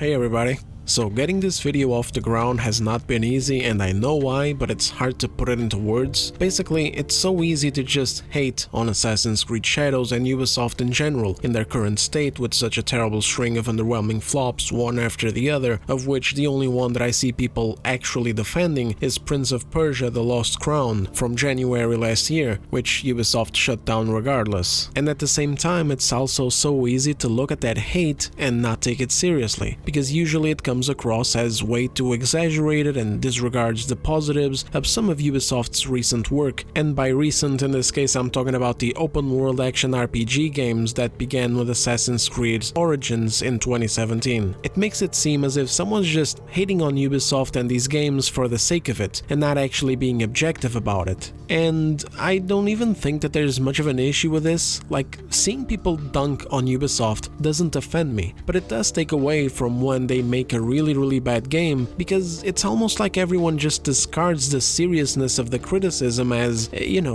Hey everybody. So getting this video off the ground has not been easy, and I know why, but it's hard to put it into words. Basically, it's so easy to just hate on Assassin's Creed Shadows and Ubisoft in general in their current state, with such a terrible string of underwhelming flops one after the other, of which the only one that I see people actually defending is Prince of Persia: The Lost Crown from January last year, which Ubisoft shut down regardless. And at the same time, it's also so easy to look at that hate and not take it seriously, because usually it comes across as way too exaggerated and disregards the positives of some of Ubisoft's recent work, and by recent in this case I'm talking about the open world action RPG games that began with Assassin's Creed Origins in 2017. It makes it seem as if someone's just hating on Ubisoft and these games for the sake of it, and not actually being objective about it. And I don't even think that there's much of an issue with this. Like, seeing people dunk on Ubisoft doesn't offend me, but it does take away from when they make a really bad game, because it's almost like everyone just discards the seriousness of the criticism as,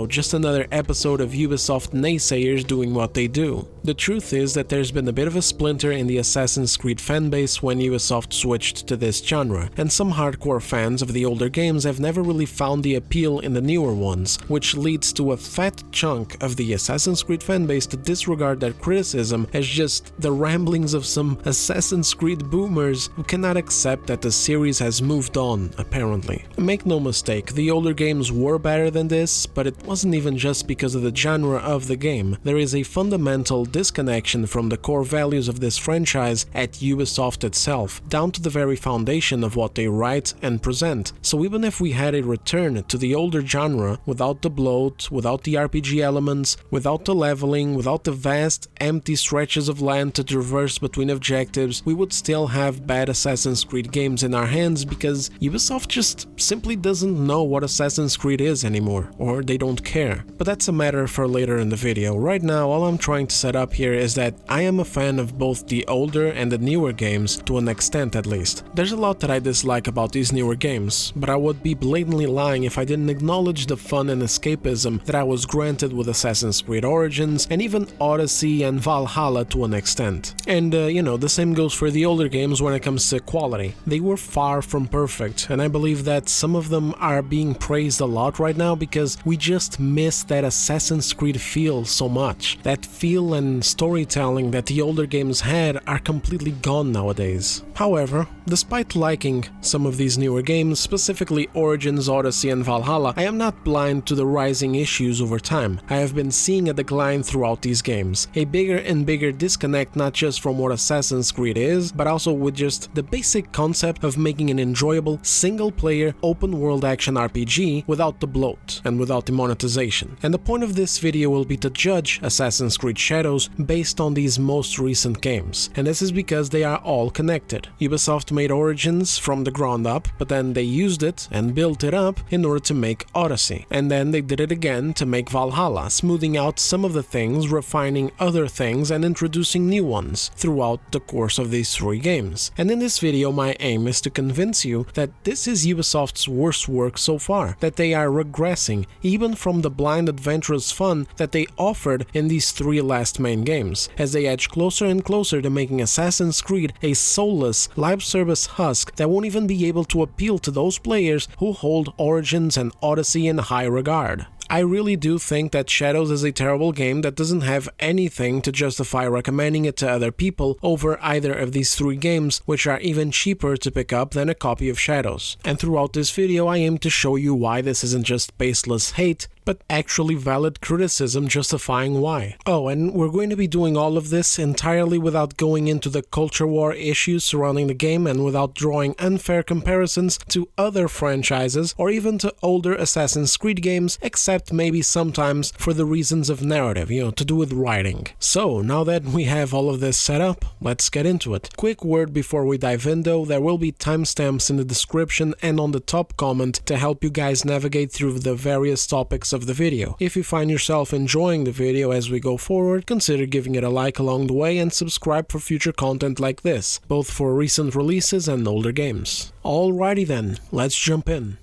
just another episode of Ubisoft naysayers doing what they do. The truth is that there's been a bit of a splinter in the Assassin's Creed fanbase when Ubisoft switched to this genre, and some hardcore fans of the older games have never really found the appeal in the newer ones, which leads to a fat chunk of the Assassin's Creed fanbase to disregard that criticism as just the ramblings of some Assassin's Creed boomers who cannot accept that the series has moved on, apparently. Make no mistake, the older games were better than this, but it wasn't even just because of the genre of the game. There is a fundamental disconnection from the core values of this franchise at Ubisoft itself, down to the very foundation of what they write and present. So even if we had a return to the older genre, without the bloat, without the RPG elements, without the leveling, without the vast, empty stretches of land to traverse between objectives, we would still have bad Assassin's Creed games in our hands, because Ubisoft just simply doesn't know what Assassin's Creed is anymore, or they don't care. But that's a matter for later in the video. Right now, all I'm trying to set up here is that I am a fan of both the older and the newer games, to an extent at least. There's a lot that I dislike about these newer games, but I would be blatantly lying if I didn't acknowledge the fun and escapism that I was granted with Assassin's Creed Origins, and even Odyssey and Valhalla to an extent. And the same goes for the older games when it comes to quality. They were far from perfect, and I believe that some of them are being praised a lot right now because we just miss that Assassin's Creed feel so much. That feel and storytelling that the older games had are completely gone nowadays. However, despite liking some of these newer games, specifically Origins, Odyssey and Valhalla, I am not blind to the rising issues over time. I have been seeing a decline throughout these games, a bigger and bigger disconnect not just from what Assassin's Creed is, but also with just the basic concept of making an enjoyable, single-player, open-world action RPG without the bloat and without the monetization. And the point of this video will be to judge Assassin's Creed Shadows based on these most recent games, and this is because they are all connected. Ubisoft made Origins from the ground up, but then they used it and built it up in order to make Odyssey, and then they did it again to make Valhalla, smoothing out some of the things, refining other things, and introducing new ones throughout the course of these three games. And in this video, my aim is to convince you that this is Ubisoft's worst work so far, that they are regressing even from the blind adventurous fun that they offered in these three last main games, as they edge closer and closer to making Assassin's Creed a soulless, live service husk that won't even be able to appeal to those players who hold Origins and Odyssey in high regard. I really do think that Shadows is a terrible game that doesn't have anything to justify recommending it to other people over either of these three games, which are even cheaper to pick up than a copy of Shadows. And throughout this video I aim to show you why this isn't just baseless hate, but actually valid criticism justifying why. Oh, and we're going to be doing all of this entirely without going into the culture war issues surrounding the game, and without drawing unfair comparisons to other franchises or even to older Assassin's Creed games, except maybe sometimes for the reasons of narrative, to do with writing. So, now that we have all of this set up, let's get into it. Quick word before we dive in though, there will be timestamps in the description and on the top comment to help you guys navigate through the various topics of the video. If you find yourself enjoying the video as we go forward, consider giving it a like along the way and subscribe for future content like this, both for recent releases and older games. Alrighty then, let's jump in.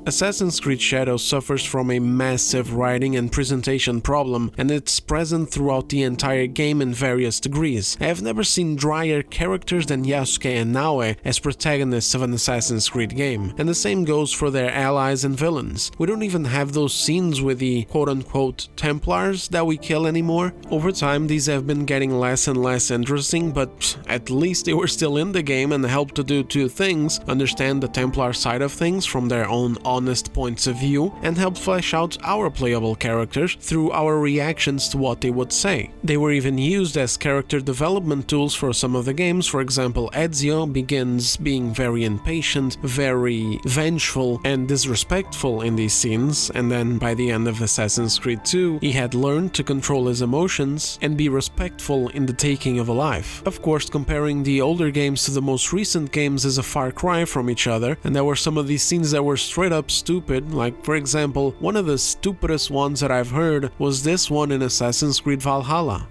Assassin's Creed Shadows suffers from a massive writing and presentation problem, and it's present throughout the entire game in various degrees. I have never seen drier characters than Yasuke and Naoe as protagonists of an Assassin's Creed game, and the same goes for their allies and villains. We don't even have those scenes with the quote-unquote Templars that we kill anymore. Over time, these have been getting less and less interesting, but at least they were still in the game and helped to do two things: understand the Templar side of things from their own honest points of view, and help flesh out our playable characters through our reactions to what they would say. They were even used as character development tools for some of the games. For example, Ezio begins being very impatient, very vengeful and disrespectful in these scenes, and then by the end of Assassin's Creed 2, he had learned to control his emotions and be respectful in the taking of a life. Of course, comparing the older games to the most recent games is a far cry from each other, and there were some of these scenes that were straight up stupid. Like, for example, one of the stupidest ones that I've heard was this one in Assassin's Creed Valhalla.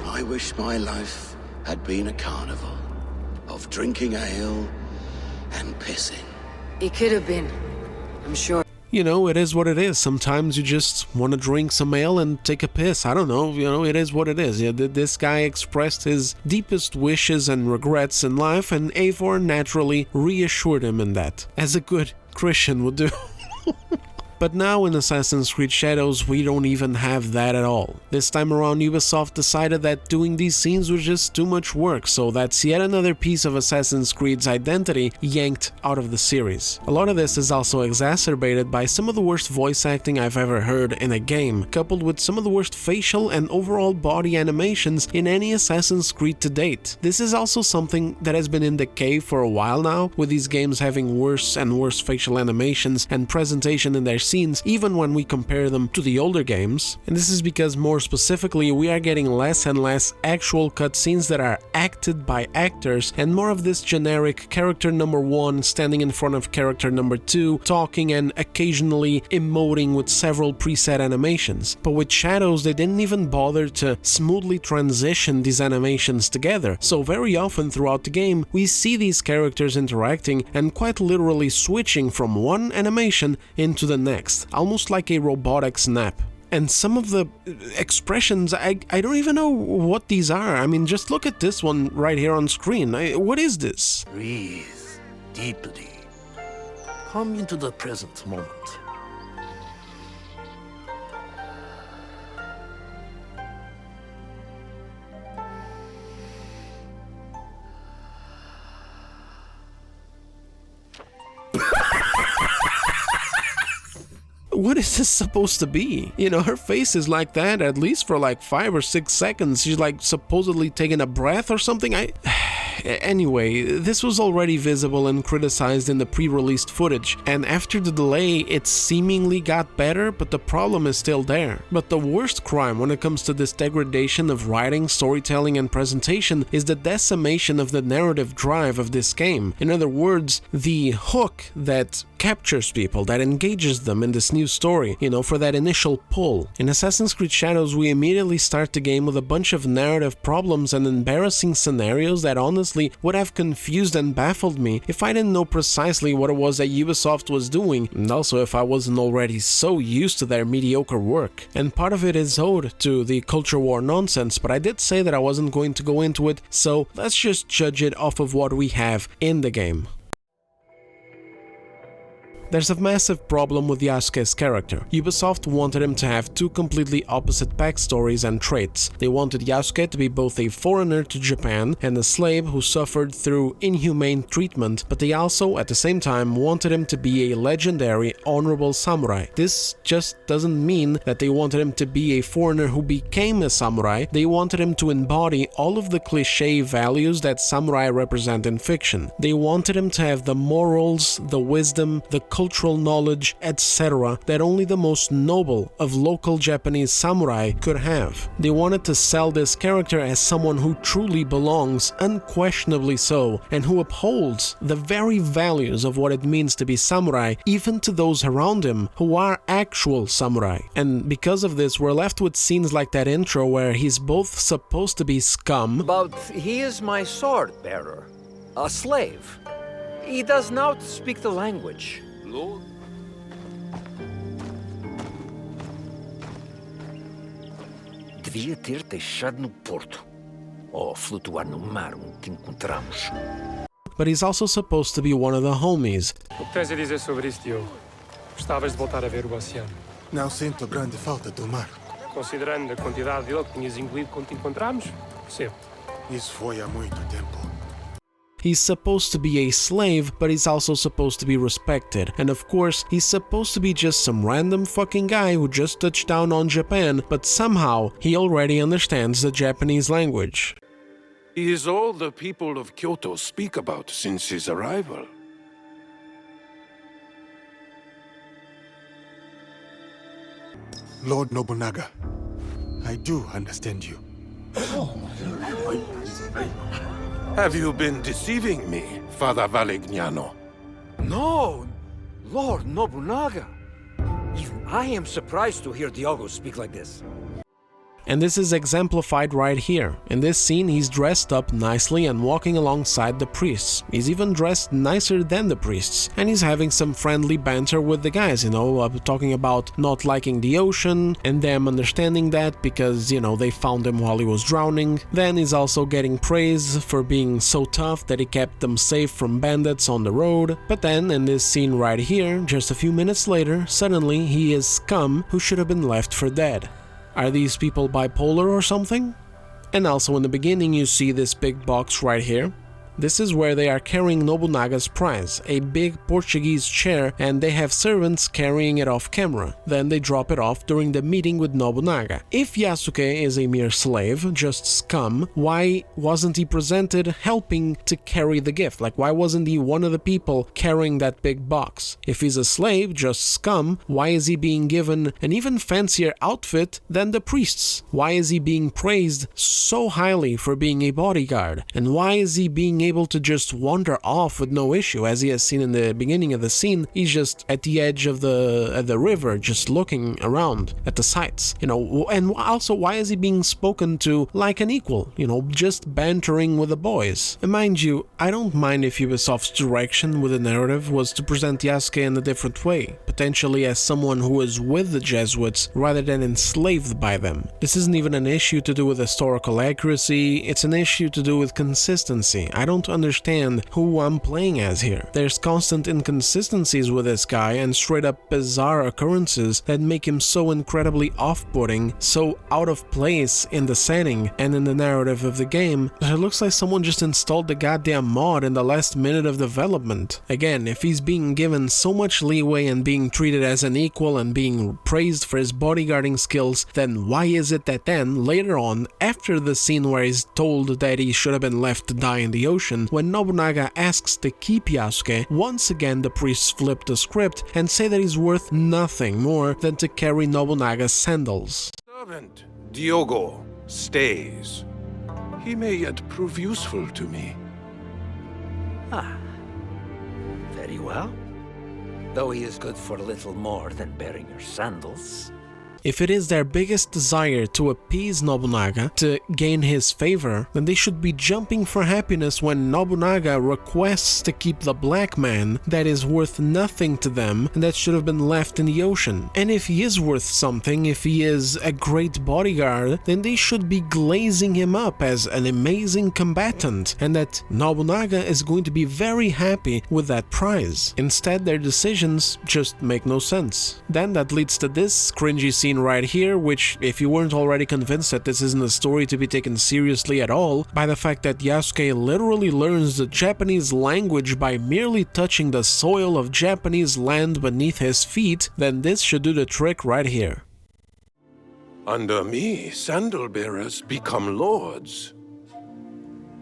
I wish my life had been a carnival of drinking ale and pissing. It could have been, I'm sure. You know, it is what it is. Sometimes you just want to drink some ale and take a piss. I don't know, it is what it is. Yeah, this guy expressed his deepest wishes and regrets in life, and Eivor naturally reassured him in that, as a good Christian would do. But now in Assassin's Creed Shadows, we don't even have that at all. This time around, Ubisoft decided that doing these scenes was just too much work, so that's yet another piece of Assassin's Creed's identity yanked out of the series. A lot of this is also exacerbated by some of the worst voice acting I've ever heard in a game, coupled with some of the worst facial and overall body animations in any Assassin's Creed to date. This is also something that has been in decay for a while now, with these games having worse and worse facial animations and presentation in their scenes, even when we compare them to the older games. And this is because, more specifically, we are getting less and less actual cutscenes that are acted by actors, and more of this generic character number 1 standing in front of character number 2, talking and occasionally emoting with several preset animations. But with Shadows, they didn't even bother to smoothly transition these animations together, so very often throughout the game we see these characters interacting and quite literally switching from one animation into the next, almost like a robotic snap. And some of the expressions, I don't even know what these are. I mean, just look at this one right here on screen. What is this? Breathe deeply. Come into the present moment. What is this supposed to be? You know, her face is like that at least for like 5 or 6 seconds. She's like supposedly taking a breath or something. Anyway, this was already visible and criticized in the pre-released footage, and after the delay it seemingly got better, but the problem is still there. But the worst crime when it comes to this degradation of writing, storytelling and presentation is the decimation of the narrative drive of this game. In other words, the hook that captures people, that engages them in this new story, for that initial pull. In Assassin's Creed Shadows, we immediately start the game with a bunch of narrative problems and embarrassing scenarios that honestly would have confused and baffled me if I didn't know precisely what it was that Ubisoft was doing, and also if I wasn't already so used to their mediocre work. And part of it is owed to the culture war nonsense, but I did say that I wasn't going to go into it, so let's just judge it off of what we have in the game. There's a massive problem with Yasuke's character. Ubisoft wanted him to have two completely opposite backstories and traits. They wanted Yasuke to be both a foreigner to Japan and a slave who suffered through inhumane treatment, but they also, at the same time, wanted him to be a legendary, honorable samurai. This just doesn't mean that they wanted him to be a foreigner who became a samurai. They wanted him to embody all of the cliché values that samurai represent in fiction. They wanted him to have the morals, the wisdom, the cultural knowledge, etc. that only the most noble of local Japanese samurai could have. They wanted to sell this character as someone who truly belongs, unquestionably so, and who upholds the very values of what it means to be samurai, even to those around him who are actual samurai. And because of this, we're left with scenes like that intro where he's both supposed to be scum, but he is my sword bearer, a slave. He does not speak the language. Lord, Devia ter deixado no porto. Ou flutuar no mar onde encontramos. But he's also supposed to be one of the homies. O que tens a dizer sobre isso, Diogo? Gostavas de voltar a ver o oceano? Não sinto grande falta do mar. Considerando a quantidade dele que tinhas engolido quando te encontramos, percebo. Isso foi há muito tempo. He's supposed to be a slave, but he's also supposed to be respected. And of course, he's supposed to be just some random fucking guy who just touched down on Japan, but somehow he already understands the Japanese language. He is all the people of Kyoto speak about since his arrival. Lord Nobunaga, I do understand you. Have you been deceiving me, Father Valignano? No, Lord Nobunaga. Even I am surprised to hear Diogo speak like this. And this is exemplified right here. In this scene, he's dressed up nicely and walking alongside the priests. He's even dressed nicer than the priests. And he's having some friendly banter with the guys, talking about not liking the ocean and them understanding that because, they found him while he was drowning. Then he's also getting praise for being so tough that he kept them safe from bandits on the road. But then, in this scene right here, just a few minutes later, suddenly he is scum who should have been left for dead. Are these people bipolar or something? And also in the beginning you see this big box right here. This is where they are carrying Nobunaga's prize, a big Portuguese chair, and they have servants carrying it off camera. Then they drop it off during the meeting with Nobunaga. If Yasuke is a mere slave, just scum, why wasn't he presented helping to carry the gift? Like, why wasn't he one of the people carrying that big box? If he's a slave, just scum, why is he being given an even fancier outfit than the priests? Why is he being praised so highly for being a bodyguard? And why is he being able to just wander off with no issue? As he has seen in the beginning of the scene, he's just at the edge of the river, just looking around at the sights, and also why is he being spoken to like an equal, just bantering with the boys? And mind you, I don't mind if Ubisoft's direction with the narrative was to present Yasuke in a different way, potentially as someone who is with the Jesuits rather than enslaved by them. This isn't even an issue to do with historical accuracy, it's an issue to do with consistency. I don't understand who I'm playing as here. There's constant inconsistencies with this guy and straight up bizarre occurrences that make him so incredibly off-putting, so out of place in the setting and in the narrative of the game that it looks like someone just installed the goddamn mod in the last minute of development. Again, if he's being given so much leeway and being treated as an equal and being praised for his bodyguarding skills, then why is it that then, later on, after the scene where he's told that he should have been left to die in the ocean, when Nobunaga asks to keep Yasuke, once again the priests flip the script and say that he's worth nothing more than to carry Nobunaga's sandals. Servant Diogo stays. He may yet prove useful to me. Very well. Though he is good for a little more than bearing your sandals. If it is their biggest desire to appease Nobunaga, to gain his favor, then they should be jumping for happiness when Nobunaga requests to keep the black man that is worth nothing to them and that should have been left in the ocean. And if he is worth something, if he is a great bodyguard, then they should be glazing him up as an amazing combatant and that Nobunaga is going to be very happy with that prize. Instead, their decisions just make no sense. Then that leads to this cringy scene right here, which, if you weren't already convinced that this isn't a story to be taken seriously at all, by the fact that Yasuke literally learns the Japanese language by merely touching the soil of Japanese land beneath his feet, then this should do the trick right here. Under me, sandal bearers become lords.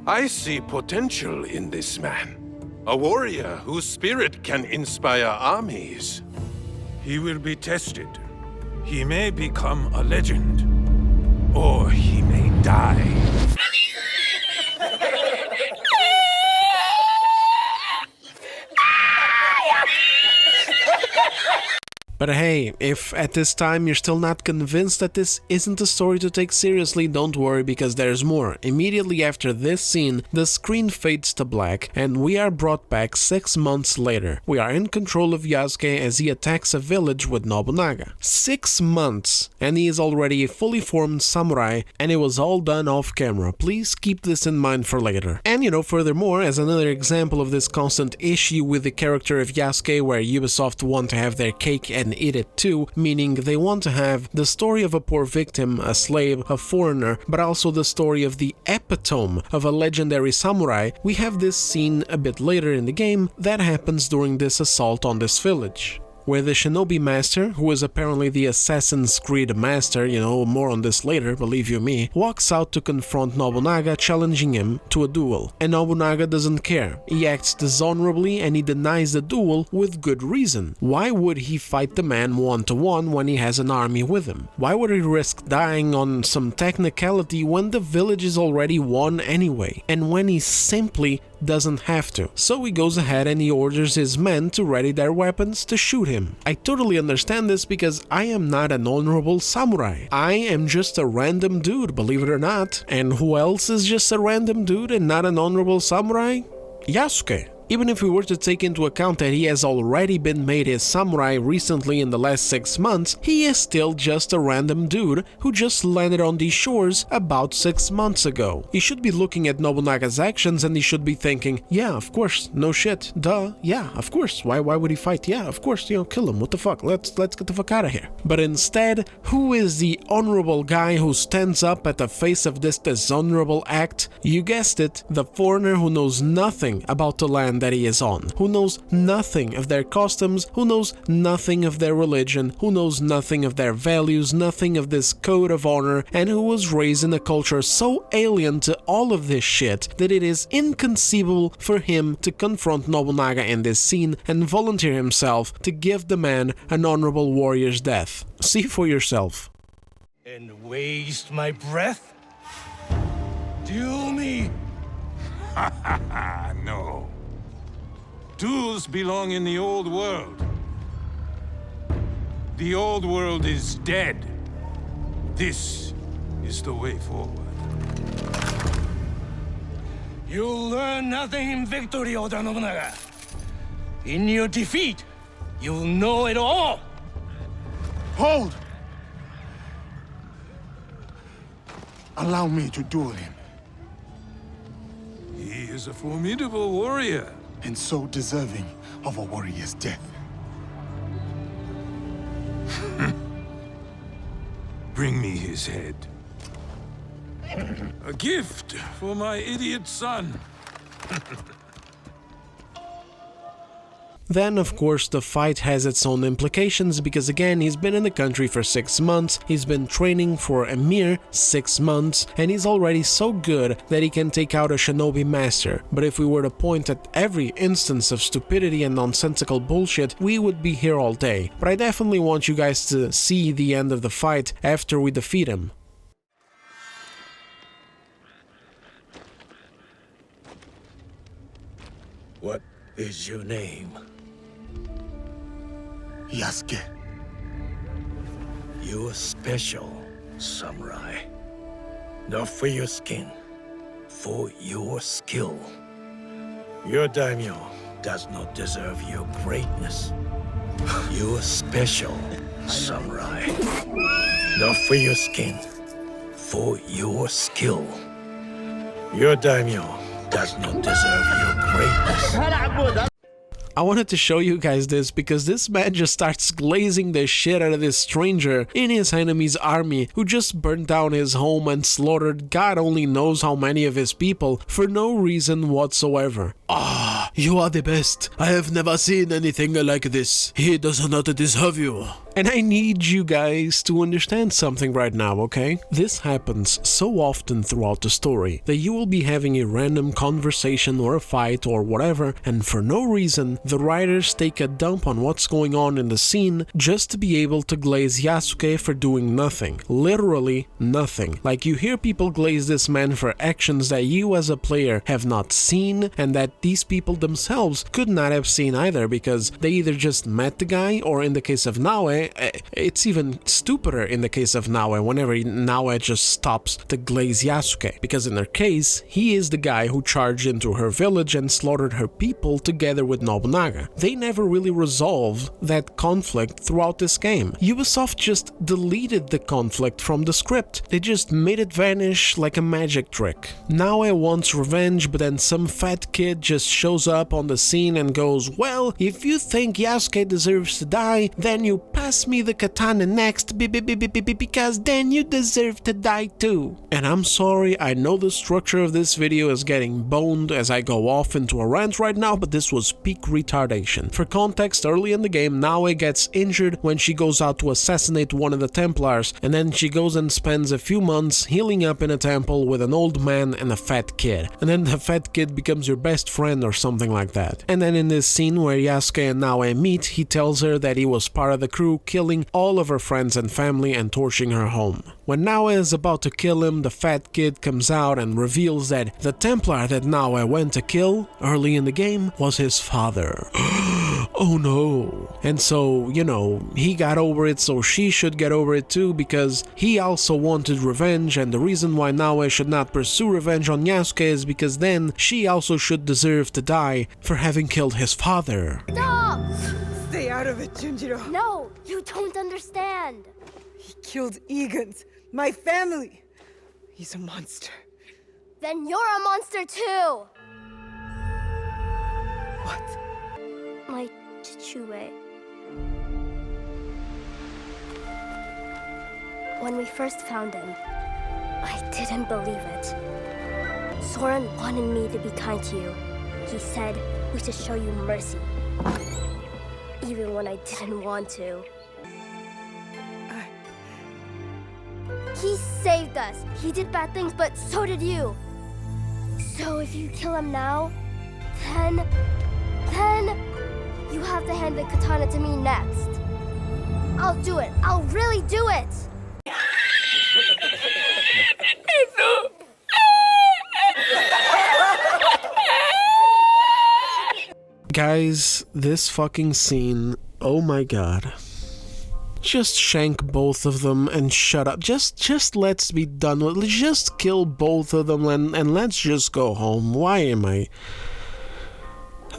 I see potential in this man. A warrior whose spirit can inspire armies. He will be tested. He may become a legend, or he may die. But hey, hey, if at this time you're still not convinced that this isn't a story to take seriously, don't worry because there's more. Immediately after this scene, the screen fades to black and we are brought back 6 months later. We are in control of Yasuke as he attacks a village with Nobunaga. 6 months and he is already a fully formed samurai, and it was all done off camera. Please keep this in mind for later. And furthermore, as another example of this constant issue with the character of Yasuke where Ubisoft want to have their cake and eat it too, meaning they want to have the story of a poor victim, a slave, a foreigner, but also the story of the epitome of a legendary samurai, we have this scene a bit later in the game that happens during this assault on this village, where the shinobi master, who is apparently the Assassin's Creed master, more on this later, believe you me, walks out to confront Nobunaga, challenging him to a duel. And Nobunaga doesn't care. He acts dishonorably and he denies the duel with good reason. Why would he fight the man one-to-one when he has an army with him? Why would he risk dying on some technicality when the village is already won anyway? And when he simply doesn't have to. So he goes ahead and he orders his men to ready their weapons to shoot him. I totally understand this because I am not an honorable samurai. I am just a random dude, believe it or not. And who else is just a random dude and not an honorable samurai? Yasuke. Even if we were to take into account that he has already been made his samurai recently in the last 6 months, he is still just a random dude who just landed on these shores about 6 months ago. He should be looking at Nobunaga's actions and he should be thinking, yeah, of course, no shit, duh, yeah, of course, why would he fight? Yeah, of course, kill him, what the fuck, let's get the fuck out of here. But instead, who is the honorable guy who stands up at the face of this dishonorable act? You guessed it, the foreigner who knows nothing about the land that he is on, who knows nothing of their customs, who knows nothing of their religion, who knows nothing of their values, nothing of this code of honor, and who was raised in a culture so alien to all of this shit that it is inconceivable for him to confront Nobunaga in this scene and volunteer himself to give the man an honorable warrior's death. See for yourself. And waste my breath? Duel me? No. Duels belong in the old world. The old world is dead. This is the way forward. You'll learn nothing in victory, Oda Nobunaga. In your defeat, you'll know it all. Hold! Allow me to duel him. He is a formidable warrior. And so deserving of a warrior's death. Bring me his head. A gift for my idiot son. Then, of course, the fight has its own implications because, again, he's been in the country for 6 months, he's been training for a mere 6 months, and he's already so good that he can take out a shinobi master. But if we were to point at every instance of stupidity and nonsensical bullshit, we would be here all day. But I definitely want you guys to see the end of the fight after we defeat him. What is your name? Yasuke. You're special, samurai. Not for your skin, for your skill. Your daimyo does not deserve your greatness. You're special, samurai. Not for your skin, for your skill. Your daimyo does not deserve your greatness. I wanted to show you guys this because this man just starts glazing the shit out of this stranger in his enemy's army who just burned down his home and slaughtered God only knows how many of his people for no reason whatsoever. Ah, you are the best. I have never seen anything like this. He does not deserve you. And I need you guys to understand something right now, okay? This happens so often throughout the story that you will be having a random conversation or a fight or whatever, and for no reason, the writers take a dump on what's going on in the scene just to be able to glaze Yasuke for doing nothing. Literally nothing. Like, you hear people glaze this man for actions that you as a player have not seen and that these people themselves could not have seen either because they either just met the guy or, in the case of Naoe, Naoe, it's even stupider in the case of Naoe, whenever Naoe just stops to glaze Yasuke, because in her case, he is the guy who charged into her village and slaughtered her people together with Nobunaga. They never really resolved that conflict throughout this game. Ubisoft just deleted the conflict from the script. They just made it vanish like a magic trick. Naoe wants revenge, but then some fat kid just shows up on the scene and goes, well, if you think Yasuke deserves to die, then you pass me the katana next, because then you deserve to die too. And I'm sorry, I know the structure of this video is getting boned as I go off into a rant right now, but this was peak retardation. For context, early in the game, Naoe gets injured when she goes out to assassinate one of the Templars, and then she goes and spends a few months healing up in a temple with an old man and a fat kid. And then the fat kid becomes your best friend or something like that. And then in this scene where Yasuke and Naoe meet, he tells her that he was part of the crew killing all of her friends and family and torching her home. When Naoe is about to kill him, the fat kid comes out and reveals that the Templar that Naoe went to kill early in the game was his father. Oh no. And so, you know, he got over it, so she should get over it too, because he also wanted revenge, and the reason why Naoe should not pursue revenge on Yasuke is because then she also should deserve to die for having killed his father. Stop! Stay out of it, Junjiro. No, you don't understand. He killed Egans, my family. He's a monster. Then you're a monster too. What? My Chichue. When we first found him, I didn't believe it. Soren wanted me to be kind to you. He said we should show you mercy. Even when I didn't want to. He saved us. He did bad things, but so did you. So if you kill him now, then you have to hand the katana to me next. I'll do it. I'll really do it. Guys, this fucking scene, oh my god. Just shank both of them and shut up. Just let's be done with it. Just kill both of them and let's just go home. Why am I...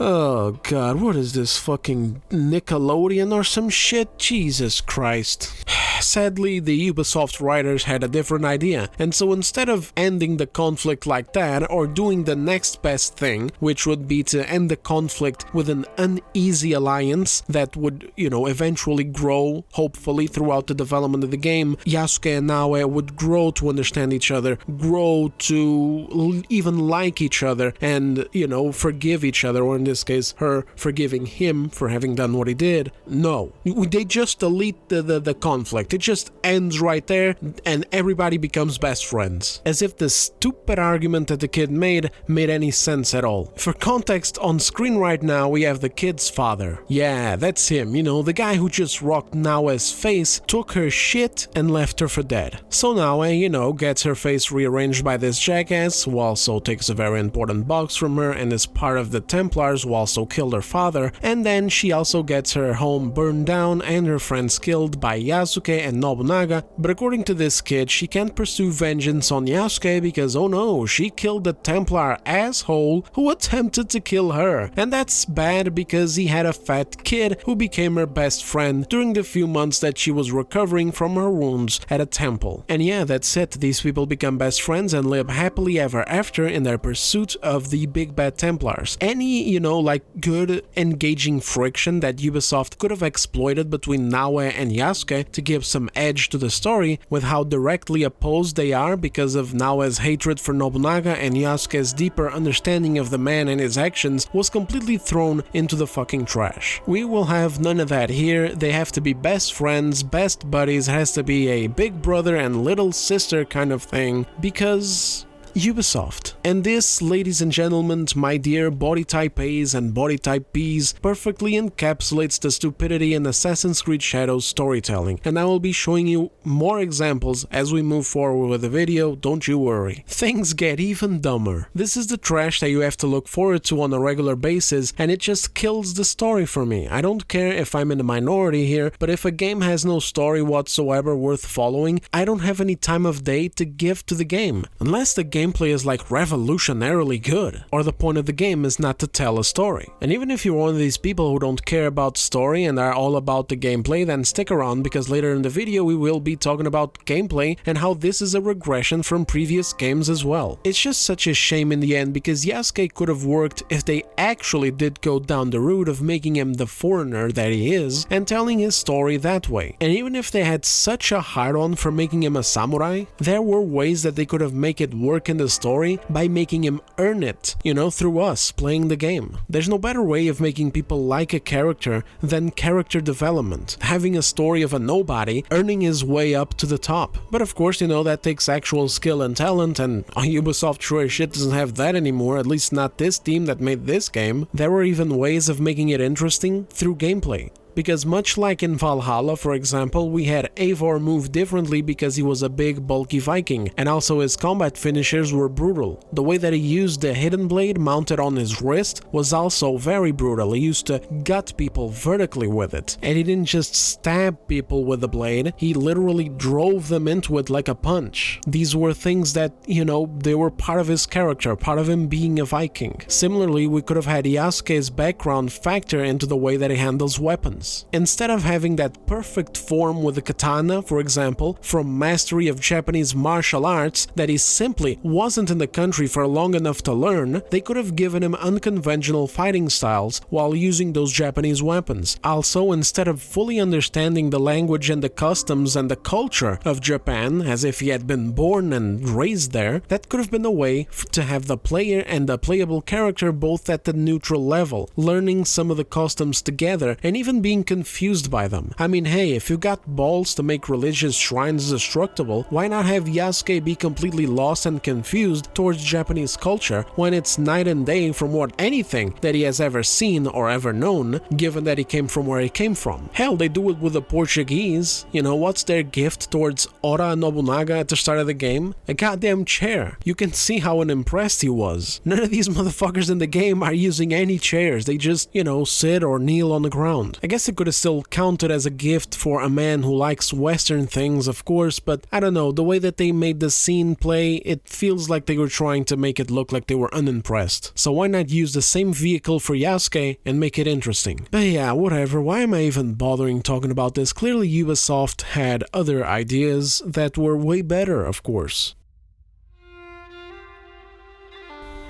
Oh god, what is this, fucking Nickelodeon or some shit? Jesus Christ. Sadly, the Ubisoft writers had a different idea, and so instead of ending the conflict like that, or doing the next best thing, which would be to end the conflict with an uneasy alliance that would, you know, eventually grow, hopefully, throughout the development of the game, Yasuke and Naoe would grow to understand each other, grow to even like each other, and, you know, forgive each other, or in this case, her forgiving him for having done what he did. No. They just delete the conflict. It just ends right there, and everybody becomes best friends. As if the stupid argument that the kid made any sense at all. For context, on screen right now we have the kid's father. Yeah, that's him, you know, the guy who just rocked Naoe's face, took her shit, and left her for dead. So Naoe, you know, gets her face rearranged by this jackass, who also takes a very important box from her and is part of the Templars, who also killed her father, and then she also gets her home burned down and her friends killed by Yasuke and Nobunaga, but according to this kid, she can't pursue vengeance on Yasuke because, oh no, she killed the Templar asshole who attempted to kill her, and that's bad because he had a fat kid who became her best friend during the few months that she was recovering from her wounds at a temple. And yeah, that's it, these people become best friends and live happily ever after in their pursuit of the big bad Templars. Any, you know, like good, engaging friction that Ubisoft could have exploited between Naoe and Yasuke to give some edge to the story, with how directly opposed they are because of Naoe's hatred for Nobunaga and Yasuke's deeper understanding of the man and his actions, was completely thrown into the fucking trash. We will have none of that here. They have to be best friends, best buddies, has to be a big brother and little sister kind of thing, because Ubisoft. And this, ladies and gentlemen, my dear body type A's and body type B's, perfectly encapsulates the stupidity in Assassin's Creed Shadows storytelling, and I will be showing you more examples as we move forward with the video, don't you worry. Things get even dumber. This is the trash that you have to look forward to on a regular basis, and it just kills the story for me. I don't care if I'm in the minority here, but if a game has no story whatsoever worth following, I don't have any time of day to give to the game. Unless the gameplay is like revolutionarily good, or the point of the game is not to tell a story. And even if you're one of these people who don't care about story and are all about the gameplay, then stick around, because later in the video we will be talking about gameplay and how this is a regression from previous games as well. It's just such a shame in the end, because Yasuke could have worked if they actually did go down the route of making him the foreigner that he is and telling his story that way. And even if they had such a hard-on for making him a samurai, there were ways that they could have made it work in the story by making him earn it, you know, through us playing the game. There's no better way of making people like a character than character development, having a story of a nobody earning his way up to the top. But of course, you know, that takes actual skill and talent, and Ubisoft sure as shit doesn't have that anymore, at least not this team that made this game. There were even ways of making it interesting through gameplay. Because much like in Valhalla, for example, we had Eivor move differently because he was a big, bulky Viking, and also his combat finishers were brutal. The way that he used the hidden blade mounted on his wrist was also very brutal. He used to gut people vertically with it. And he didn't just stab people with the blade, he literally drove them into it like a punch. These were things that, you know, they were part of his character, part of him being a Viking. Similarly, we could have had Yasuke's background factor into the way that he handles weapons. Instead of having that perfect form with the katana, for example, from mastery of Japanese martial arts that he simply wasn't in the country for long enough to learn, they could have given him unconventional fighting styles while using those Japanese weapons. Also, instead of fully understanding the language and the customs and the culture of Japan as if he had been born and raised there, that could have been a way to have the player and the playable character both at the neutral level, learning some of the customs together and even being confused by them. I mean, hey, if you got balls to make religious shrines destructible, why not have Yasuke be completely lost and confused towards Japanese culture when it's night and day from what anything that he has ever seen or ever known, given that he came from where he came from? Hell, they do it with the Portuguese. You know, what's their gift towards Oda Nobunaga at the start of the game? A goddamn chair. You can see how unimpressed he was. None of these motherfuckers in the game are using any chairs. They just, you know, sit or kneel on the ground. I guess it could have still counted as a gift for a man who likes Western things, of course, but I don't know, the way that they made the scene play, it feels like they were trying to make it look like they were unimpressed. So why not use the same vehicle for Yasuke and make it interesting? But yeah, whatever, why am I even bothering talking about this? Clearly Ubisoft had other ideas that were way better, of course.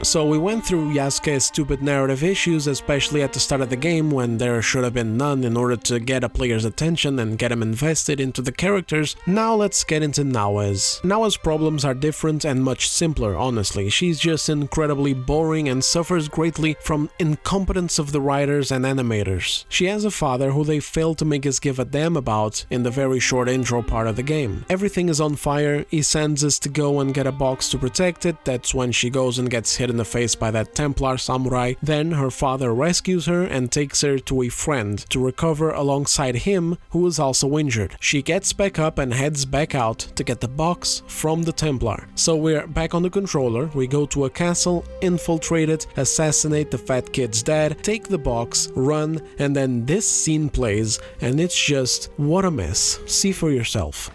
So we went through Yasuke's stupid narrative issues, especially at the start of the game when there should have been none in order to get a player's attention and get him invested into the characters. Now let's get into Naoe's. Naoe's problems are different and much simpler, honestly. She's just incredibly boring and suffers greatly from incompetence of the writers and animators. She has a father who they failed to make us give a damn about in the very short intro part of the game. Everything is on fire, he sends us to go and get a box to protect it. That's when she goes and gets hit in the face by that Templar samurai. Then her father rescues her and takes her to a friend to recover alongside him, who is also injured. She gets back up and heads back out to get the box from the Templar. So we're back on the controller, we go to a castle, infiltrate it, assassinate the fat kid's dad, take the box, run, and then this scene plays, and it's just, what a mess. See for yourself.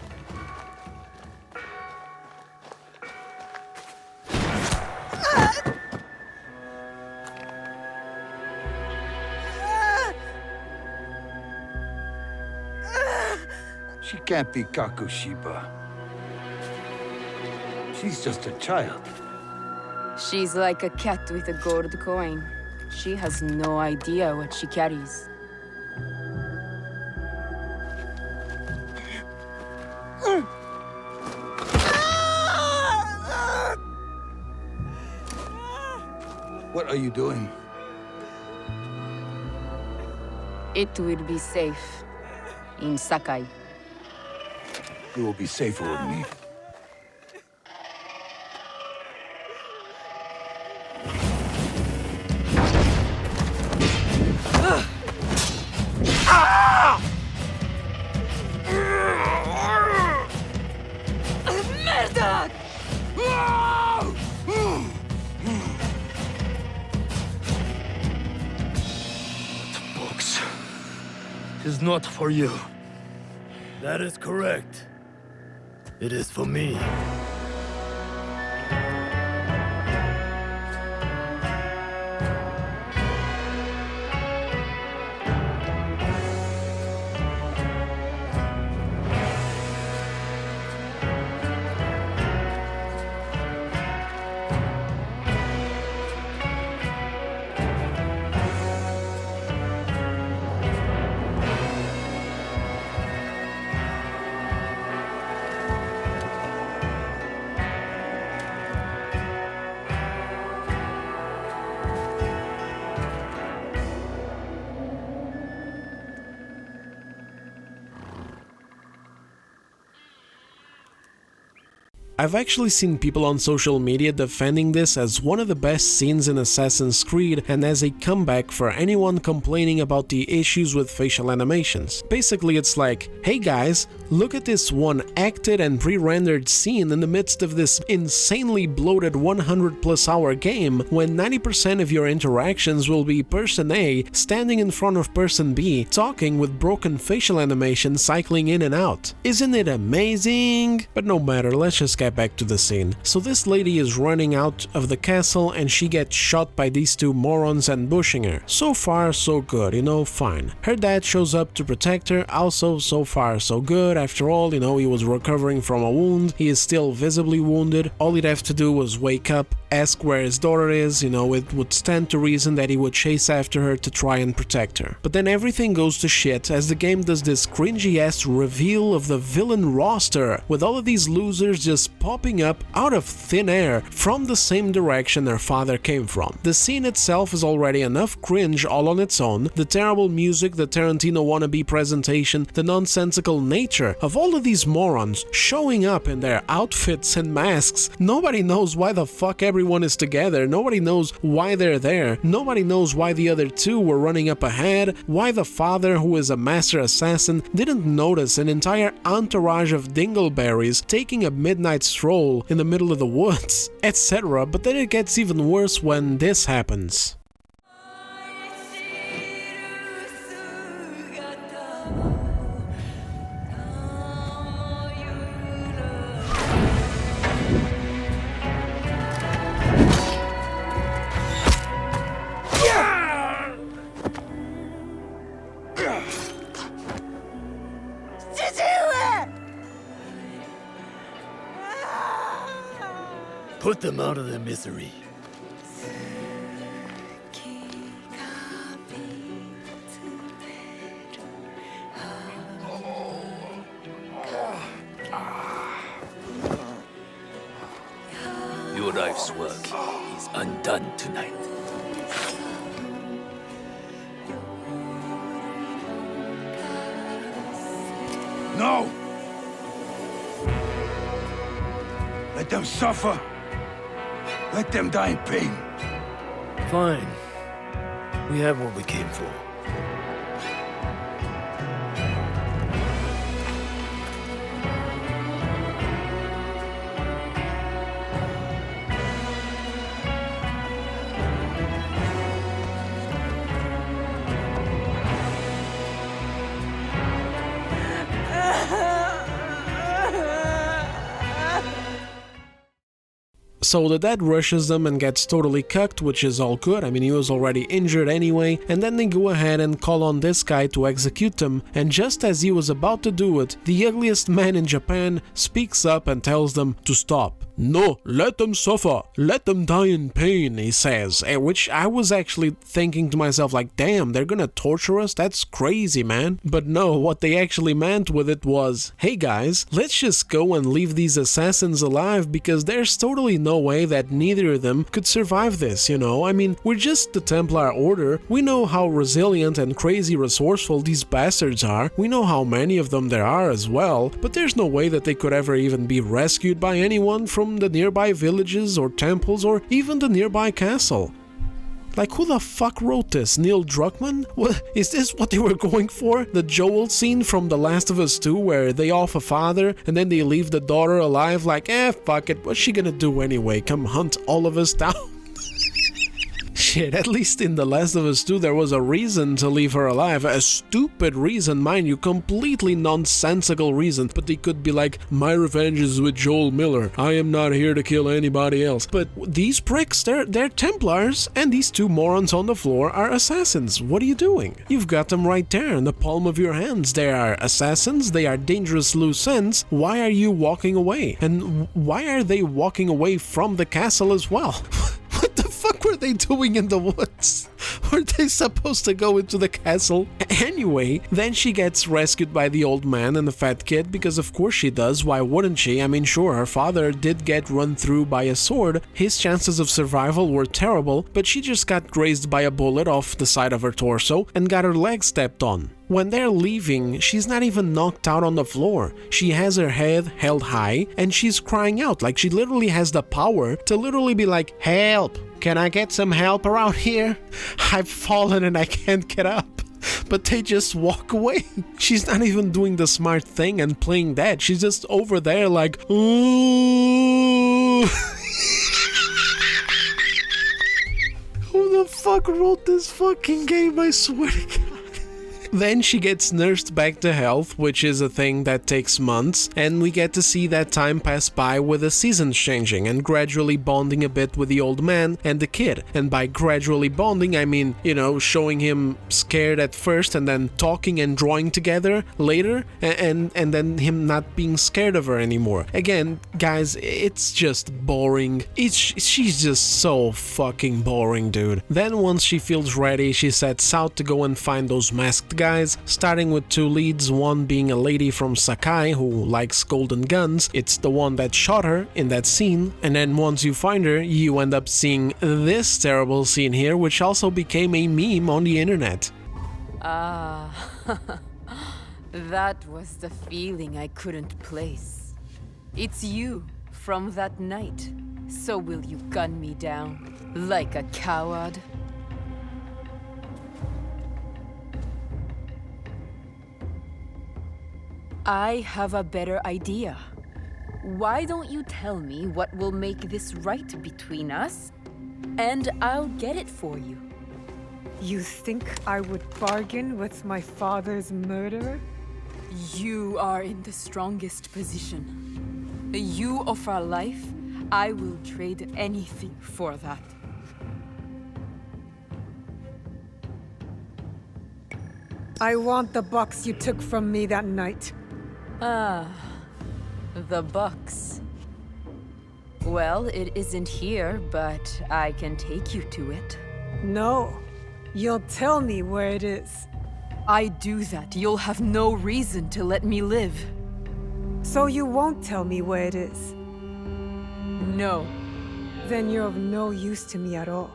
She can't be Kakushiba. She's just a child. She's like a cat with a gold coin. She has no idea what she carries. What are you doing? It will be safe in Sakai. You will be safer with me. is not for you. That is correct. It is for me. I've actually seen people on social media defending this as one of the best scenes in Assassin's Creed and as a comeback for anyone complaining about the issues with facial animations. Basically, it's like, hey guys, look at this one acted and pre-rendered scene in the midst of this insanely bloated 100+ hour game when 90% of your interactions will be person A standing in front of person B talking with broken facial animation cycling in and out. Isn't it amazing? But no matter, let's just get back to the scene. So this lady is running out of the castle and she gets shot by these two morons ambushing her. So far so good, you know, fine. Her dad shows up to protect her, also so far so good. After all, you know, he was recovering from a wound, he is still visibly wounded. All he'd have to do was wake up, ask where his daughter is, you know, it would stand to reason that he would chase after her to try and protect her. But then everything goes to shit as the game does this cringy ass reveal of the villain roster, with all of these losers just popping up out of thin air from the same direction their father came from. The scene itself is already enough cringe all on its own, the terrible music, the Tarantino wannabe presentation, the nonsensical nature of all of these morons showing up in their outfits and masks. Nobody knows why the fuck everyone is together, nobody knows why they're there, nobody knows why the other two were running up ahead, why the father, who is a master assassin, didn't notice an entire entourage of dingleberries taking a midnight stroll in the middle of the woods, etc. But then it gets even worse when this happens. Put them out of their misery. Your life's work is undone tonight. No! Let them suffer. Let them die in pain. Fine. We have what we came for. So the dad rushes them and gets totally cucked, which is all good. I mean, he was already injured anyway, and then they go ahead and call on this guy to execute them, and just as he was about to do it, the ugliest man in Japan speaks up and tells them to stop. No, let them suffer, let them die in pain, he says, which I was actually thinking to myself like, damn, they're gonna torture us? That's crazy, man. But no, what they actually meant with it was, hey guys, let's just go and leave these assassins alive because there's totally no way that neither of them could survive this, you know? I mean, we're just the Templar Order, we know how resilient and crazy resourceful these bastards are, we know how many of them there are as well, but there's no way that they could ever even be rescued by anyone from the nearby villages or temples or even the nearby castle. Like, who the fuck wrote this? Neil Druckmann? What, is this what they were going for? The Joel scene from The Last of Us 2 where they off a father and then they leave the daughter alive like, fuck it, what's she gonna do anyway? Come hunt all of us down? Shit, at least in The Last of Us 2 there was a reason to leave her alive. A stupid reason, mind you, completely nonsensical reason. But they could be like, my revenge is with Joel Miller. I am not here to kill anybody else. But these pricks, they're Templars, and these two morons on the floor are assassins. What are you doing? You've got them right there in the palm of your hands. They are assassins, they are dangerous loose ends. Why are you walking away? And why are they walking away from the castle as well? What the fuck were they doing in the woods? Were they supposed to go into the castle? Anyway, then she gets rescued by the old man and the fat kid, because of course she does, why wouldn't she? I mean, sure, her father did get run through by a sword, his chances of survival were terrible, but she just got grazed by a bullet off the side of her torso and got her leg stepped on. When they're leaving, she's not even knocked out on the floor. She has her head held high and she's crying out, like she literally has the power to literally be like, help! Can I get some help around here? I've fallen and I can't get up. But they just walk away. She's not even doing the smart thing and playing dead. She's just over there like, ooh. Who the fuck wrote this fucking game, I swear to God? Then she gets nursed back to health, which is a thing that takes months, and we get to see that time pass by with the seasons changing and gradually bonding a bit with the old man and the kid. And by gradually bonding, I mean, you know, showing him scared at first and then talking and drawing together later, and then him not being scared of her anymore. Again, guys, it's just boring. She's just so fucking boring, dude. Then once she feels ready, she sets out to go and find those masked guys, starting with two leads, one being a lady from Sakai who likes golden guns. It's the one that shot her in that scene. And then once you find her, you end up seeing this terrible scene here, which also became a meme on the internet. Ah, that was the feeling I couldn't place. It's you from that night. So will you gun me down like a coward? I have a better idea. Why don't you tell me what will make this right between us, and I'll get it for you. You think I would bargain with my father's murderer? You are in the strongest position. You offer life, I will trade anything for that. I want the box you took from me that night. Ah, the box. Well, it isn't here, but I can take you to it. No, you'll tell me where it is. I do that, you'll have no reason to let me live. So you won't tell me where it is? No. Then you're of no use to me at all.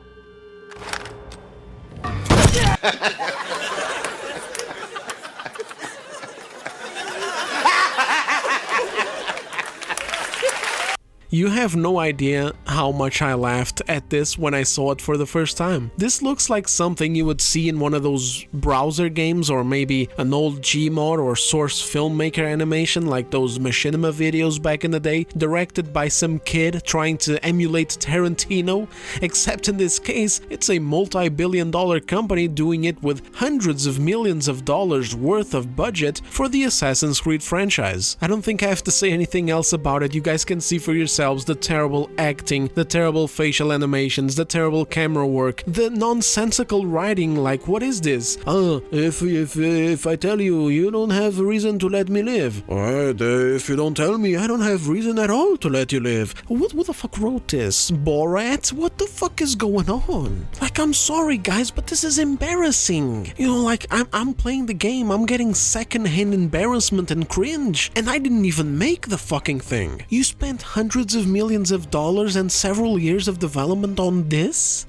You have no idea how much I laughed at this when I saw it for the first time. This looks like something you would see in one of those browser games, or maybe an old Gmod or Source filmmaker animation like those Machinima videos back in the day, directed by some kid trying to emulate Tarantino, except in this case, it's a multi-billion-dollar company doing it with hundreds of millions of dollars worth of budget for the Assassin's Creed franchise. I don't think I have to say anything else about it. You guys can see for yourselves the terrible acting, the terrible facial animations, the terrible camera work, the nonsensical writing. Like, what is this? If I tell you, you don't have a reason to let me live. Alright, if you don't tell me, I don't have reason at all to let you live. Who the fuck wrote this? Borat? What the fuck is going on? Like, I'm sorry guys, but this is embarrassing. You know, like, I'm playing the game, I'm getting secondhand embarrassment and cringe, and I didn't even make the fucking thing. You spent hundreds of millions of dollars and several years of development on this?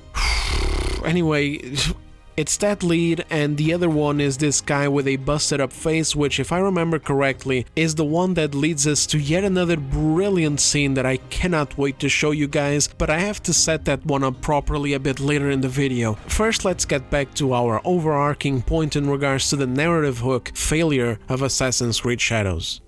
Anyway, it's that lead, and the other one is this guy with a busted up face, which, if I remember correctly, is the one that leads us to yet another brilliant scene that I cannot wait to show you guys, but I have to set that one up properly a bit later in the video. First, let's get back to our overarching point in regards to the narrative hook failure of Assassin's Creed Shadows.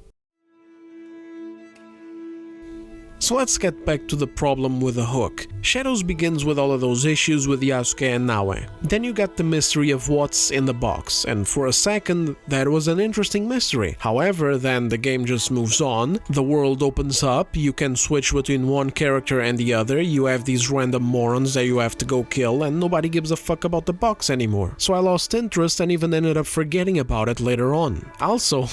So let's get back to the problem with the hook. Shadows begins with all of those issues with Yasuke and Naoe. Then you got the mystery of what's in the box, and for a second that was an interesting mystery. However, then the game just moves on, the world opens up, you can switch between one character and the other, you have these random morons that you have to go kill, and nobody gives a fuck about the box anymore. So I lost interest and even ended up forgetting about it later on. Also,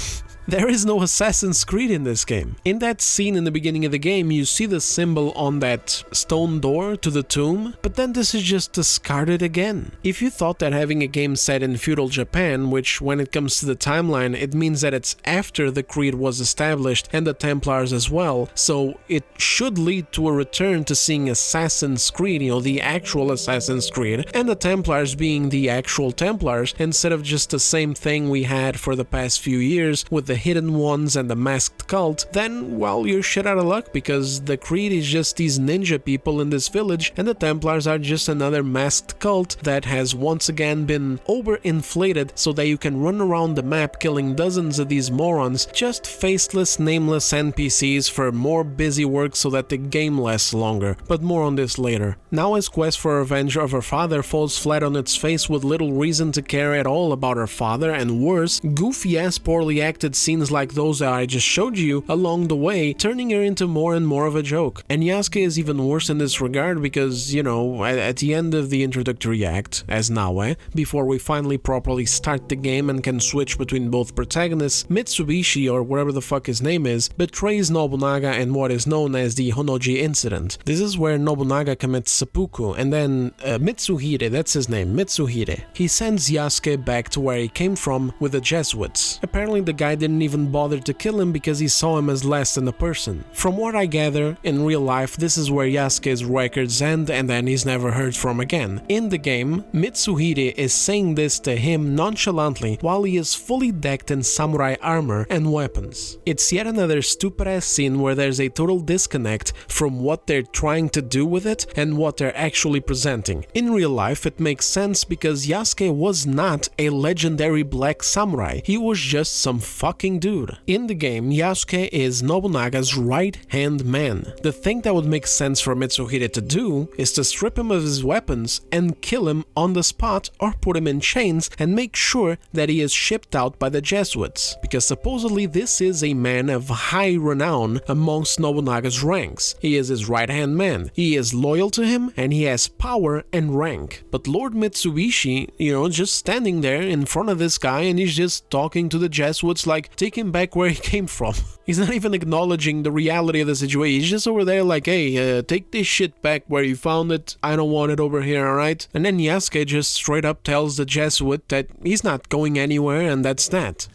there is no Assassin's Creed in this game. In that scene in the beginning of the game, you see the symbol on that stone door to the tomb, but then this is just discarded again. If you thought that having a game set in feudal Japan, which when it comes to the timeline, it means that it's after the Creed was established and the Templars as well, so it should lead to a return to seeing Assassin's Creed, the actual Assassin's Creed, and the Templars being the actual Templars, instead of just the same thing we had for the past few years with the hidden ones and the masked cult, then, well, you're shit out of luck, because the Creed is just these ninja people in this village, and the Templars are just another masked cult that has once again been overinflated so that you can run around the map killing dozens of these morons, just faceless, nameless NPCs for more busy work so that the game lasts longer, but more on this later. Naoe's quest for revenge of her father falls flat on its face with little reason to care at all about her father, and worse, goofy-ass poorly acted scenes like those that I just showed you along the way, turning her into more and more of a joke. And Yasuke is even worse in this regard because, at the end of the introductory act, as Naoe, before we finally properly start the game and can switch between both protagonists, Mitsubishi, or whatever the fuck his name is, betrays Nobunaga in what is known as the Honnoji incident. This is where Nobunaga commits seppuku, and then Mitsuhide, that's his name, Mitsuhide, he sends Yasuke back to where he came from with the Jesuits. Apparently the guy didn't even bother to kill him because he saw him as less than a person. From what I gather, in real life this is where Yasuke's records end and then he's never heard from again. In the game, Mitsuhide is saying this to him nonchalantly while he is fully decked in samurai armor and weapons. It's yet another stupid ass scene where there's a total disconnect from what they're trying to do with it and what they're actually presenting. In real life it makes sense because Yasuke was not a legendary black samurai, he was just some fucking dude. In the game, Yasuke is Nobunaga's right-hand man. The thing that would make sense for Mitsuhide to do is to strip him of his weapons and kill him on the spot or put him in chains and make sure that he is shipped out by the Jesuits, because supposedly this is a man of high renown amongst Nobunaga's ranks. He is his right-hand man, he is loyal to him, and he has power and rank. But Lord Mitsubishi, just standing there in front of this guy and he's just talking to the Jesuits like, take him back where he came from. He's not even acknowledging the reality of the situation. He's just over there like, hey, take this shit back where you found it. I don't want it over here, alright? And then Yasuke just straight up tells the Jesuit that he's not going anywhere, and that's that.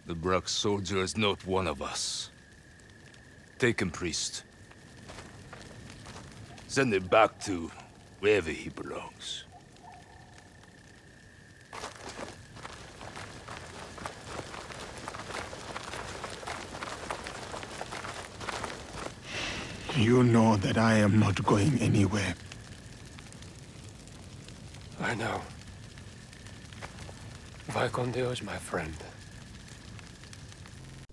The Brack soldier is not one of us. Take him, priest. Send him back to wherever he belongs. You know that I am not going anywhere. I know. Vai con Deus, my friend.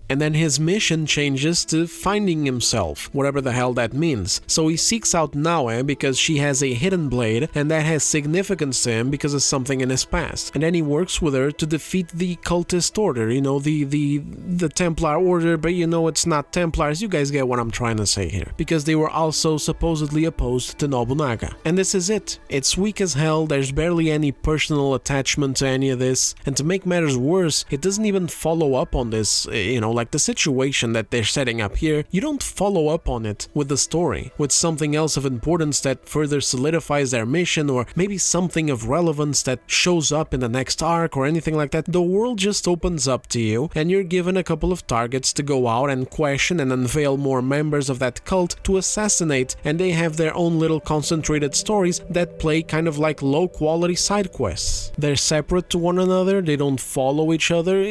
And then his mission changes to finding himself, whatever the hell that means. So he seeks out Naoe because she has a hidden blade, and that has significance to him because of something in his past. And then he works with her to defeat the cultist order, the Templar order, but it's not Templars. You guys get what I'm trying to say here. Because they were also supposedly opposed to Nobunaga. And this is it. It's weak as hell, there's barely any personal attachment to any of this, and to make matters worse, it doesn't even follow up on this, like the situation that they're setting up here, you don't follow up on it with the story, with something else of importance that further solidifies their mission, or maybe something of relevance that shows up in the next arc or anything like that. The world just opens up to you, and you're given a couple of targets to go out and question and unveil more members of that cult to assassinate, and they have their own little concentrated stories that play kind of like low-quality side quests. They're separate to one another, they don't follow each other,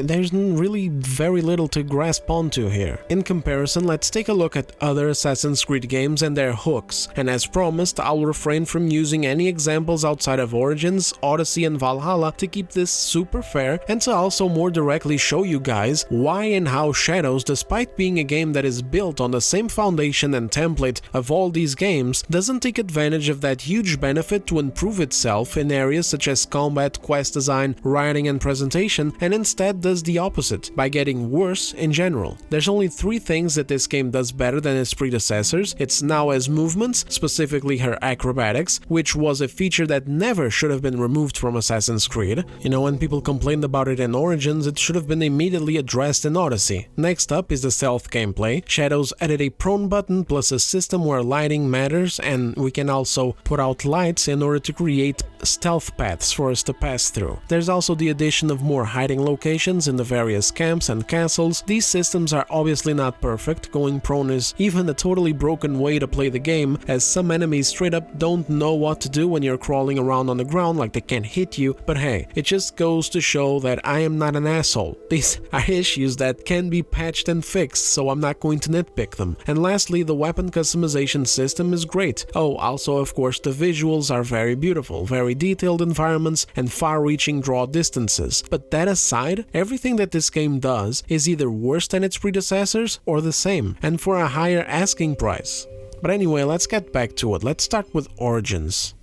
there's really very very little to grasp onto here. In comparison, let's take a look at other Assassin's Creed games and their hooks, and as promised, I'll refrain from using any examples outside of Origins, Odyssey and Valhalla to keep this super fair and to also more directly show you guys why and how Shadows, despite being a game that is built on the same foundation and template of all these games, doesn't take advantage of that huge benefit to improve itself in areas such as combat, quest design, writing and presentation, and instead does the opposite, by getting worse in general. There's only 3 things that this game does better than its predecessors. It's Naoe's movements, specifically her acrobatics, which was a feature that never should have been removed from Assassin's Creed. You know, when people complained about it in Origins, it should have been immediately addressed in Odyssey. Next up is the stealth gameplay. Shadows added a prone button plus a system where lighting matters, and we can also put out lights in order to create stealth paths for us to pass through. There's also the addition of more hiding locations in the various camps and castles. These systems are obviously not perfect. Going prone is even a totally broken way to play the game, as some enemies straight up don't know what to do when you're crawling around on the ground, like they can't hit you, but hey, it just goes to show that I am not an asshole. These are issues that can be patched and fixed, so I'm not going to nitpick them. And lastly, the weapon customization system is great. Oh, also of course the visuals are very beautiful, very detailed environments and far-reaching draw distances. But that aside, everything that this game does is either worse than its predecessors or the same, and for a higher asking price. But anyway, let's get back to it. Let's start with Origins.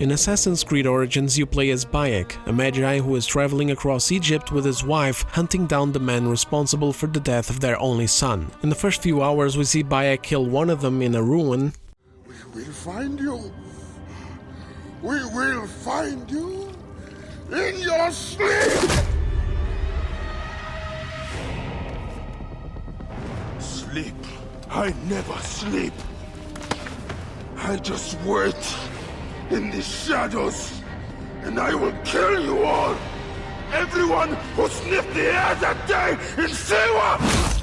In Assassin's Creed Origins, you play as Bayek, a magi who is traveling across Egypt with his wife, hunting down the men responsible for the death of their only son. In the first few hours, we see Bayek kill one of them in a ruin. We will find you. We will find you in your sleep. Sleep. I never sleep. I just wait in the shadows, and I will kill you all. Everyone who sniffed the air that day in Siwa!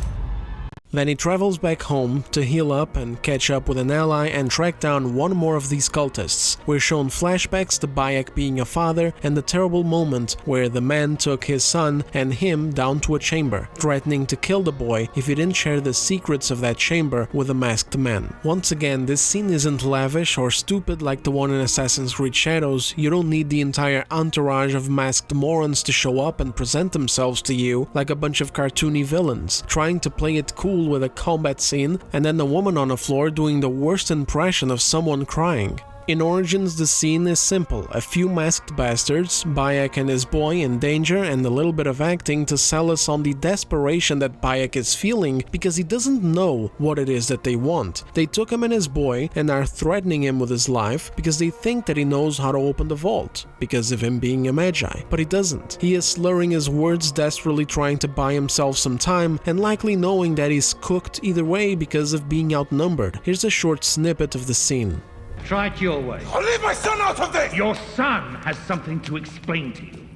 Then he travels back home to heal up and catch up with an ally and track down one more of these cultists. We're shown flashbacks to Bayek being a father and the terrible moment where the man took his son and him down to a chamber, threatening to kill the boy if he didn't share the secrets of that chamber with a masked man. Once again, this scene isn't lavish or stupid like the one in Assassin's Creed Shadows. You don't need the entire entourage of masked morons to show up and present themselves to you like a bunch of cartoony villains, trying to play it cool with a combat scene, and then the woman on the floor doing the worst impression of someone crying. In Origins, the scene is simple: a few masked bastards, Bayek and his boy in danger, and a little bit of acting to sell us on the desperation that Bayek is feeling because he doesn't know what it is that they want. They took him and his boy and are threatening him with his life because they think that he knows how to open the vault, because of him being a magi. But he doesn't. He is slurring his words, desperately trying to buy himself some time, and likely knowing that he's cooked either way because of being outnumbered. Here's a short snippet of the scene. Try it your way. I'll leave my son out of this! Your son has something to explain to you.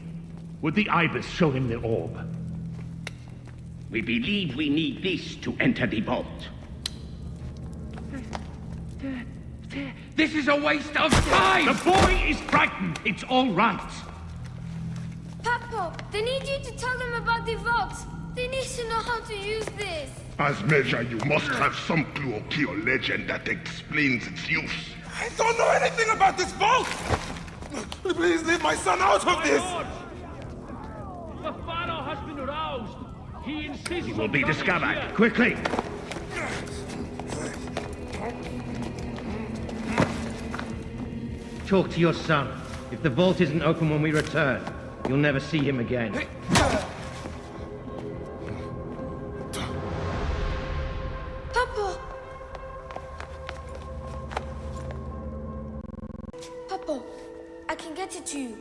Would the ibis show him the orb? We believe we need this to enter the vault. This is a waste of time! The boy is frightened. It's all right. Papa, they need you to tell them about the vault. They need to know how to use this. As Measure, you must have some clue or key or legend that explains its use. I don't know anything about this vault! Please leave my son out of this! The Pharaoh has been aroused. He insists He will be discovered. Here. Quickly! Talk to your son. If the vault isn't open when we return, you'll never see him again. Papa! Papa, I can get it to you.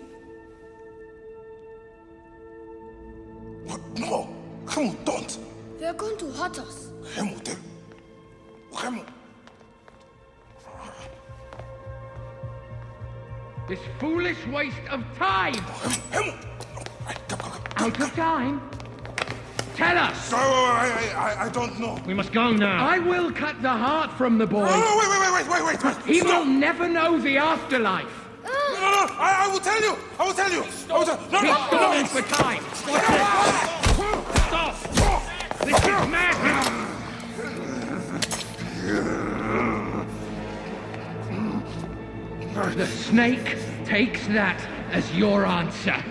What? No! Hemu, don't! They're going to hurt us. Hemu, Hemu! This foolish waste of time! Hemu! Out of time? Tell us! No, I don't know. We must go now. I will cut the heart from the boy. No, wait. He will never know the afterlife. No, I will tell you! I will tell you! I will tell you! Keep stalling for time! Stop! This is madness! The snake takes that as your answer.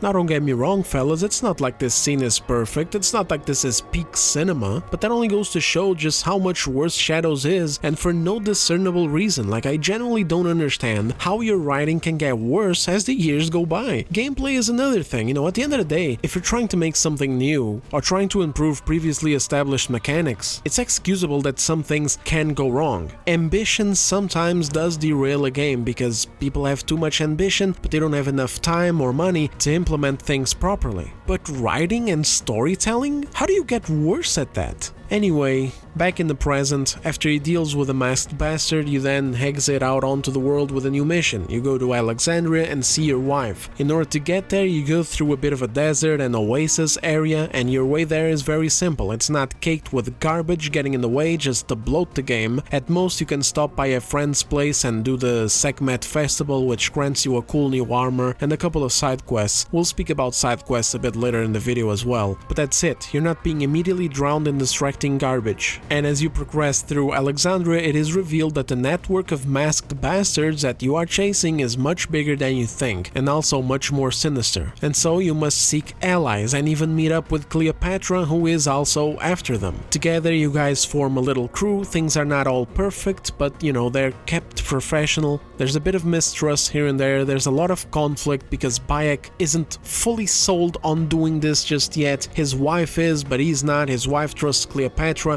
Now don't get me wrong, fellas, it's not like this scene is perfect, it's not like this is peak cinema, but that only goes to show just how much worse Shadows is, and for no discernible reason. Like, I genuinely don't understand how your writing can get worse as the years go by. Gameplay is another thing, you know, at the end of the day, if you're trying to make something new, or trying to improve previously established mechanics, it's excusable that some things can go wrong. Ambition sometimes does derail a game because people have too much ambition, but they don't have enough time or money to implement things properly. But writing and storytelling? How do you get worse at that? Anyway, back in the present, after he deals with a masked bastard, you then exit out onto the world with a new mission. You go to Alexandria and see your wife. In order to get there, you go through a bit of a desert and oasis area, and your way there is very simple. It's not caked with garbage getting in the way just to bloat the game. At most, you can stop by a friend's place and do the Sekhmet festival, which grants you a cool new armor and a couple of side quests. We'll speak about side quests a bit later in the video as well. But that's it. You're not being immediately drowned in distracting garbage. And as you progress through Alexandria, it is revealed that the network of masked bastards that you are chasing is much bigger than you think, and also much more sinister. And so you must seek allies and even meet up with Cleopatra, who is also after them. Together you guys form a little crew. Things are not all perfect, but you know, they're kept professional. There's a bit of mistrust here and there. There's a lot of conflict because Bayek isn't fully sold on doing this just yet. His wife is, but he's not. His wife trusts Cleopatra.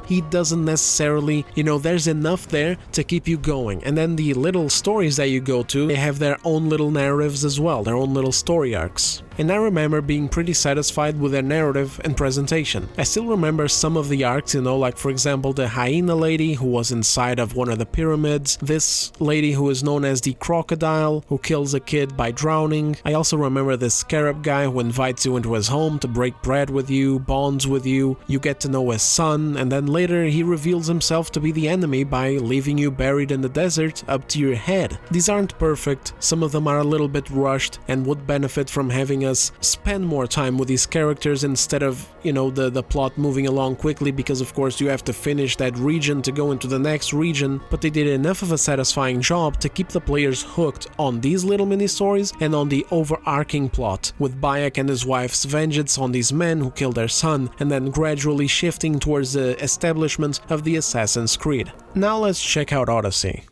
He doesn't necessarily, you know, there's enough there to keep you going. And then the little stories that you go to, they have their own little narratives as well, their own little story arcs. And I remember being pretty satisfied with their narrative and presentation. I still remember some of the arcs, you know, like for example the hyena lady who was inside of one of the pyramids, this lady who is known as the crocodile who kills a kid by drowning. I also remember this scarab guy who invites you into his home to break bread with you, bonds with you, you get to know his son, and then later he reveals himself to be the enemy by leaving you buried in the desert up to your head. These aren't perfect, some of them are a little bit rushed and would benefit from having us spend more time with these characters instead of, you know, the plot moving along quickly, because of course you have to finish that region to go into the next region, but they did enough of a satisfying job to keep the players hooked on these little mini stories and on the overarching plot, with Bayek and his wife's vengeance on these men who killed their son, and then gradually shifting towards the establishment of the Assassin's Creed. Now let's check out Odyssey.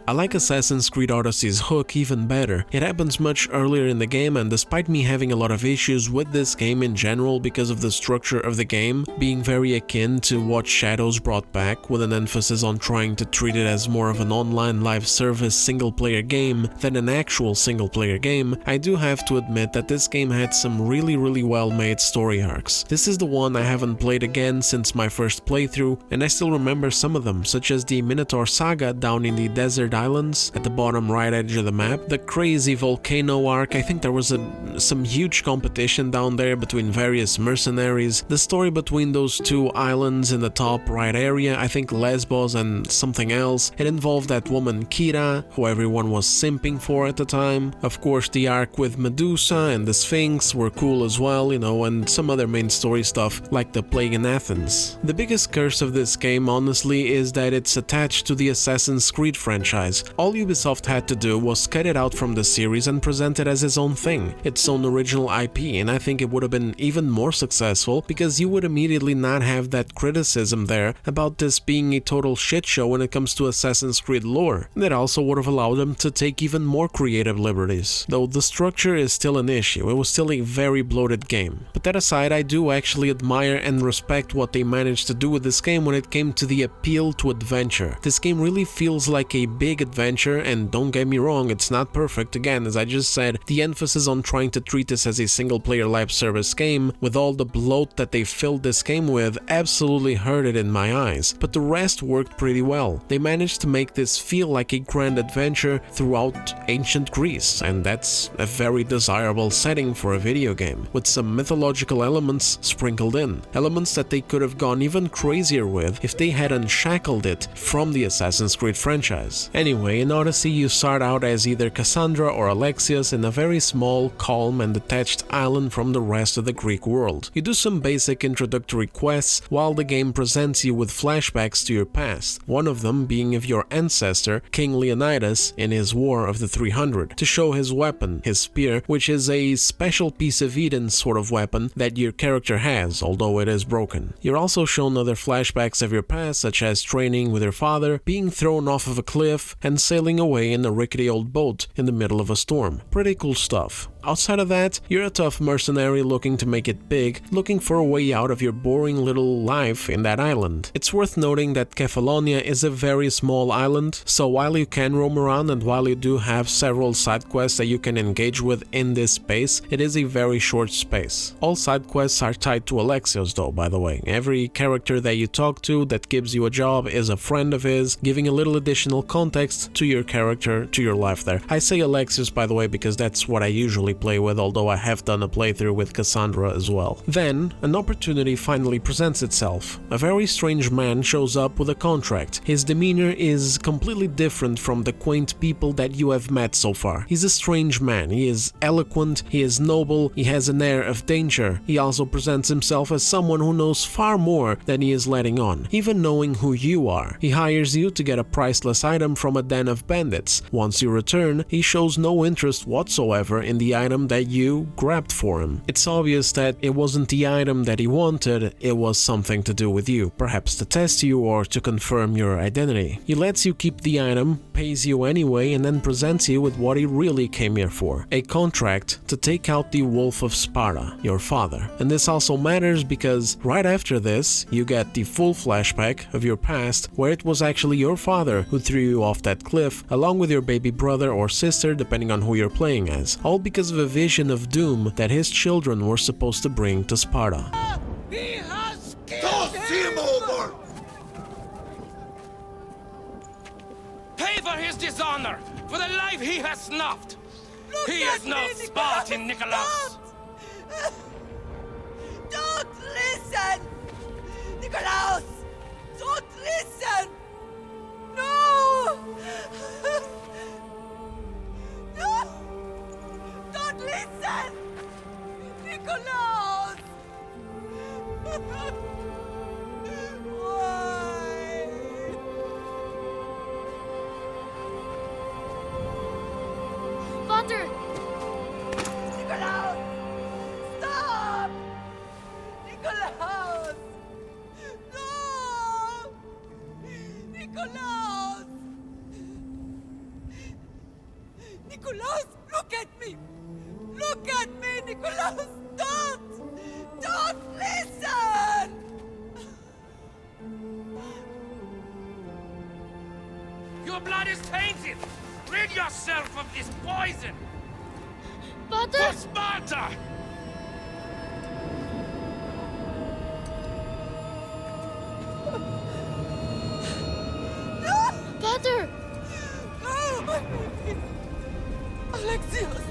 I like Assassin's Creed Odyssey's hook even better. It happens much earlier in the game, and despite me having a lot of issues with this game in general because of the structure of the game being very akin to what Shadows brought back, with an emphasis on trying to treat it as more of an online live service single-player game than an actual single-player game, I do have to admit that this game had some really well-made story arcs. This is the one I haven't played again since my first playthrough, and I still remember some of them, such as the Minotaur Saga down in the desert islands at the bottom right edge of the map, the crazy volcano arc. I think there was some huge competition down there between various mercenaries, the story between those two islands in the top right area, I think Lesbos and something else. It involved that woman Kira, who everyone was simping for at the time. Of course the arc with Medusa and the Sphinx were cool as well, you know, and some other main story stuff like the Plague in Athens. The biggest curse of this game, honestly, is that it's attached to the Assassin's Creed franchise. All Ubisoft had to do was cut it out from the series and present it as its own thing, its own original IP, and I think it would have been even more successful because you would immediately not have that criticism there about this being a total shit show when it comes to Assassin's Creed lore. And it also would have allowed them to take even more creative liberties, though the structure is still an issue. It was still a very bloated game. But that aside, I do actually admire and respect what they managed to do with this game when it came to the appeal to adventure. This game really feels like a big big adventure, and don't get me wrong, it's not perfect. Again, as I just said, the emphasis on trying to treat this as a single-player live service game, with all the bloat that they filled this game with, absolutely hurt it in my eyes. But the rest worked pretty well. They managed to make this feel like a grand adventure throughout ancient Greece, and that's a very desirable setting for a video game, with some mythological elements sprinkled in. Elements that they could have gone even crazier with if they had unshackled it from the Assassin's Creed franchise. Anyway, in Odyssey you start out as either Cassandra or Alexios in a very small, calm and detached island from the rest of the Greek world. You do some basic introductory quests while the game presents you with flashbacks to your past, one of them being of your ancestor, King Leonidas, in his War of the 300, to show his weapon, his spear, which is a special piece of Eden sort of weapon that your character has, although it is broken. You're also shown other flashbacks of your past, such as training with your father, being thrown off of a cliff, and sailing away in a rickety old boat in the middle of a storm. Pretty cool stuff. Outside of that, you're a tough mercenary looking to make it big, looking for a way out of your boring little life in that island. It's worth noting that Kefalonia is a very small island, so while you can roam around and while you do have several side quests that you can engage with in this space, it is a very short space. All side quests are tied to Alexios though, by the way. Every character that you talk to that gives you a job is a friend of his, giving a little additional context to your character, to your life there. I say Alexios, by the way, because that's what I usually play with, although I have done a playthrough with Cassandra as well. Then, an opportunity finally presents itself. A very strange man shows up with a contract. His demeanor is completely different from the quaint people that you have met so far. He's a strange man. He is eloquent, he is noble, he has an air of danger. He also presents himself as someone who knows far more than he is letting on, even knowing who you are. He hires you to get a priceless item from a den of bandits. Once you return, he shows no interest whatsoever in the item that you grabbed for him. It's obvious that it wasn't the item that he wanted, it was something to do with you, perhaps to test you or to confirm your identity. He lets you keep the item, pays you anyway, and then presents you with what he really came here for, a contract to take out the Wolf of Sparta, your father. And this also matters because right after this, you get the full flashback of your past where it was actually your father who threw you off that cliff, along with your baby brother or sister depending on who you're playing as, all because of a vision of doom that his children were supposed to bring to Sparta. He has Toss him over! Pay for his dishonor, for the life he has snuffed. He is no Spartan, Nicholas. Don't listen! Nikolaos! Don't listen! No! No! Don't listen! Nikolaos! Why? Father! Nikolaos! Stop! Nikolaos! No! Nikolaos! Nikolaos, look at me! Look at me, Nikolaos! Don't! Don't listen! Your blood is tainted! Rid yourself of this poison! Father! For Sparta! Father! No, my baby! Alexios!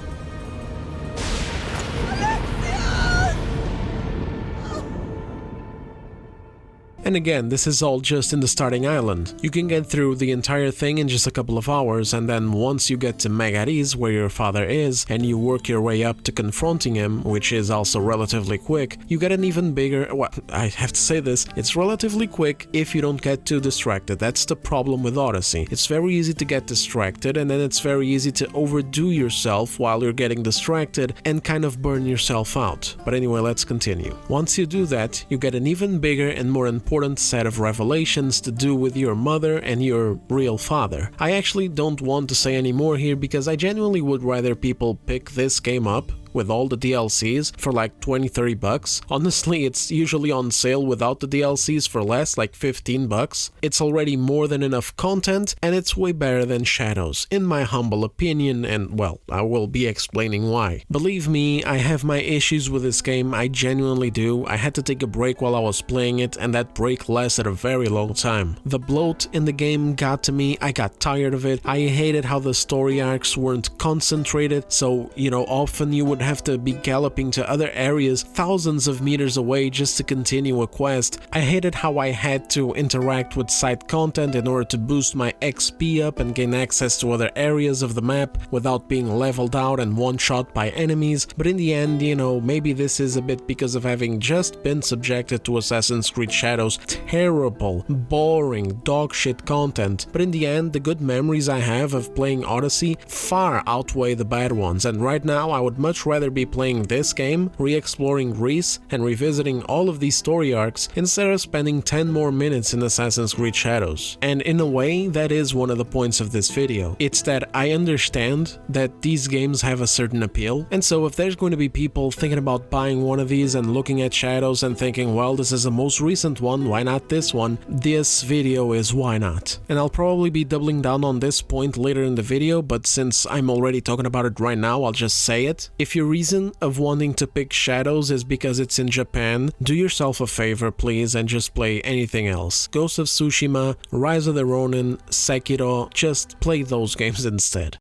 And again, this is all just in the starting island. You can get through the entire thing in just a couple of hours, and then once you get to Megaris, where your father is, and you work your way up to confronting him, which is also relatively quick, you get an even bigger... well, I have to say this, it's relatively quick if you don't get too distracted. That's the problem with Odyssey. It's very easy to get distracted, and then it's very easy to overdo yourself while you're getting distracted and kind of burn yourself out. But anyway, let's continue. Once you do that, you get an even bigger and more important set of revelations to do with your mother and your real father. I actually don't want to say any more here because I genuinely would rather people pick this game up, with all the DLCs for like 20-30 bucks. Honestly, it's usually on sale without the DLCs for less, like 15 bucks. It's already more than enough content, and it's way better than Shadows, in my humble opinion, and well, I will be explaining why. Believe me, I have my issues with this game, I genuinely do. I had to take a break while I was playing it, and that break lasted a very long time. The bloat in the game got to me, I got tired of it, I hated how the story arcs weren't concentrated, so, you know, often you would have to be galloping to other areas thousands of meters away just to continue a quest. I hated how I had to interact with side content in order to boost my XP up and gain access to other areas of the map without being leveled out and one-shot by enemies, but in the end, you know, maybe this is a bit because of having just been subjected to Assassin's Creed Shadows' terrible, boring, dogshit content, but in the end, the good memories I have of playing Odyssey far outweigh the bad ones, and right now I would much rather be playing this game, re-exploring Greece, and revisiting all of these story arcs instead of spending 10 more minutes in Assassin's Creed Shadows. And in a way, that is one of the points of this video. It's that I understand that these games have a certain appeal, and so if there's going to be people thinking about buying one of these and looking at Shadows and thinking, well, this is the most recent one, why not this one? This video is why not. And I'll probably be doubling down on this point later in the video, but since I'm already talking about it right now, I'll just say it. If your reason of wanting to pick Shadows is because it's in Japan, do yourself a favor please and just play anything else. Ghost of Tsushima, Rise of the Ronin, Sekiro, just play those games instead.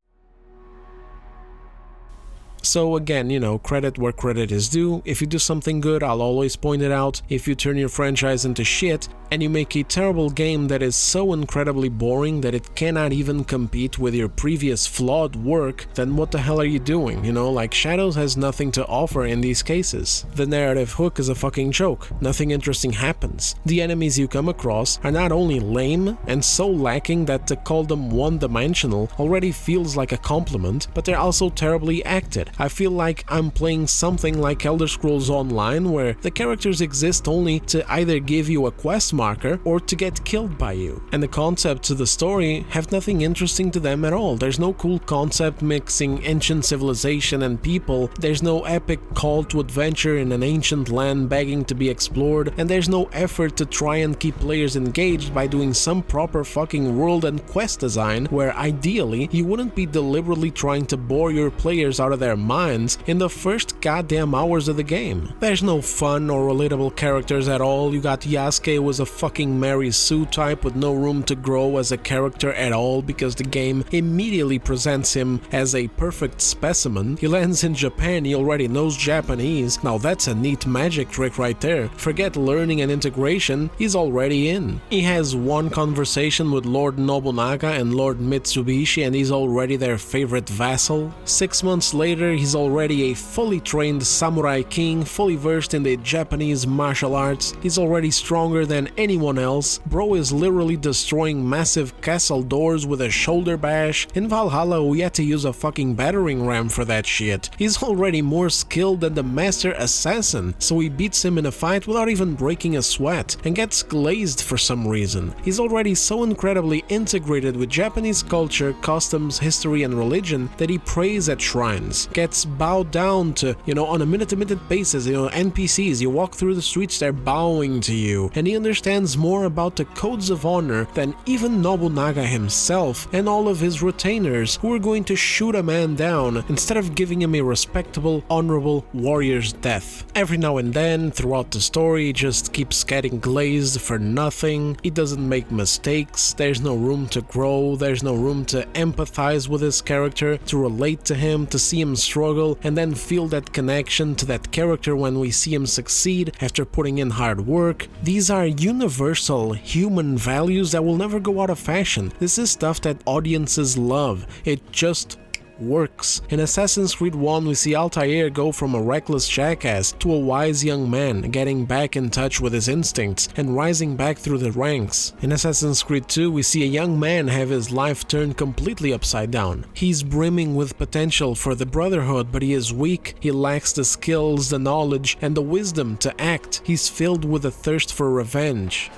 So again, you know, credit where credit is due. If you do something good, I'll always point it out. If you turn your franchise into shit, and you make a terrible game that is so incredibly boring that it cannot even compete with your previous flawed work, then what the hell are you doing? You know, like Shadows has nothing to offer in these cases. The narrative hook is a fucking joke. Nothing interesting happens. The enemies you come across are not only lame and so lacking that to call them one-dimensional already feels like a compliment, but they're also terribly acted. I feel like I'm playing something like Elder Scrolls Online, where the characters exist only to either give you a quest marker or to get killed by you. And the concepts of the story have nothing interesting to them at all. There's no cool concept mixing ancient civilization and people, there's no epic call to adventure in an ancient land begging to be explored, and there's no effort to try and keep players engaged by doing some proper fucking world and quest design where ideally you wouldn't be deliberately trying to bore your players out of their minds in the first goddamn hours of the game. There's no fun or relatable characters at all. You got Yasuke, who was a fucking Mary Sue type with no room to grow as a character at all because the game immediately presents him as a perfect specimen. He lands in Japan, he already knows Japanese. Now that's a neat magic trick right there. Forget learning and integration, he's already in. He has one conversation with Lord Nobunaga and Lord Mitsubishi and he's already their favorite vassal. 6 months later, he's already a fully trained samurai king, fully versed in the Japanese martial arts. He's already stronger than anyone else. Bro is literally destroying massive castle doors with a shoulder bash. In Valhalla, we had to use a fucking battering ram for that shit. He's already more skilled than the master assassin, so he beats him in a fight without even breaking a sweat, and gets glazed for some reason. He's already so incredibly integrated with Japanese culture, customs, history, and religion that he prays at shrines, gets bowed down to, you know, on a minute-to-minute basis. You know, NPCs, you walk through the streets, they're bowing to you, and he understands more about the codes of honor than even Nobunaga himself and all of his retainers, who are going to shoot a man down instead of giving him a respectable, honorable warrior's death. Every now and then, throughout the story, he just keeps getting glazed for nothing. He doesn't make mistakes, there's no room to grow, there's no room to empathize with his character, to relate to him, to see him struggle, and then feel that connection to that character when we see him succeed after putting in hard work. These are universal human values that will never go out of fashion. This is stuff that audiences love. It just works. In Assassin's Creed 1, we see Altair go from a reckless jackass to a wise young man, getting back in touch with his instincts and rising back through the ranks. In Assassin's Creed 2, we see a young man have his life turned completely upside down. He's brimming with potential for the Brotherhood, but he is weak. He lacks the skills, the knowledge, and the wisdom to act. He's filled with a thirst for revenge.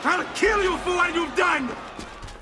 I'll kill you for what you've done!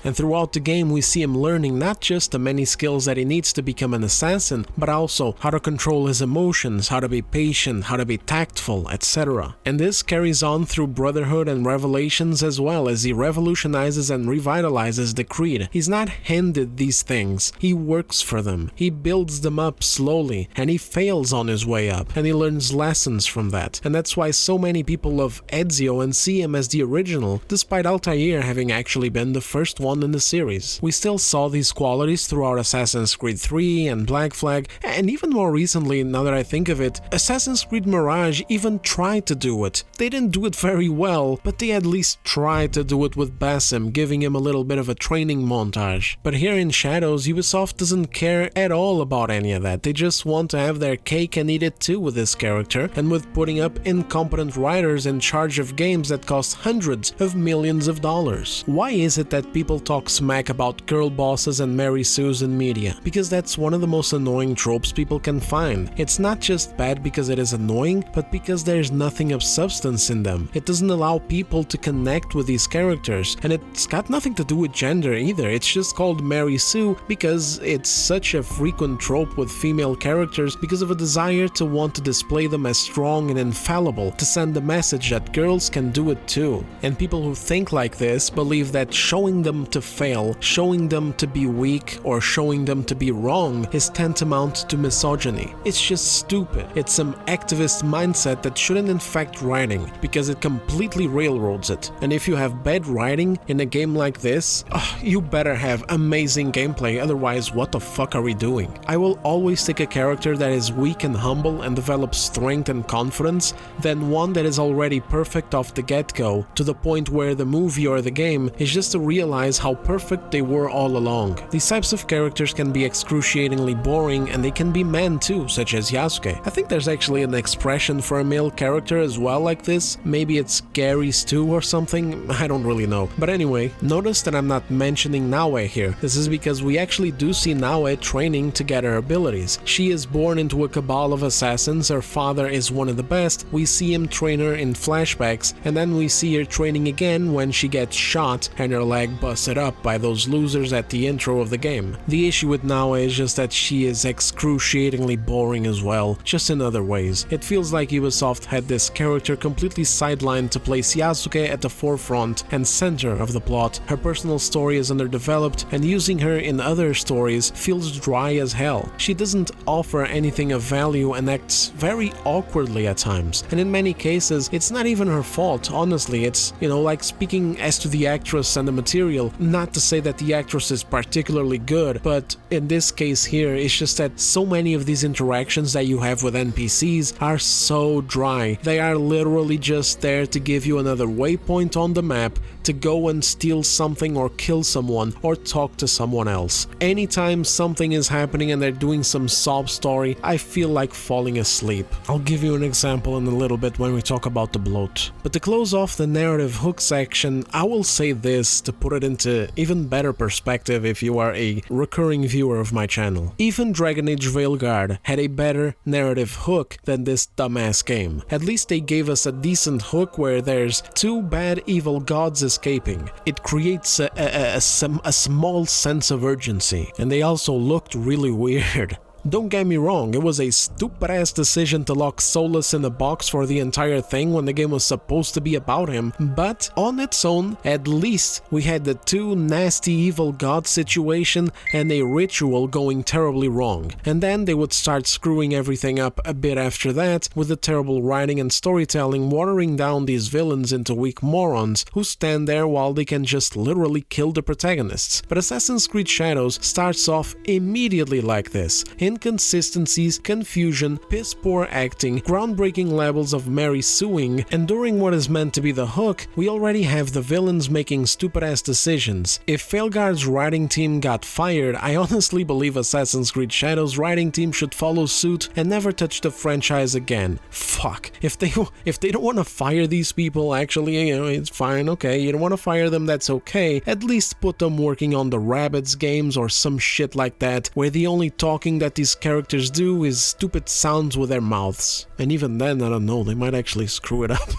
and throughout the game we see him learning not just the many skills that he needs to become an assassin, but also how to control his emotions, how to be patient, how to be tactful, etc. And this carries on through Brotherhood and Revelations as well, as he revolutionizes and revitalizes the Creed. He's not handed these things, he works for them, he builds them up slowly, and he fails on his way up, and he learns lessons from that. And that's why so many people love Ezio and see him as the original, despite Altair having actually been the first one in the series. We still saw these qualities throughout Assassin's Creed 3 and Black Flag, and even more recently, now that I think of it, Assassin's Creed Mirage even tried to do it. They didn't do it very well, but they at least tried to do it with Basim, giving him a little bit of a training montage. But here in Shadows, Ubisoft doesn't care at all about any of that. They just want to have their cake and eat it too with this character, and with putting up incompetent writers in charge of games that cost hundreds of millions of dollars. Why is it that people talk smack about girl bosses and Mary Sues in media? Because that's one of the most annoying tropes people can find. It's not just bad because it is annoying, but because there's nothing of substance in them. It doesn't allow people to connect with these characters, and it's got nothing to do with gender either. It's just called Mary Sue because it's such a frequent trope with female characters because of a desire to want to display them as strong and infallible, to send the message that girls can do it too. And people who think like this believe that showing them to fail, showing them to be weak, or showing them to be wrong is tantamount to misogyny. It's just stupid. It's some activist mindset that shouldn't infect writing, because it completely railroads it. And if you have bad writing in a game like this, you better have amazing gameplay, otherwise what the fuck are we doing? I will always take a character that is weak and humble and develops strength and confidence than one that is already perfect off the get-go, to the point where the movie or the game is just to realize how perfect they were all along. These types of characters can be excruciatingly boring, and they can be men too, such as Yasuke. I think there's actually an expression for a male character as well like this. Maybe it's Gary Stew or something, I don't really know. But anyway, notice that I'm not mentioning Naoe here. This is because we actually do see Naoe training to get her abilities. She is born into a cabal of assassins, her father is one of the best, we see him train her in flashbacks, and then we see her training again when she gets shot and her leg busted up by those losers at the intro of the game. The issue with Naoe is just that she is excruciatingly boring as well, just in other ways. It feels like Ubisoft had this character completely sidelined to place Yasuke at the forefront and center of the plot. Her personal story is underdeveloped, and using her in other stories feels dry as hell. She doesn't offer anything of value and acts very awkwardly at times, and in many cases it's not even her fault. Honestly, it's, like speaking as to the actress and the material, not to say that the actress is particularly good, but in this case here, it's just that so many of these interactions that you have with NPCs are so dry. They are literally just there to give you another waypoint on the map to go and steal something or kill someone or talk to someone else. Anytime something is happening and they're doing some sob story, I feel like falling asleep. I'll give you an example in a little bit when we talk about the Bloat. But to close off the narrative hook section, I will say this to put it into even better perspective if you are a recurring viewer of my channel. Even Dragon Age Veilguard had a better narrative hook than this dumbass game. At least they gave us a decent hook where there's two bad evil gods escaping. It creates a small sense of urgency, and they also looked really weird. Don't get me wrong, it was a stupid-ass decision to lock Solus in a box for the entire thing when the game was supposed to be about him, but on its own, at least we had the two nasty evil gods situation and a ritual going terribly wrong. And then they would start screwing everything up a bit after that, with the terrible writing and storytelling watering down these villains into weak morons who stand there while they can just literally kill the protagonists. But Assassin's Creed Shadows starts off immediately like this. Inconsistencies, confusion, piss-poor acting, groundbreaking levels of Mary suing, and during what is meant to be the hook, we already have the villains making stupid-ass decisions. If Veilguard's writing team got fired, I honestly believe Assassin's Creed Shadows' writing team should follow suit and never touch the franchise again. Fuck. If they don't want to fire these people, actually, it's fine, okay, you don't want to fire them, that's okay. At least put them working on the Rabbids games or some shit like that, where the only talking that these characters do is stupid sounds with their mouths. And even then, I don't know, they might actually screw it up.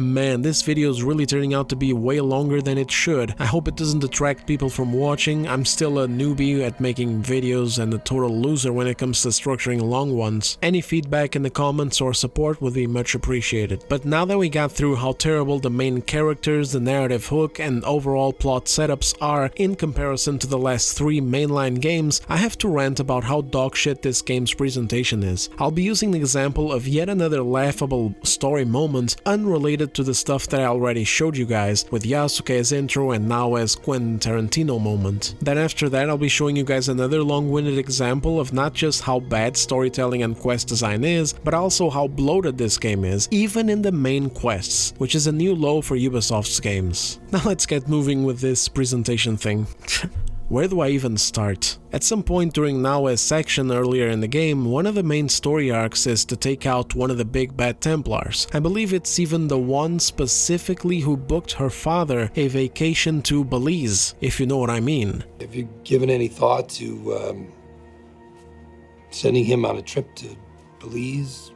Man, this video is really turning out to be way longer than it should. I hope it doesn't detract people from watching. I'm still a newbie at making videos and a total loser when it comes to structuring long ones. Any feedback in the comments or support would be much appreciated. But now that we got through how terrible the main characters, the narrative hook, and overall plot setups are in comparison to the last 3 mainline games, I have to rant about how dogshit this game's presentation is. I'll be using the example of yet another laughable story moment unrelated to the stuff that I already showed you guys, with Yasuke's intro and Naoe's Quentin Tarantino moment. Then after that I'll be showing you guys another long-winded example of not just how bad storytelling and quest design is, but also how bloated this game is, even in the main quests, which is a new low for Ubisoft's games. Now let's get moving with this presentation thing. Where do I even start? At some point during Naoe's section earlier in the game, one of the main story arcs is to take out one of the big bad Templars. I believe it's even the one specifically who booked her father a vacation to Belize, if you know what I mean. Have you given any thought to sending him on a trip to Belize?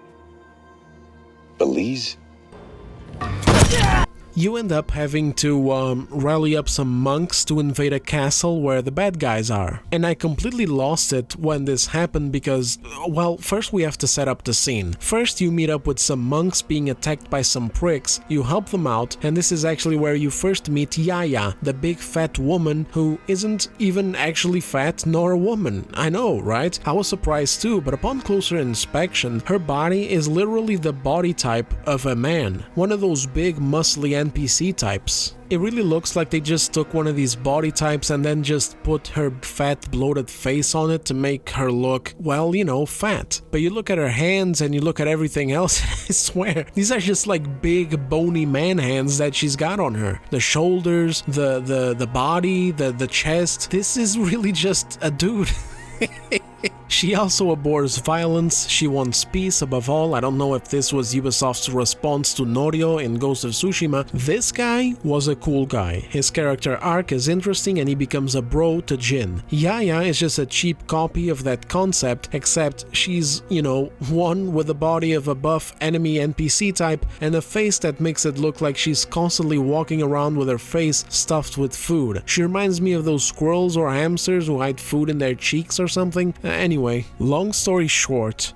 Belize? You end up having to rally up some monks to invade a castle where the bad guys are. And I completely lost it when this happened because, well, first we have to set up the scene. First you meet up with some monks being attacked by some pricks, you help them out, and this is actually where you first meet Yaya, the big fat woman who isn't even actually fat nor a woman. I know, right? I was surprised too, but upon closer inspection, her body is literally the body type of a man. One of those big muscly NPC types. It really looks like they just took one of these body types and then just put her fat bloated face on it to make her look, well, you know, fat. But you look at her hands and you look at everything else, I swear, these are just like big bony man hands that she's got on her. The shoulders, the body, the chest, this is really just a dude. She also abhors violence, she wants peace above all. I don't know if this was Ubisoft's response to Norio in Ghost of Tsushima. This guy was a cool guy. His character arc is interesting and he becomes a bro to Jin. Yaya is just a cheap copy of that concept, except she's, you know, one with the body of a buff enemy NPC type and a face that makes it look like she's constantly walking around with her face stuffed with food. She reminds me of those squirrels or hamsters who hide food in their cheeks or something. Anyway, long story short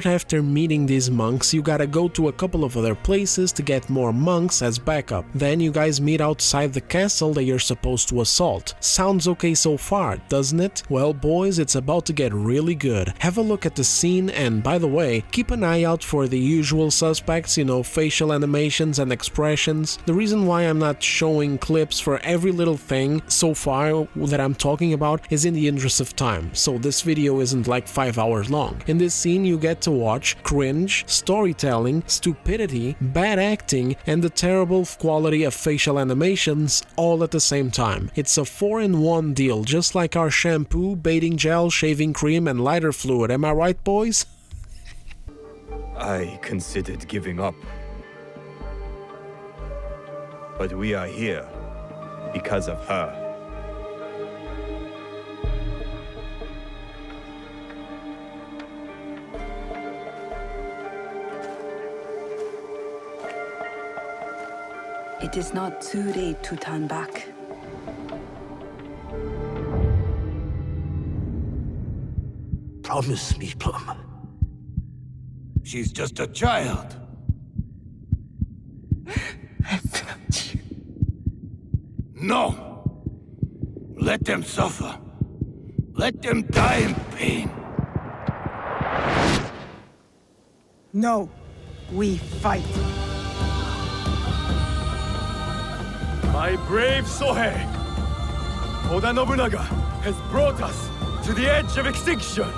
after meeting these monks, you gotta go to a couple of other places to get more monks as backup. Then you guys meet outside the castle that you're supposed to assault. Sounds okay so far, doesn't it? Well boys, it's about to get really good. Have a look at the scene and, by the way, keep an eye out for the usual suspects, you know, facial animations and expressions. The reason why I'm not showing clips for every little thing so far that I'm talking about is in the interest of time, so this video isn't like 5 hours long. In this scene you get to watch cringe, storytelling, stupidity, bad acting, and the terrible quality of facial animations all at the same time. It's a 4-in-1 deal, just like our shampoo, bathing gel, shaving cream, and lighter fluid. Am I right, boys? I considered giving up. But we are here because of her. It is not too late to turn back. Promise me, Plum. She's just a child. No! Let them suffer. Let them die in pain. No, we fight. My brave Sohei, Oda Nobunaga has brought us to the edge of extinction.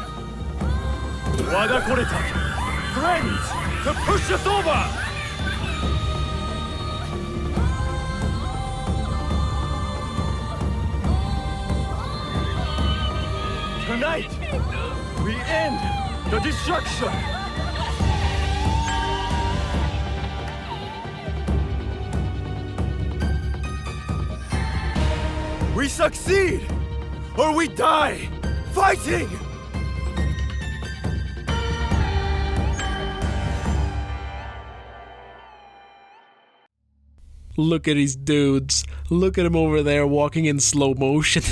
Wada koreta, friends, to push us over! Tonight, we end the destruction! We succeed, or we die, fighting! Look at these dudes. Look at them over there walking in slow motion.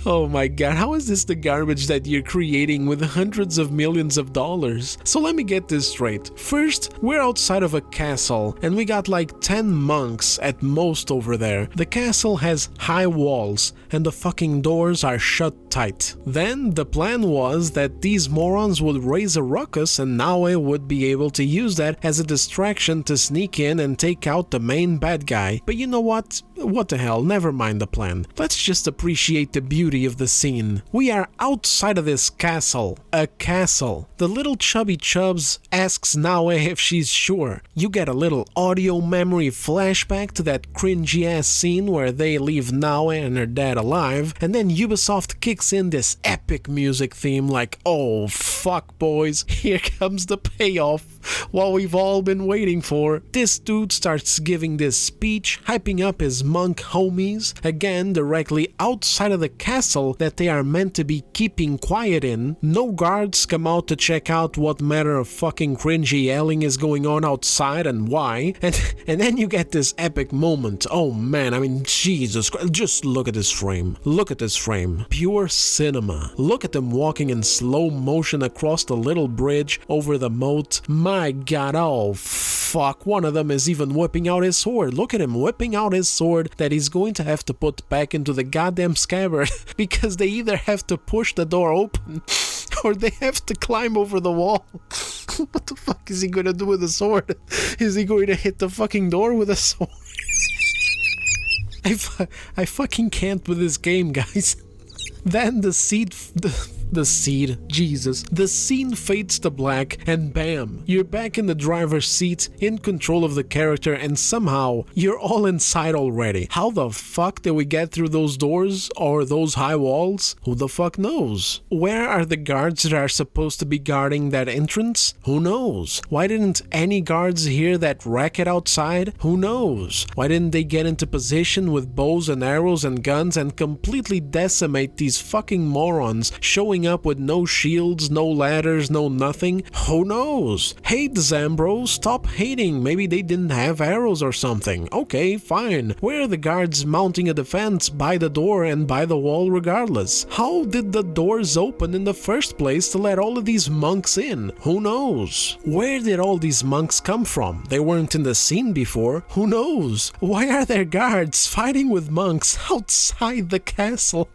Oh my god, how is this the garbage that you're creating with hundreds of millions of dollars? So let me get this straight. First, we're outside of a castle, and we got like 10 monks at most over there. The castle has high walls, and the fucking doors are shut tight. Then, the plan was that these morons would raise a ruckus, and Naoe would be able to use that as a distraction to sneak in and take out the main bad guy. But you know what? What the hell, never mind the plan. Let's just appreciate the beauty of the scene. We are outside of this castle. A castle. The little chubby chubs asks Naoe if she's sure. You get a little audio memory flashback to that cringy ass scene where they leave Naoe and her dad alive, and then Ubisoft kicks in this epic music theme like, oh fuck boys, here comes the payoff. What we've all been waiting for. This dude starts giving this speech, hyping up his monk homies, again directly outside of the castle that they are meant to be keeping quiet in. No guards come out to check out what matter of fucking cringy yelling is going on outside and why. And then you get this epic moment. Oh man, I mean, Jesus Christ, just look at this frame. Look at this frame. Pure cinema. Look at them walking in slow motion across the little bridge over the moat. My god, oh fuck, one of them is even whipping out his sword. Look at him whipping out his sword that he's going to have to put back into the goddamn scabbard because they either have to push the door open or they have to climb over the wall. What the fuck is he gonna do with the sword? Is he going to hit the fucking door with a sword? I fucking can't with this game, guys. Then the scene fades to black, and bam, you're back in the driver's seat, in control of the character, and somehow you're all inside already. How the fuck did we get through those doors or those high walls? Who the fuck knows? Where are the guards that are supposed to be guarding that entrance? Who knows? Why didn't any guards hear that racket outside? Who knows? Why didn't they get into position with bows and arrows and guns and completely decimate these fucking morons showing up with no shields, no ladders, no nothing? Who knows? Hate Zambro, stop hating. Maybe they didn't have arrows or something. Okay, fine. Where are the guards mounting a defense by the door and by the wall regardless? How did the doors open in the first place to let all of these monks in? Who knows? Where did all these monks come from? They weren't in the scene before. Who knows? Why are there guards fighting with monks outside the castle?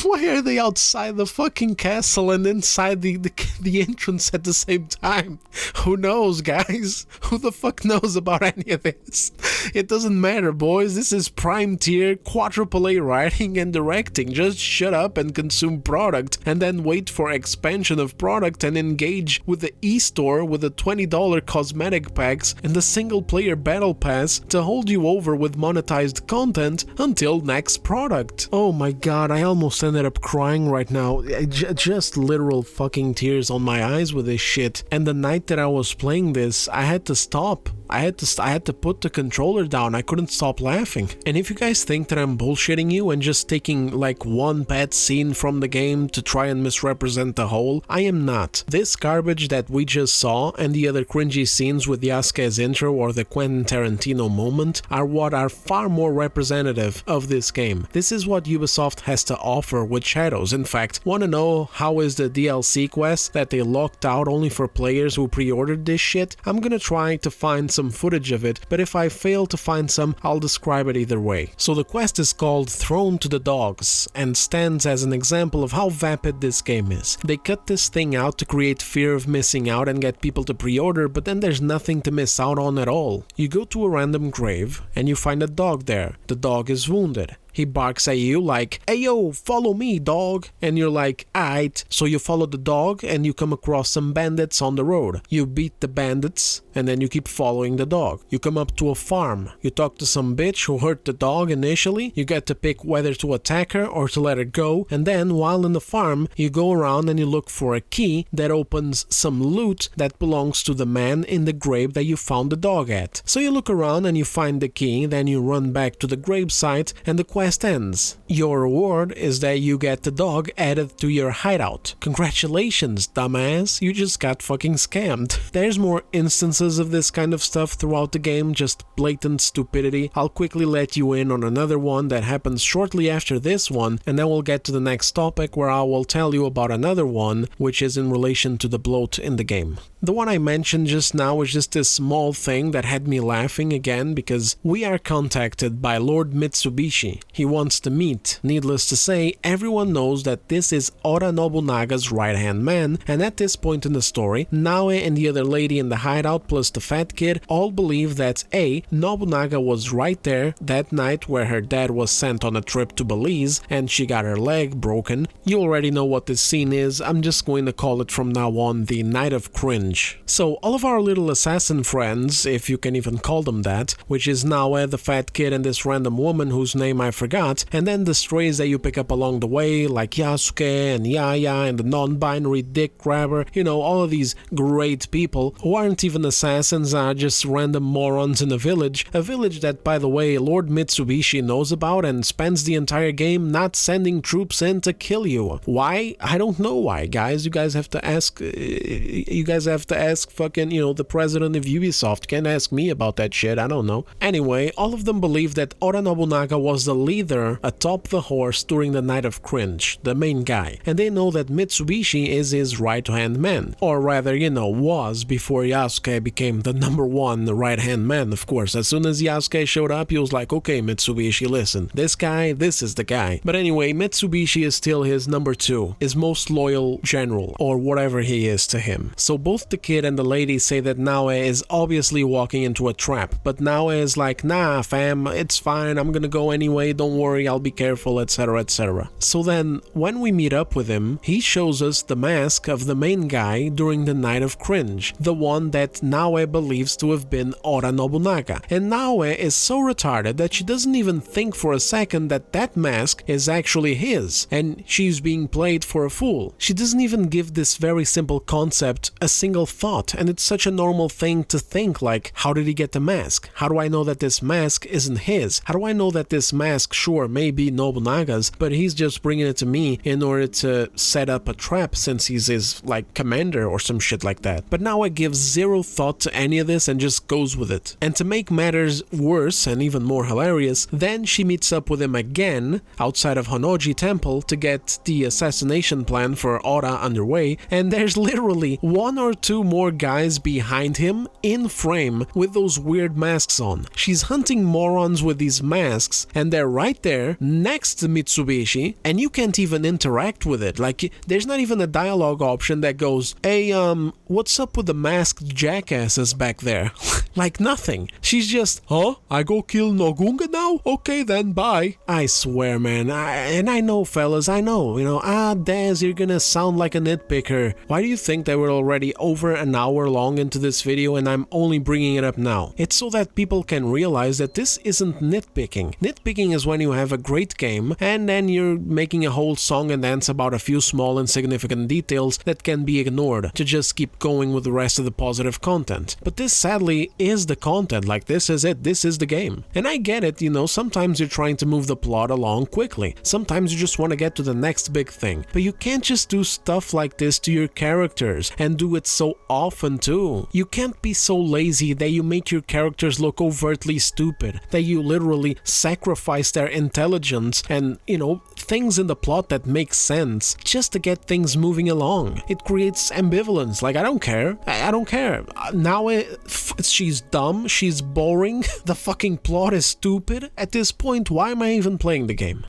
Why are they outside the fucking castle and inside the entrance at the same time? Who knows, guys? Who the fuck knows about any of this? It doesn't matter, boys. This is prime tier, quadruple A writing and directing. Just shut up and consume product, and then wait for expansion of product and engage with the e-store with the $20 cosmetic packs and the single-player battle pass to hold you over with monetized content until next product. Oh my god, I almost ended up crying right now. Just literal fucking tears on my eyes with this shit. And the night that I was playing this, I had to stop. I had to put the controller down. I couldn't stop laughing. And if you guys think that I'm bullshitting you and just taking like one bad scene from the game to try and misrepresent the whole, I am not. This garbage that we just saw and the other cringy scenes with Yasuke's intro or the Quentin Tarantino moment are what are far more representative of this game. This is what Ubisoft has to offer with Shadows. In fact, wanna know how is the DLC quest that they locked out only for players who pre-ordered this shit? I'm gonna try to find some footage of it, but if I fail to find some, I'll describe it either way. So the quest is called Thrown to the Dogs and stands as an example of how vapid this game is. They cut this thing out to create fear of missing out and get people to pre-order, but then there's nothing to miss out on at all. You go to a random grave and you find a dog there. The dog is wounded. He barks at you like, "Hey yo, follow me, dog." And you're like, "Aight." So you follow the dog and you come across some bandits on the road. You beat the bandits and then you keep following the dog. You come up to a farm. You talk to some bitch who hurt the dog initially. You get to pick whether to attack her or to let her go. And then while in the farm, you go around and you look for a key that opens some loot that belongs to the man in the grave that you found the dog at. So you look around and you find the key, then you run back to the grave site and the quest ends. Your reward is that you get the dog added to your hideout. Congratulations, dumbass, you just got fucking scammed. There's more instances of this kind of stuff throughout the game, just blatant stupidity. I'll quickly let you in on another one that happens shortly after this one, and then we'll get to the next topic where I will tell you about another one, which is in relation to the bloat in the game. The one I mentioned just now is just this small thing that had me laughing again, because we are contacted by Lord Mitsubishi. He wants to meet. Needless to say, everyone knows that this is Oda Nobunaga's right-hand man, and at this point in the story, Naoe and the other lady in the hideout plus the fat kid all believe that A. Nobunaga was right there that night where her dad was sent on a trip to Belize and she got her leg broken. You already know what this scene is, I'm just going to call it from now on the Night of Cringe. So all of our little assassin friends, if you can even call them that, which is Naoe, the fat kid, and this random woman whose name I forgot, and then the strays that you pick up along the way, like Yasuke and Yaya and the non-binary dick grabber, you know, all of these great people who aren't even assassins, are just random morons in a village that, by the way, Lord Mitsubishi knows about and spends the entire game not sending troops in to kill you. Why? I don't know why, guys. You guys have to ask fucking, you know, the president of Ubisoft. Can't ask me about that shit, I don't know. Anyway, all of them believe that Oda Nobunaga was the leader atop the horse during the Night of Cringe, the main guy, and they know that Mitsubishi is his right-hand man, or rather, you know, was before Yasuke became the #1 right-hand man, of course. As soon as Yasuke showed up, he was like, okay, Mitsubishi, listen, this guy, this is the guy. But anyway, Mitsubishi is still his #2, his most loyal general, or whatever he is to him. So both the kid and the lady say that Naoe is obviously walking into a trap, but Naoe is like, nah fam, it's fine, I'm gonna go anyway, don't worry, I'll be careful, etc, etc. So then, when we meet up with him, he shows us the mask of the main guy during the Night of Cringe, the one that Naoe believes to have been Oda Nobunaga. And Naoe is so retarded that she doesn't even think for a second that that mask is actually his, and she's being played for a fool. She doesn't even give this very simple concept a single thought, and it's such a normal thing to think, like, how did he get the mask? How do I know that this mask isn't his? How do I know that this mask, sure, may be Nobunaga's, but he's just bringing it to me in order to set up a trap since he's his, like, commander or some shit like that? But now it gives zero thought to any of this and just goes with it. And to make matters worse and even more hilarious, then she meets up with him again outside of Honnoji Temple to get the assassination plan for Oda underway, and there's literally 1 or 2 more guys behind him in frame with those weird masks on. She's hunting morons with these masks, and they're right there next to Mitsubishi, and you can't even interact with it. Like, there's not even a dialogue option that goes, hey, what's up with the masked jackasses back there? Like nothing. She's just, huh? I go kill Nogunga now? Okay then, bye. I swear, man, I know, fellas, I know, you know, Daz, you're gonna sound like a nitpicker. Why do you think that we're already over an hour long into this video and I'm only bringing it up now? It's so that people can realize that this isn't nitpicking. Nitpicking is when you have a great game and then you're making a whole song and dance about a few small insignificant details that can be ignored to just keep going with the rest of the positive content. But this sadly is the content, like this is it, this is the game. And I get it, you know, sometimes you're trying to move the plot along quickly, sometimes you just want to get to the next big thing, but you can't just do stuff like this to your characters and do it so often too. You can't be so lazy that you make your characters look overtly stupid, that you literally sacrifice their intelligence and, you know, things in the plot that make sense just to get things moving along. It creates ambivalence. Like, I don't care. I don't care. Now she's dumb, she's boring, the fucking plot is stupid. At this point, why am I even playing the game?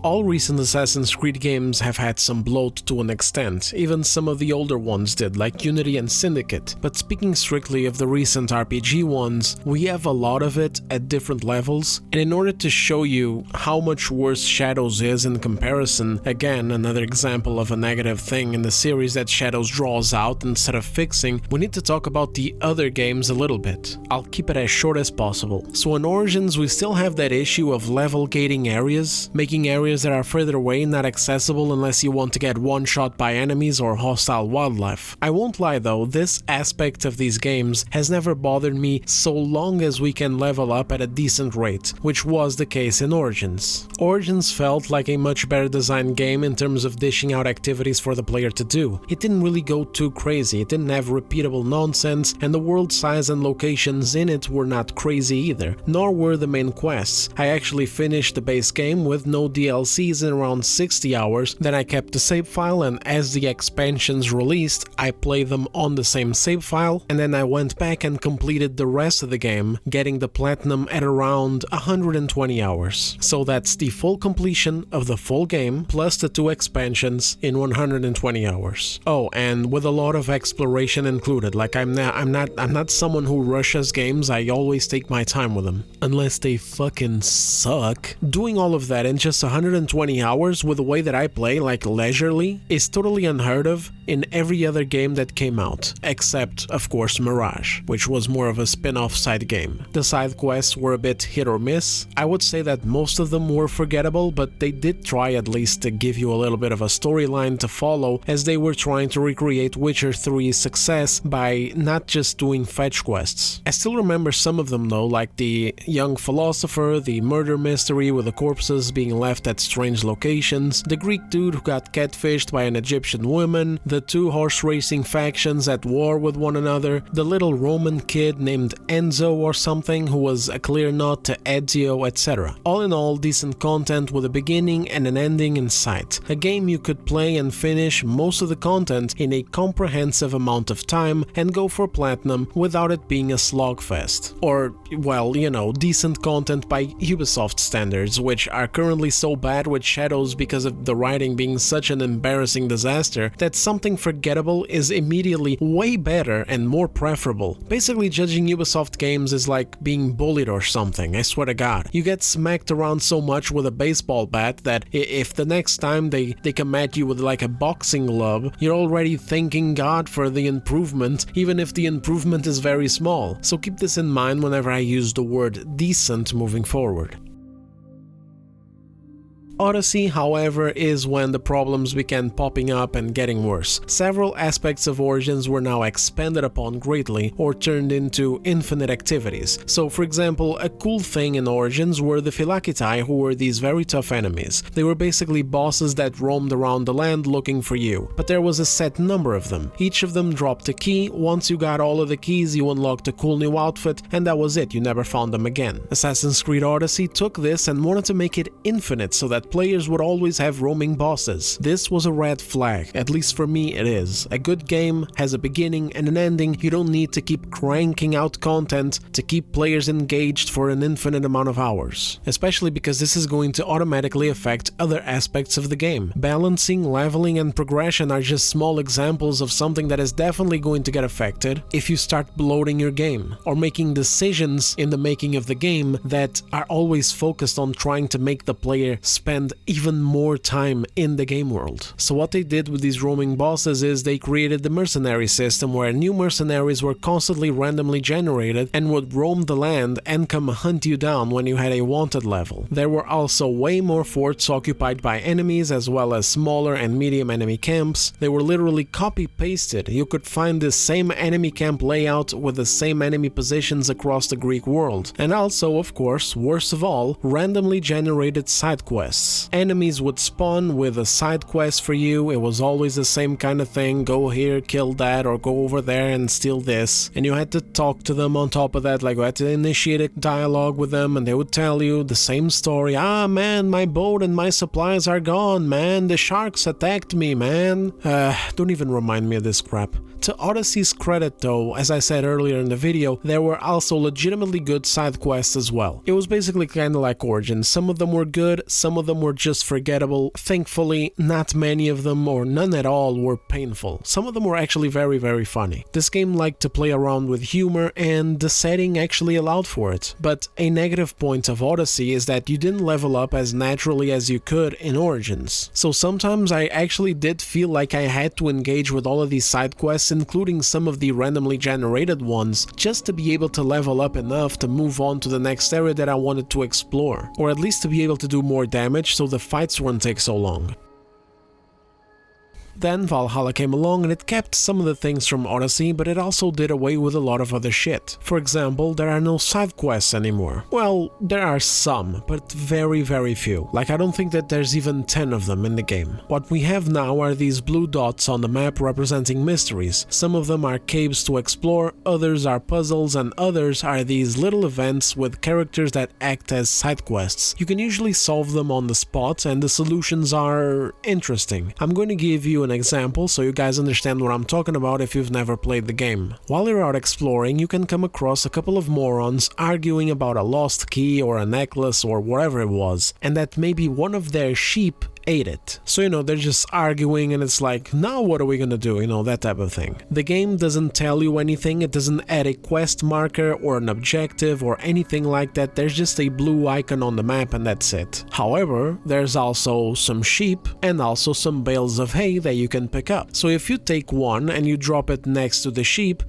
All recent Assassin's Creed games have had some bloat to an extent, even some of the older ones did, like Unity and Syndicate, but speaking strictly of the recent RPG ones, we have a lot of it at different levels, and in order to show you how much worse Shadows is in comparison, again, another example of a negative thing in the series that Shadows draws out instead of fixing, we need to talk about the other games a little bit. I'll keep it as short as possible. So in Origins, we still have that issue of level gating areas, making areas areas that are further away, not accessible unless you want to get one shot by enemies or hostile wildlife. I won't lie though, this aspect of these games has never bothered me so long as we can level up at a decent rate, which was the case in Origins. Origins felt like a much better designed game in terms of dishing out activities for the player to do. It didn't really go too crazy, it didn't have repeatable nonsense, and the world size and locations in it were not crazy either, nor were the main quests. I actually finished the base game with no DLCs in around 60 hours, then I kept the save file, and as the expansions released, I played them on the same save file, and then I went back and completed the rest of the game, getting the platinum at around 120 hours. So that's the full completion of the full game, plus the 2 expansions in 120 hours. Oh, and with a lot of exploration included, like I'm not someone who rushes games, I always take my time with them. Unless they fucking suck. Doing all of that in just 120 hours with the way that I play, like leisurely, is totally unheard of in every other game that came out, except, of course, Mirage, which was more of a spin-off side game. The side quests were a bit hit or miss. I would say that most of them were forgettable, but they did try at least to give you a little bit of a storyline to follow, as they were trying to recreate Witcher 3's success by not just doing fetch quests. I still remember some of them though, like the young philosopher, the murder mystery with the corpses being left at strange locations, the Greek dude who got catfished by an Egyptian woman, the 2 horse racing factions at war with one another, the little Roman kid named Enzo or something who was a clear nod to Ezio, etc. All in all, decent content with a beginning and an ending in sight. A game you could play and finish most of the content in a comprehensive amount of time and go for platinum without it being a slogfest. Or, well, you know, decent content by Ubisoft standards, which are currently so bad with Shadows because of the writing being such an embarrassing disaster that something forgettable is immediately way better and more preferable. Basically, judging Ubisoft games is like being bullied or something, I swear to god. You get smacked around so much with a baseball bat that if the next time they come at you with like a boxing glove, you're already thanking God for the improvement, even if the improvement is very small. So keep this in mind whenever I use the word decent moving forward. Odyssey, however, is when the problems began popping up and getting worse. Several aspects of Origins were now expanded upon greatly or turned into infinite activities. So, for example, a cool thing in Origins were the Phylakitai, who were these very tough enemies. They were basically bosses that roamed around the land looking for you, but there was a set number of them. Each of them dropped a key. Once you got all of the keys, you unlocked a cool new outfit, and that was it, you never found them again. Assassin's Creed Odyssey took this and wanted to make it infinite so that players would always have roaming bosses. This was a red flag, at least for me it is. A good game has a beginning and an ending. You don't need to keep cranking out content to keep players engaged for an infinite amount of hours. Especially because this is going to automatically affect other aspects of the game. Balancing, leveling, and progression are just small examples of something that is definitely going to get affected if you start bloating your game, or making decisions in the making of the game that are always focused on trying to make the player spend even more time in the game world. So what they did with these roaming bosses is they created the mercenary system, where new mercenaries were constantly randomly generated and would roam the land and come hunt you down when you had a wanted level. There were also way more forts occupied by enemies, as well as smaller and medium enemy camps. They were literally copy-pasted. You could find the same enemy camp layout with the same enemy positions across the Greek world. And also, of course, worst of all, randomly generated side quests. Enemies would spawn with a side quest for you. It was always the same kind of thing: go here, kill that, or go over there and steal this. And you had to talk to them on top of that, like you had to initiate a dialogue with them, and they would tell you the same story. Ah man, my boat and my supplies are gone, man. The sharks attacked me, man. Don't even remind me of this crap. To Odyssey's credit though, as I said earlier in the video, there were also legitimately good side quests as well. It was basically kinda like Origins. Some of them were good, some of them were just forgettable. Thankfully, not many of them, or none at all, were painful. Some of them were actually very, very funny. This game liked to play around with humor, and the setting actually allowed for it. But a negative point of Odyssey is that you didn't level up as naturally as you could in Origins. So sometimes I actually did feel like I had to engage with all of these side quests, including some of the randomly generated ones, just to be able to level up enough to move on to the next area that I wanted to explore, or at least to be able to do more damage damage so the fights wouldn't take so long. Then Valhalla came along and it kept some of the things from Odyssey, but it also did away with a lot of other shit. For example, there are no side quests anymore. Well, there are some, but very few. Like, I don't think that there's even 10 of them in the game. What we have now are these blue dots on the map representing mysteries. Some of them are caves to explore, others are puzzles, and others are these little events with characters that act as side quests. You can usually solve them on the spot, and the solutions are interesting. I'm going to give you an example so you guys understand what I'm talking about if you've never played the game. While you're out exploring, you can come across a couple of morons arguing about a lost key or a necklace or whatever it was, and that maybe one of their sheep ate it. So, you know, they're just arguing and it's like, now what are we gonna do? You know, that type of thing. The game doesn't tell you anything, it doesn't add a quest marker or an objective or anything like that, there's just a blue icon on the map and that's it. However, there's also some sheep and also some bales of hay that you can pick up. So if you take one and you drop it next to the sheep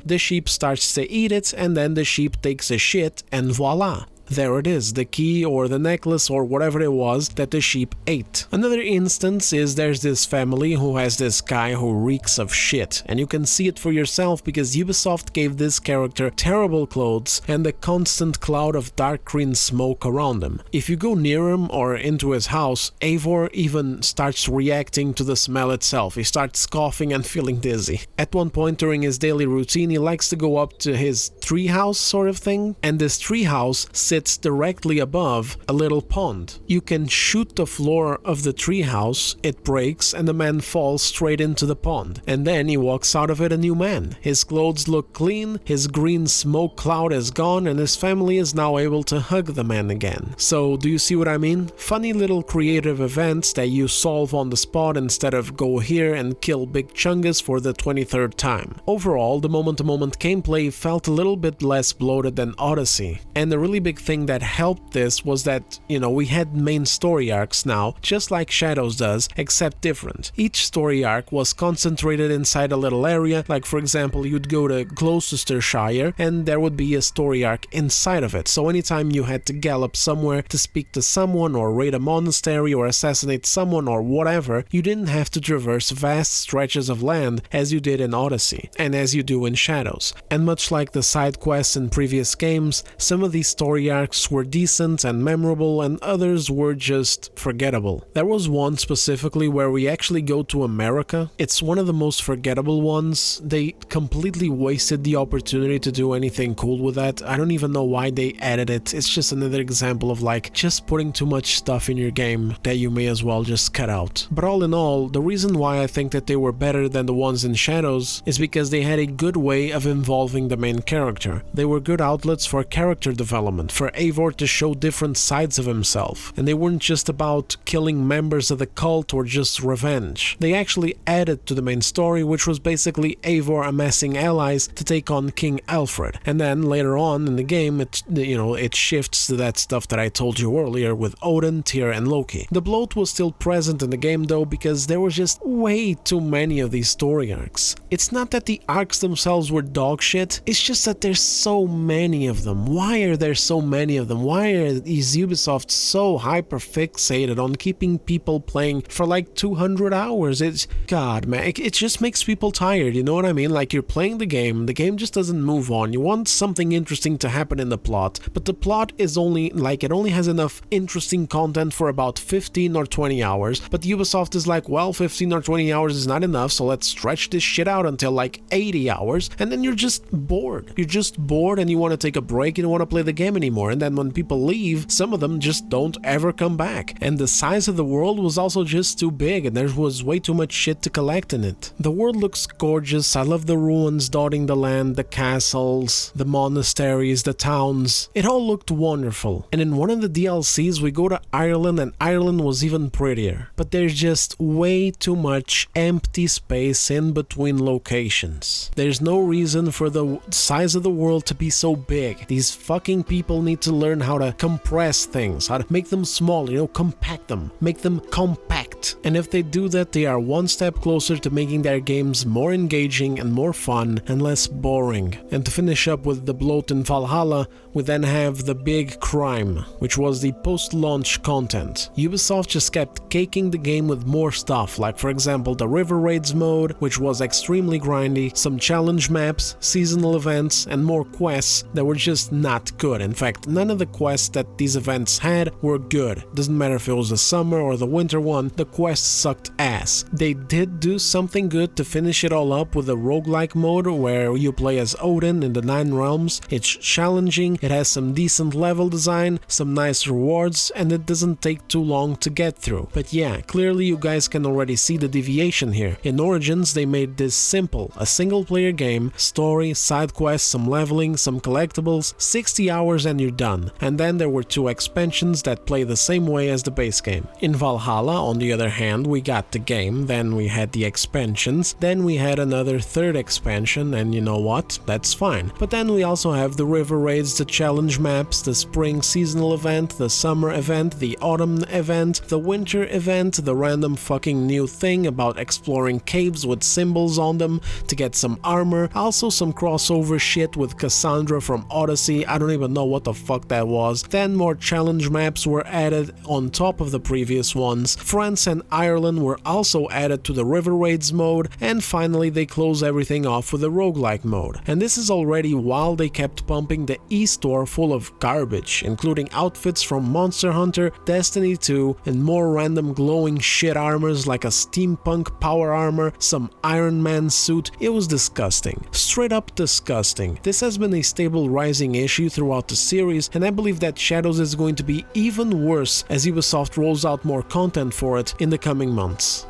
starts to eat it and then the sheep takes a shit and voila! There it is, the key or the necklace or whatever it was that the sheep ate. Another instance is there's this family who has this guy who reeks of shit, and you can see it for yourself because Ubisoft gave this character terrible clothes and a constant cloud of dark green smoke around him. If you go near him or into his house, Eivor even starts reacting to the smell itself. He starts coughing and feeling dizzy. At one point during his daily routine, he likes to go up to his treehouse sort of thing, and this treehouse sits directly above a little pond. You can shoot the floor of the treehouse, it breaks, and the man falls straight into the pond. And then he walks out of it a new man. His clothes look clean, his green smoke cloud is gone, and his family is now able to hug the man again. So, do you see what I mean? Funny little creative events that you solve on the spot instead of go here and kill Big Chungus for the 23rd time. Overall, the moment-to-moment gameplay felt a little bit less bloated than Odyssey, and the really big thing that helped this was that, you know, we had main story arcs now, just like Shadows does, except different. Each story arc was concentrated inside a little area, like for example, you'd go to Gloucestershire and there would be a story arc inside of it, so anytime you had to gallop somewhere to speak to someone or raid a monastery or assassinate someone or whatever, you didn't have to traverse vast stretches of land as you did in Odyssey, and as you do in Shadows. And much like the side quests in previous games, some of these story arcs were decent and memorable and others were just forgettable. There was one specifically where we actually go to America. It's one of the most forgettable ones. They completely wasted the opportunity to do anything cool with that. I don't even know why they added it. It's just another example of like just putting too much stuff in your game that you may as well just cut out. But all in all, the reason why I think that they were better than the ones in Shadows is because they had a good way of involving the main character. They were good outlets for character development, for Eivor to show different sides of himself, and they weren't just about killing members of the cult or just revenge. They actually added to the main story, which was basically Eivor amassing allies to take on King Alfred, and then later on in the game it shifts to that stuff that I told you earlier with Odin, Tyr and Loki. The bloat was still present in the game though because there was just way too many of these story arcs. It's not that the arcs themselves were dog shit, it's just that there's so many of them. Why are there so many of them? Why is Ubisoft so hyper fixated on keeping people playing for like 200 hours? It's, God man, it just makes people tired, you know what I mean? Like you're playing the game just doesn't move on. You want something interesting to happen in the plot, but the plot is only, like, it only has enough interesting content for about 15 or 20 hours, but Ubisoft is like, well, 15 or 20 hours is not enough, so let's stretch this shit out until like 80 hours, and then you're just bored. You're just bored and you want to take a break, you don't want to play the game anymore, and then when people leave, some of them just don't ever come back. And the size of the world was also just too big and there was way too much shit to collect in it. The world looks gorgeous, I love the ruins dotting the land, the castles, the monasteries, the towns. It all looked wonderful. And in one of the DLCs we go to Ireland and Ireland was even prettier. But there's just way too much empty space in between locations. There's no reason for the size of the world to be so big. These fucking people need to learn how to compress things, how to make them small, you know, compact them, make them compact. packed. And if they do that, they are one step closer to making their games more engaging and more fun and less boring. And to finish up with the Bloat in Valhalla, we then have the big crime, which was the post-launch content. Ubisoft just kept caking the game with more stuff, like for example the River Raids mode, which was extremely grindy, some challenge maps, seasonal events, and more quests that were just not good. In fact, none of the quests that these events had were good. Doesn't matter if it was the summer or the winter one, the quests sucked ass. They did do something good to finish it all up with a roguelike mode where you play as Odin in the 9 realms. It's challenging, it has some decent level design, some nice rewards, and it doesn't take too long to get through. But yeah, clearly you guys can already see the deviation here. In Origins they made this simple, a single player game, story, side quests, some leveling, some collectibles, 60 hours and you're done. And then there were 2 expansions that play the same way as the base game. In Valhalla, on the other hand, we got the game, then we had the expansions, then we had another 3rd expansion, and you know what? That's fine. But then we also have the River Raids, the challenge maps, the spring seasonal event, the summer event, the autumn event, the winter event, the random fucking new thing about exploring caves with symbols on them to get some armor, also some crossover shit with Cassandra from Odyssey, I don't even know what the fuck that was. Then more challenge maps were added on top of the previous ones, France and Ireland were also added to the River Raids mode, and finally they close everything off with a roguelike mode. And this is already while they kept pumping the e-store full of garbage, including outfits from Monster Hunter, Destiny 2, and more random glowing shit armors like a steampunk power armor, some Iron Man suit. It was disgusting. Straight up disgusting. This has been a stable rising issue throughout the series, and I believe that Shadows is going to be even worse as Ubisoft rolls out more content for it in the coming months.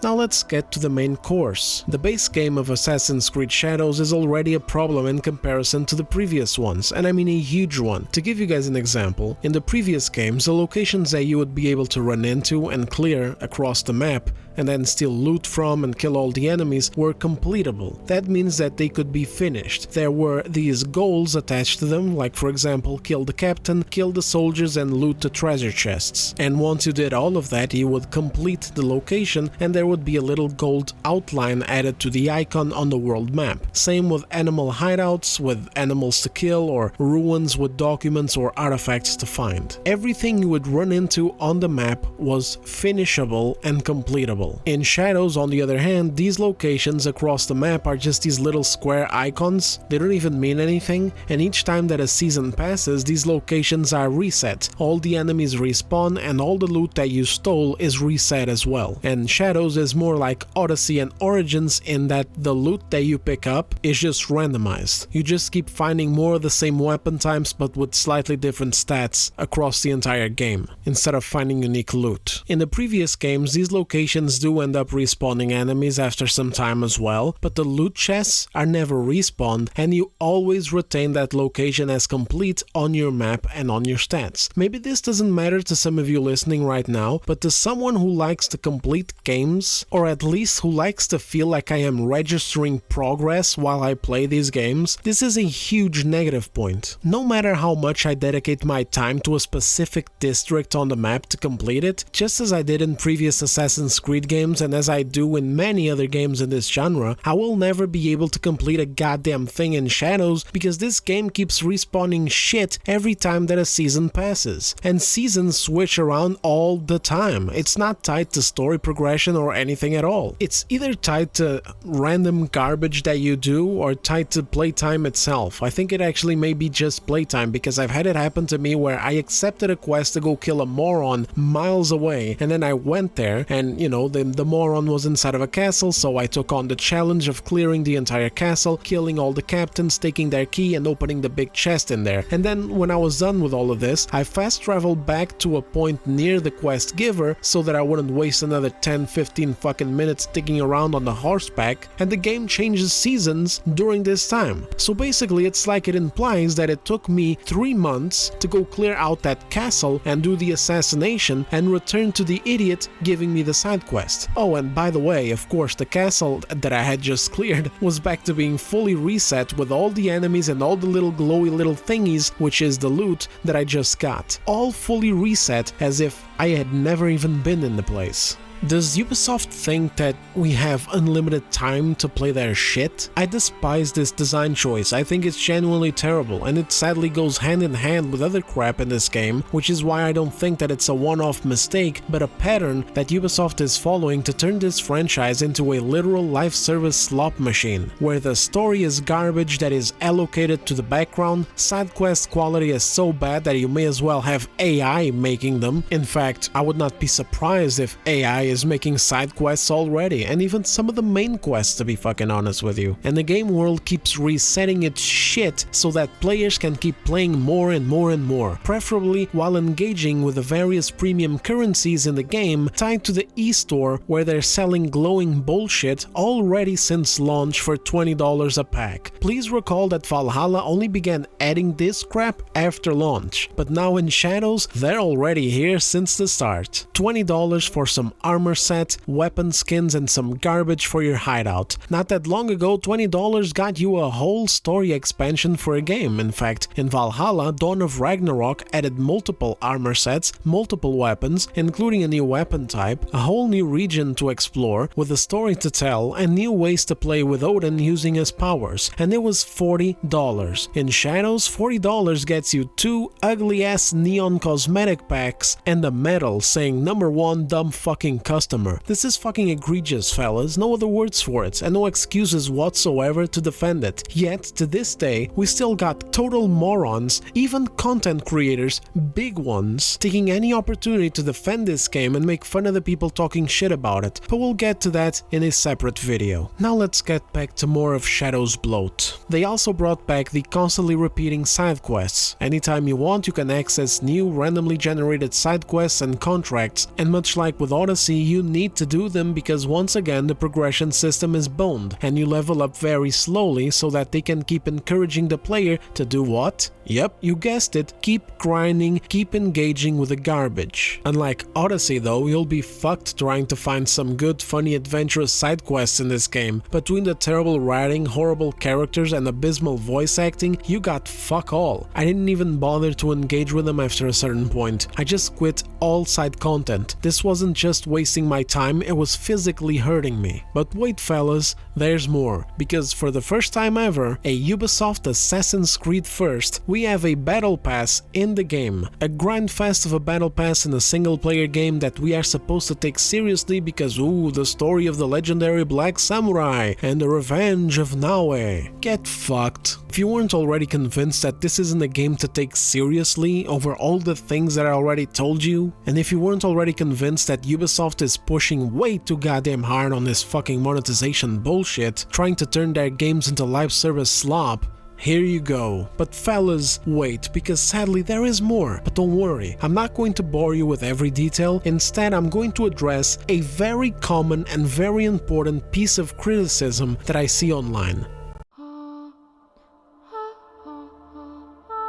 Now let's get to the main course. The base game of Assassin's Creed Shadows is already a problem in comparison to the previous ones, and I mean a huge one. To give you guys an example, in the previous games, the locations that you would be able to run into and clear across the map and then steal loot from and kill all the enemies were completable. That means that they could be finished. There were these goals attached to them, like for example, kill the captain, kill the soldiers and loot the treasure chests. And once you did all of that, you would complete the location and there would be a little gold outline added to the icon on the world map. Same with animal hideouts with animals to kill or ruins with documents or artifacts to find. Everything you would run into on the map was finishable and completable. In Shadows, on the other hand, these locations across the map are just these little square icons. They don't even mean anything, and each time that a season passes, these locations are reset. All the enemies respawn and all the loot that you stole is reset as well. And Shadows is more like Odyssey and Origins in that the loot that you pick up is just randomized. You just keep finding more of the same weapon types but with slightly different stats across the entire game, instead of finding unique loot. In the previous games, these locations do end up respawning enemies after some time as well, but the loot chests are never respawned and you always retain that location as complete on your map and on your stats. Maybe this doesn't matter to some of you listening right now, but to someone who likes to complete games, or at least who likes to feel like I am registering progress while I play these games, this is a huge negative point. No matter how much I dedicate my time to a specific district on the map to complete it, just as I did in previous Assassin's Creed games and as I do in many other games in this genre, I will never be able to complete a goddamn thing in Shadows because this game keeps respawning shit every time that a season passes. And seasons switch around all the time. It's not tied to story progression or anything at all. It's either tied to random garbage that you do or tied to playtime itself. I think it actually may be just playtime because I've had it happen to me where I accepted a quest to go kill a moron miles away and then I went there and, you know, the moron was inside of a castle, so I took on the challenge of clearing the entire castle, killing all the captains, taking their key and opening the big chest in there. And then when I was done with all of this, I fast traveled back to a point near the quest giver so that I wouldn't waste another 10-15 15 fucking minutes digging around on the horseback, and the game changes seasons during this time. So basically it's like it implies that it took me 3 months to go clear out that castle and do the assassination and return to the idiot giving me the side quest. Oh, and by the way, of course, the castle that I had just cleared was back to being fully reset with all the enemies and all the little glowy little thingies, which is the loot that I just got. All fully reset as if I had never even been in the place. Does Ubisoft think that we have unlimited time to play their shit? I despise this design choice. I think it's genuinely terrible, and it sadly goes hand in hand with other crap in this game, which is why I don't think that it's a one-off mistake, but a pattern that Ubisoft is following to turn this franchise into a literal live service slop machine, where the story is garbage that is allocated to the background, side quest quality is so bad that you may as well have AI making them. In fact, I would not be surprised if AI is making side quests already, and even some of the main quests, to be fucking honest with you. And the game world keeps resetting its shit so that players can keep playing more and more and more, preferably while engaging with the various premium currencies in the game tied to the e-store, where they're selling glowing bullshit already since launch for $20 a pack. Please recall that Valhalla only began adding this crap after launch, but now in Shadows they're already here since the start. $20 for some armor set, weapon skins, and some garbage for your hideout. Not that long ago, $20 got you a whole story expansion for a game. In fact, in Valhalla, Dawn of Ragnarok added multiple armor sets, multiple weapons, including a new weapon type, a whole new region to explore, with a story to tell, and new ways to play with Odin using his powers, and it was $40. In Shadows, $40 gets you 2 ugly-ass neon cosmetic packs and a medal saying #1 dumb fucking customer. This is fucking egregious, fellas, no other words for it, and no excuses whatsoever to defend it. Yet, to this day, we still got total morons, even content creators, big ones, taking any opportunity to defend this game and make fun of the people talking shit about it, but we'll get to that in a separate video. Now let's get back to more of Shadow's Bloat. They also brought back the constantly repeating side quests. Anytime you want, you can access new randomly generated side quests and contracts, and much like with Odyssey, you need to do them because once again the progression system is boned, and you level up very slowly so that they can keep encouraging the player to do what? Yep, you guessed it, keep grinding, keep engaging with the garbage. Unlike Odyssey though, you'll be fucked trying to find some good, funny, adventurous side quests in this game. Between the terrible writing, horrible characters, and abysmal voice acting, you got fuck all. I didn't even bother to engage with them after a certain point. I just quit all side content. This wasn't just wasting my time, it was physically hurting me. But wait fellas, there's more, because for the first time ever, a Ubisoft Assassin's Creed first, we have a battle pass in the game. A grind fest of a battle pass in a single player game that we are supposed to take seriously because ooh, the story of the legendary Black Samurai and the revenge of Naoe. Get fucked. If you weren't already convinced that this isn't a game to take seriously over all the things that I already told you, and if you weren't already convinced that Ubisoft is pushing way too goddamn hard on this fucking monetization bullshit, trying to turn their games into live service slop, here you go. But fellas, wait, because sadly there is more. But don't worry, I'm not going to bore you with every detail. Instead, I'm going to address a very common and very important piece of criticism that I see online.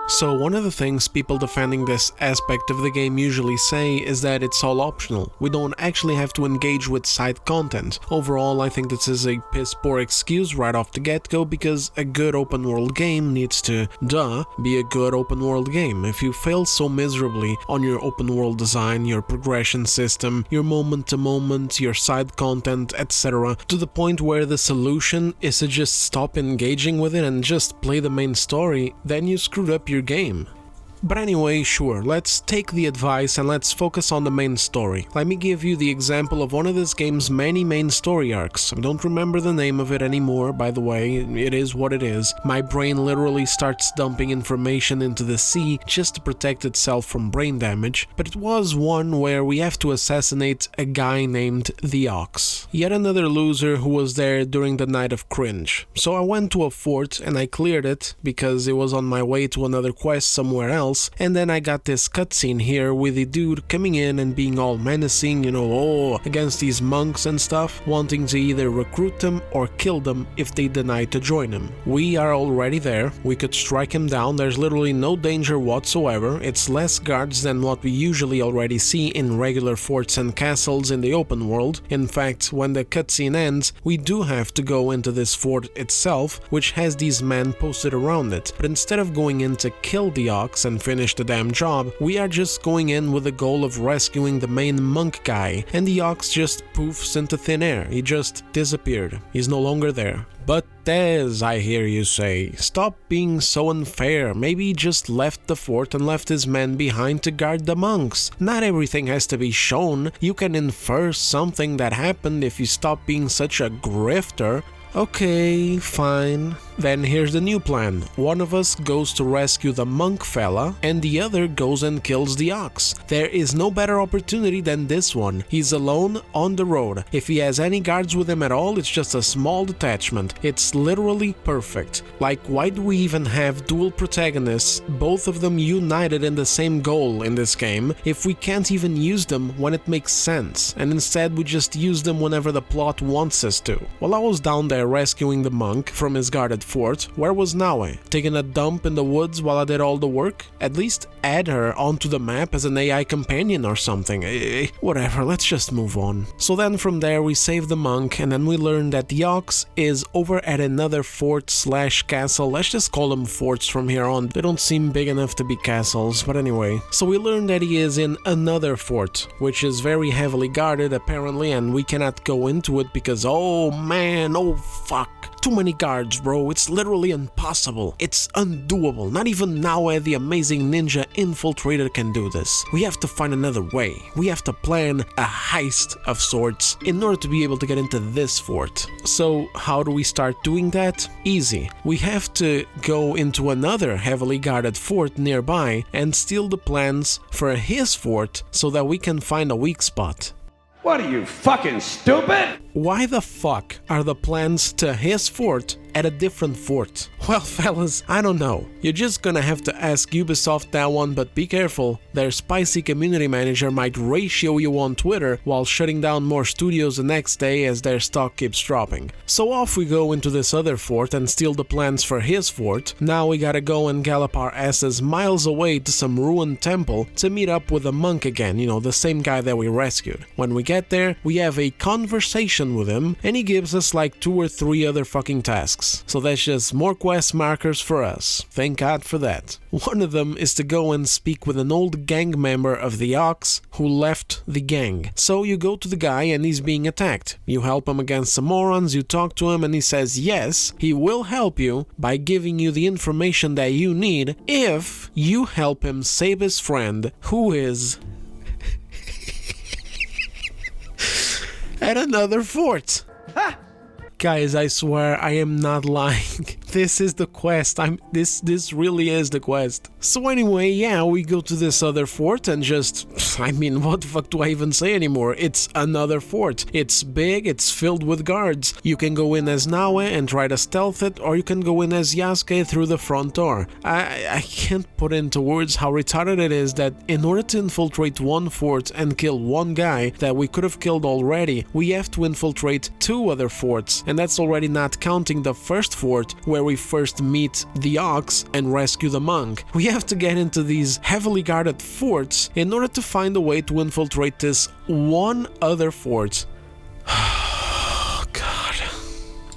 So one of the things people defending this aspect of the game usually say is that it's all optional. We don't actually have to engage with side content. Overall, I think this is a piss poor excuse right off the get-go because a good open world game needs to, be a good open world game. If you fail so miserably on your open world design, your progression system, your moment to moment, your side content, etc., to the point where the solution is to just stop engaging with it and just play the main story, then you screwed up your game. But anyway, sure, let's take the advice and let's focus on the main story. Let me give you the example of one of this game's many main story arcs. I don't remember the name of it anymore, by the way, it is what it is. My brain literally starts dumping information into the sea just to protect itself from brain damage, but it was one where we have to assassinate a guy named the Ox. Yet another loser who was there during the night of cringe. So I went to a fort and I cleared it because it was on my way to another quest somewhere else, else, and then I got this cutscene here with the dude coming in and being all menacing, you know, oh, against these monks and stuff, wanting to either recruit them or kill them if they deny to join him. We are already there, we could strike him down, there's literally no danger whatsoever, it's less guards than what we usually already see in regular forts and castles in the open world. In fact, when the cutscene ends, we do have to go into this fort itself, which has these men posted around it, but instead of going in to kill the Ox and finish the damn job, we are just going in with the goal of rescuing the main monk guy, and the Ox just poofs into thin air, he just disappeared, he's no longer there. But Tez, I hear you say, stop being so unfair, maybe he just left the fort and left his men behind to guard the monks. Not everything has to be shown, you can infer something that happened if you stop being such a grifter. Okay, fine. Then here's the new plan. One of us goes to rescue the monk fella, and the other goes and kills the Ox. There is no better opportunity than this one. He's alone on the road. If he has any guards with him at all, it's just a small detachment. It's literally perfect. Like, why do we even have dual protagonists, both of them united in the same goal in this game, if we can't even use them when it makes sense, and instead we just use them whenever the plot wants us to? While I was down there rescuing the monk from his guarded fort, where was Naoe? Taking a dump in the woods while I did all the work? At least add her onto the map as an AI companion or something. Whatever, let's just move on. So then from there we save the monk, and then we learn that the Ox is over at another fort slash castle. Let's just call them forts from here on. They don't seem big enough to be castles, but anyway. So we learn that he is in another fort, which is very heavily guarded apparently, and we cannot go into it because, oh man, oh fuck. Too many guards, bro. It's literally impossible. It's undoable. Not even Naoe, the amazing ninja infiltrator, can do this. We have to find another way. We have to plan a heist of sorts in order to be able to get into this fort. So how do we start doing that? Easy. We have to go into another heavily guarded fort nearby and steal the plans for his fort so that we can find a weak spot. What are you, fucking stupid? Why the fuck are the plans to his fort at a different fort? Well, fellas, I don't know. You're just gonna have to ask Ubisoft that one, but be careful. Their spicy community manager might ratio you on Twitter while shutting down more studios the next day as their stock keeps dropping. So off we go into this other fort and steal the plans for his fort. Now we gotta go and gallop our asses miles away to some ruined temple to meet up with the monk again, you know, the same guy that we rescued. When we get there, we have a conversation with him, and he gives us like 2 or 3 other fucking tasks. So that's just more quest markers for us. Thank God for that. One of them is to go and speak with an old gang member of the Ox who left the gang. So you go to the guy and he's being attacked. You help him against some morons, you talk to him and he says yes, he will help you by giving you the information that you need if you help him save his friend who is at another fort. Guys, I swear I am not lying. This is the quest. This really is the quest. So anyway, yeah, we go to this other fort and just, I mean, what the fuck do I even say anymore? It's another fort. It's big, it's filled with guards. You can go in as Naoe and try to stealth it, or you can go in as Yasuke through the front door. I can't put into words how retarded it is that in order to infiltrate one fort and kill one guy that we could have killed already, we have to infiltrate 2 other forts, and that's already not counting the first fort where we first meet the Ox and rescue the monk. We have to get into these heavily guarded forts in order to find a way to infiltrate this one other fort.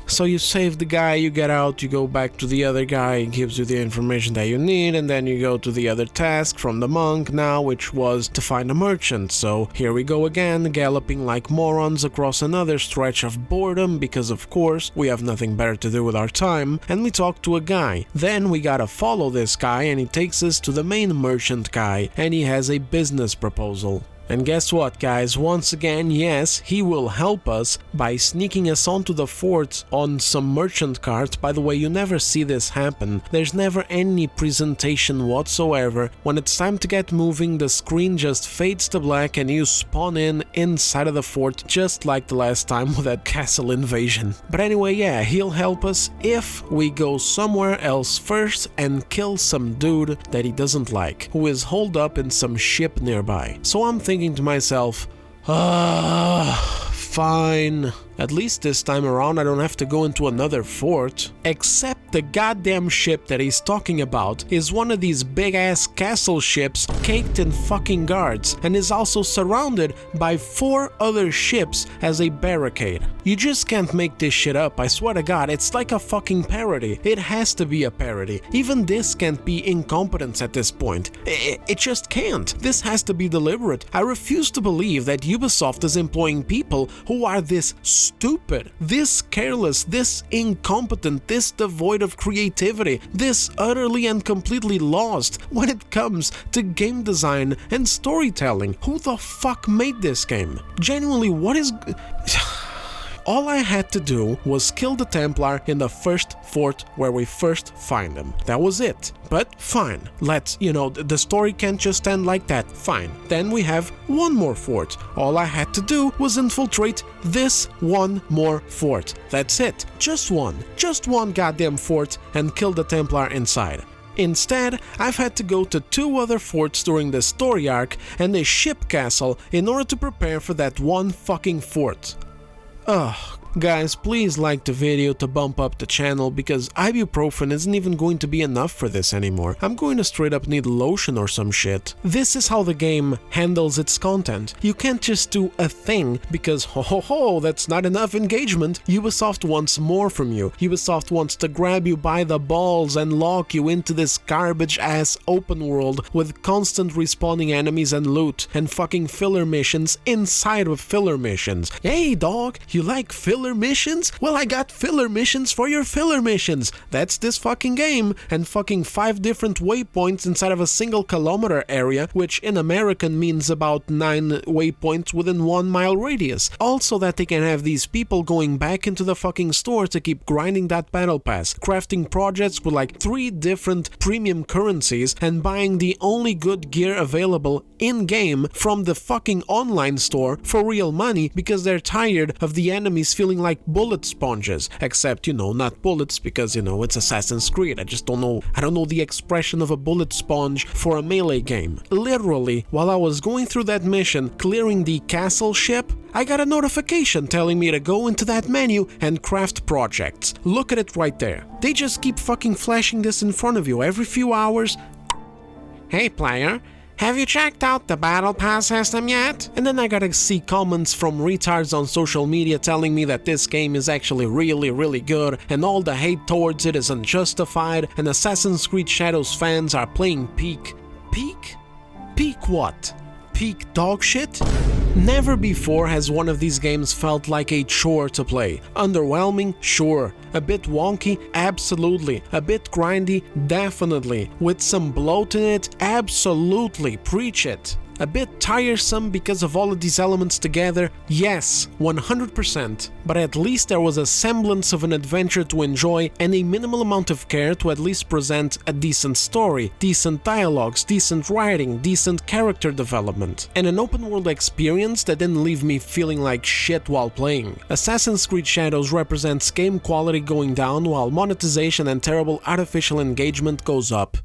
So you save the guy, you get out, you go back to the other guy, he gives you the information that you need, and then you go to the other task from the monk now, which was to find a merchant. So here we go again, galloping like morons across another stretch of boredom, because of course we have nothing better to do with our time, and we talk to a guy. Then we gotta follow this guy and he takes us to the main merchant guy, and he has a business proposal. And guess what, guys? Once again, yes, he will help us by sneaking us onto the fort on some merchant cart. By the way, you never see this happen. There's never any presentation whatsoever. When it's time to get moving, the screen just fades to black and you spawn inside of the fort, just like the last time with that castle invasion. But anyway, yeah, he'll help us if we go somewhere else first and kill some dude that he doesn't like, who is holed up in some ship nearby. So I'm thinking to myself, fine. At least this time around I don't have to go into another fort. Except the goddamn ship that he's talking about is one of these big-ass castle ships caked in fucking guards and is also surrounded by 4 other ships as a barricade. You just can't make this shit up, I swear to God, it's like a fucking parody. It has to be a parody. Even this can't be incompetence at this point. It just can't. This has to be deliberate. I refuse to believe that Ubisoft is employing people who are this stupid, this careless, this incompetent, this devoid of creativity, this utterly and completely lost when it comes to game design and storytelling. Who the fuck made this game? Genuinely, what is... All I had to do was kill the Templar in the first fort where we first find him. That was it. But fine, the story can't just end like that. Fine. Then we have one more fort. All I had to do was infiltrate this one more fort. That's it. Just one goddamn fort and kill the Templar inside. Instead, I've had to go to 2 other forts during the story arc and a ship castle in order to prepare for that one fucking fort. Ugh. Guys, please like the video to bump up the channel because ibuprofen isn't even going to be enough for this anymore. I'm going to straight up need lotion or some shit. This is how the game handles its content. You can't just do a thing because that's not enough engagement. Ubisoft wants more from you. Ubisoft wants to grab you by the balls and lock you into this garbage ass open world with constant respawning enemies and loot and fucking filler missions inside of filler missions. Hey dog, you like filler missions? Well, I got filler missions for your filler missions. That's this fucking game, and fucking 5 different waypoints inside of a single kilometer area, which in American means about 9 waypoints within 1 mile radius. Also that they can have these people going back into the fucking store to keep grinding that battle pass, crafting projects with like 3 different premium currencies, and buying the only good gear available in-game from the fucking online store for real money because they're tired of the enemies feeling like bullet sponges, except, not bullets because, it's Assassin's Creed. I don't know the expression of a bullet sponge for a melee game. Literally, while I was going through that mission, clearing the castle ship, I got a notification telling me to go into that menu and craft projects. Look at it right there. They just keep fucking flashing this in front of you every few hours. Hey player, have you checked out the battle pass system yet? And then I gotta see comments from retards on social media telling me that this game is actually really, really good and all the hate towards it is unjustified and Assassin's Creed Shadows fans are playing peak. Peak? Peak what? Peak dog shit? Never before has one of these games felt like a chore to play. Underwhelming? Sure. A bit wonky? Absolutely. A bit grindy? Definitely. With some bloat in it? Absolutely. Preach it. A bit tiresome because of all of these elements together? Yes, 100%. But at least there was a semblance of an adventure to enjoy and a minimal amount of care to at least present a decent story, decent dialogues, decent writing, decent character development, and an open world experience that didn't leave me feeling like shit while playing. Assassin's Creed Shadows represents game quality going down while monetization and terrible artificial engagement goes up.